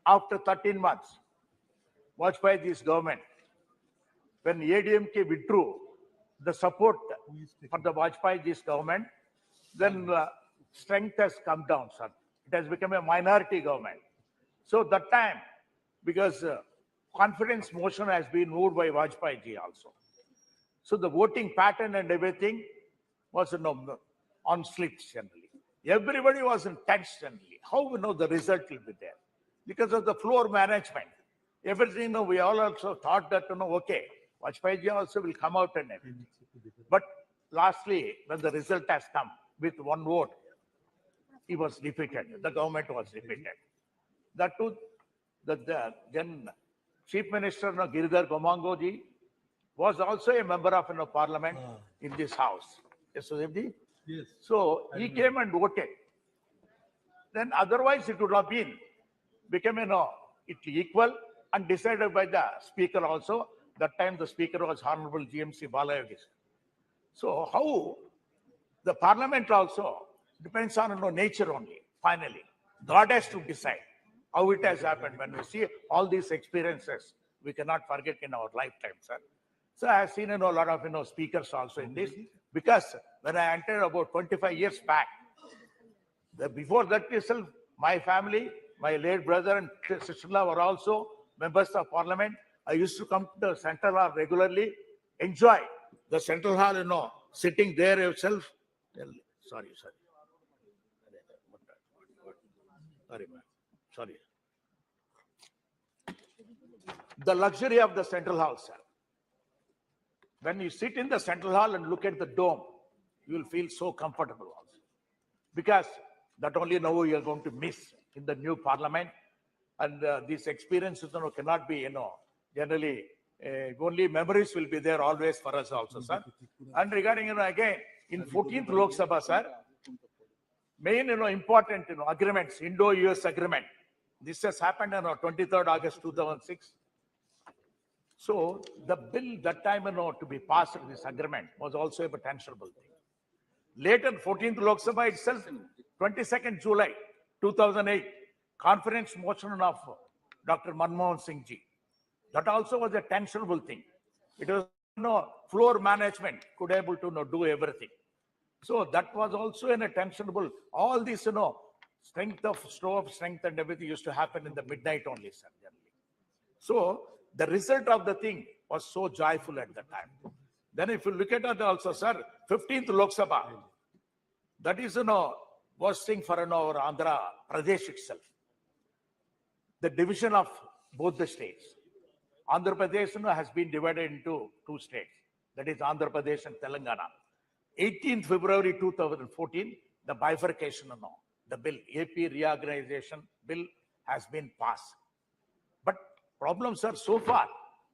after 13 months, Vajpayee ji's government, when ADMK withdrew the support for the Vajpayee ji's government, then strength has come down, sir. It has become a minority government. So that time, because confidence motion has been moved by Vajpayee ji also. So the voting pattern and everything was on slips generally. Everybody was in tense generally. How we know the result will be there? Because of the floor management. Everything, we all also thought that, okay, Vajpayee ji also will come out and everything. But lastly, when the result has come with 1 vote, he was defeated. The government was defeated. That too, then Chief Minister Giridhar Gomango ji was also a member of parliament in this house. Yes, Sudhir ji? Yes. So he came and voted. Then otherwise it would have become it equal and decided by the speaker also. That time the speaker was Honorable GMC Balayogi. So how the parliament also depends on nature only. Finally, God has to decide how it has happened. When we see all these experiences, we cannot forget in our lifetime, sir. So I have seen a lot of speakers also in this, because when I entered about 25 years back, before that itself, my family, my late brother and sister-in-law were also members of parliament. I used to come to the Central Hall regularly, enjoy the Central Hall, sitting there yourself. Sorry, ma'am. Sorry. The luxury of the Central Hall, sir. When you sit in the Central Hall and look at the dome, you will feel so comfortable also. Because that only now you are going to miss in the new parliament. And these experiences cannot be, generally Only memories will be there always for us also, sir. And regarding, again, in 14th Lok Sabha, sir, main, important, agreements, Indo-US agreement. This has happened on 23rd August 2006. So the bill that time, to be passed, this agreement was also a potentiable thing. Later, 14th Lok Sabha itself, 22nd July 2008, conference motion of Dr. Manmohan Singh ji. That also was a tensionable thing. It was, floor management could able to do everything. So that was also in a tensionable. All this, strength of stove, strength and everything used to happen in the midnight only, sir, generally. So the result of the thing was so joyful at the time. Then if you look at it also, sir, 15th Lok Sabha, that is, worst thing for, our Andhra Pradesh itself. The division of both the states. Andhra Pradesh, has been divided into two states. That is Andhra Pradesh and Telangana. 18th February 2014, the bifurcation, the bill, AP reorganization bill has been passed. But problems are so far,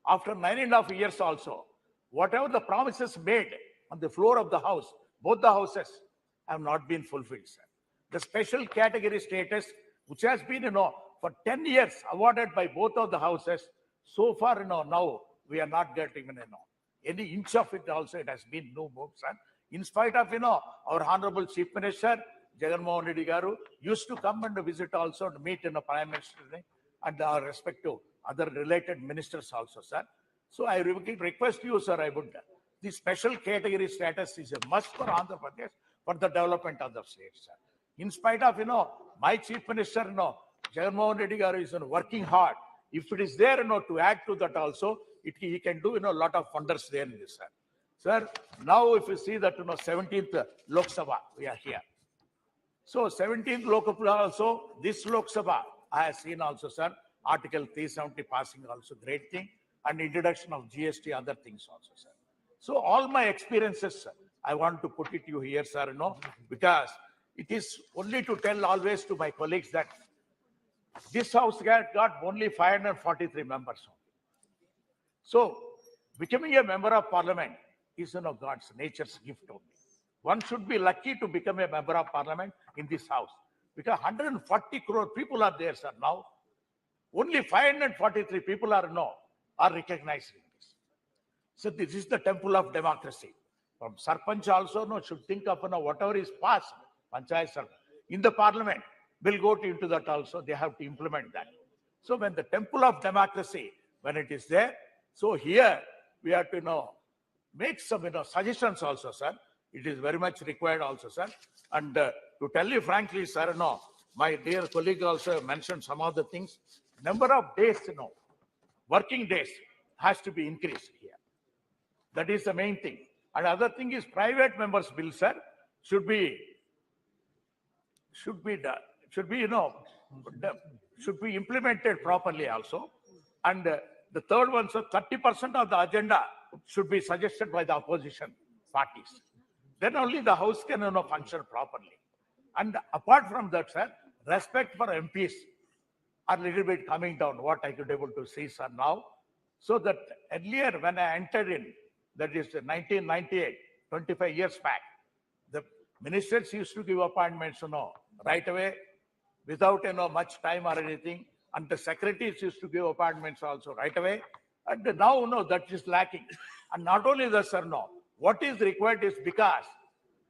after 9.5 years also, whatever the promises made on the floor of the house, both the houses have not been fulfilled, sir. The special category status, which has been, for 10 years awarded by both of the houses, so far, now we are not getting, any inch of it also, it has been no move, sir. In spite of, our Honorable Chief Minister, Jagan Mohan Reddy Garu, used to come and visit also to meet in the Prime Minister and our respective other related ministers also, sir. So I request you, sir, the special category status is a must for Andhra Pradesh for the development of the state, sir. In spite of, my Chief Minister, Jagan Mohan Reddy Garu is working hard. If it is there, to add to that also, he can do, a lot of wonders there in this, sir. Sir, now if you see that, 17th Lok Sabha, we are here. So 17th Lok Sabha also, this Lok Sabha, I have seen also, sir, Article 370 passing also, great thing, and introduction of GST, other things also, sir. So all my experiences, sir, I want to put it to you here, sir, because it is only to tell always to my colleagues that this house got only 543 members. So becoming a member of parliament is, God's nature's gift only. One should be lucky to become a member of parliament in this house, because 140 crore people are there, sir. Now, only 543 people are recognized in this. So this is the temple of democracy. From Sarpanch also, should think of, whatever is passed, Panchayat Sarpanch, in the parliament, will go into that also. They have to implement that. So when the temple of democracy, when it is there, so here we have to, make some, suggestions also, sir. It is very much required also, sir. And to tell you frankly, sir, my dear colleague also mentioned some of the things. Number of days, working days has to be increased here. That is the main thing. And other thing is private members' bill, sir, should be implemented properly also. And the third one, sir, 30% of the agenda should be suggested by the opposition parties. Then only the house can, function properly. And apart from that, sir, respect for MPs are a little bit coming down, what I could able to see, sir, now. So that earlier when I entered in, that is 1998, 25 years back, the ministers used to give appointments, right away, without, much time or anything. And the secretaries used to give appointments also right away. And now, that is lacking. And not only that, sir, what is required is because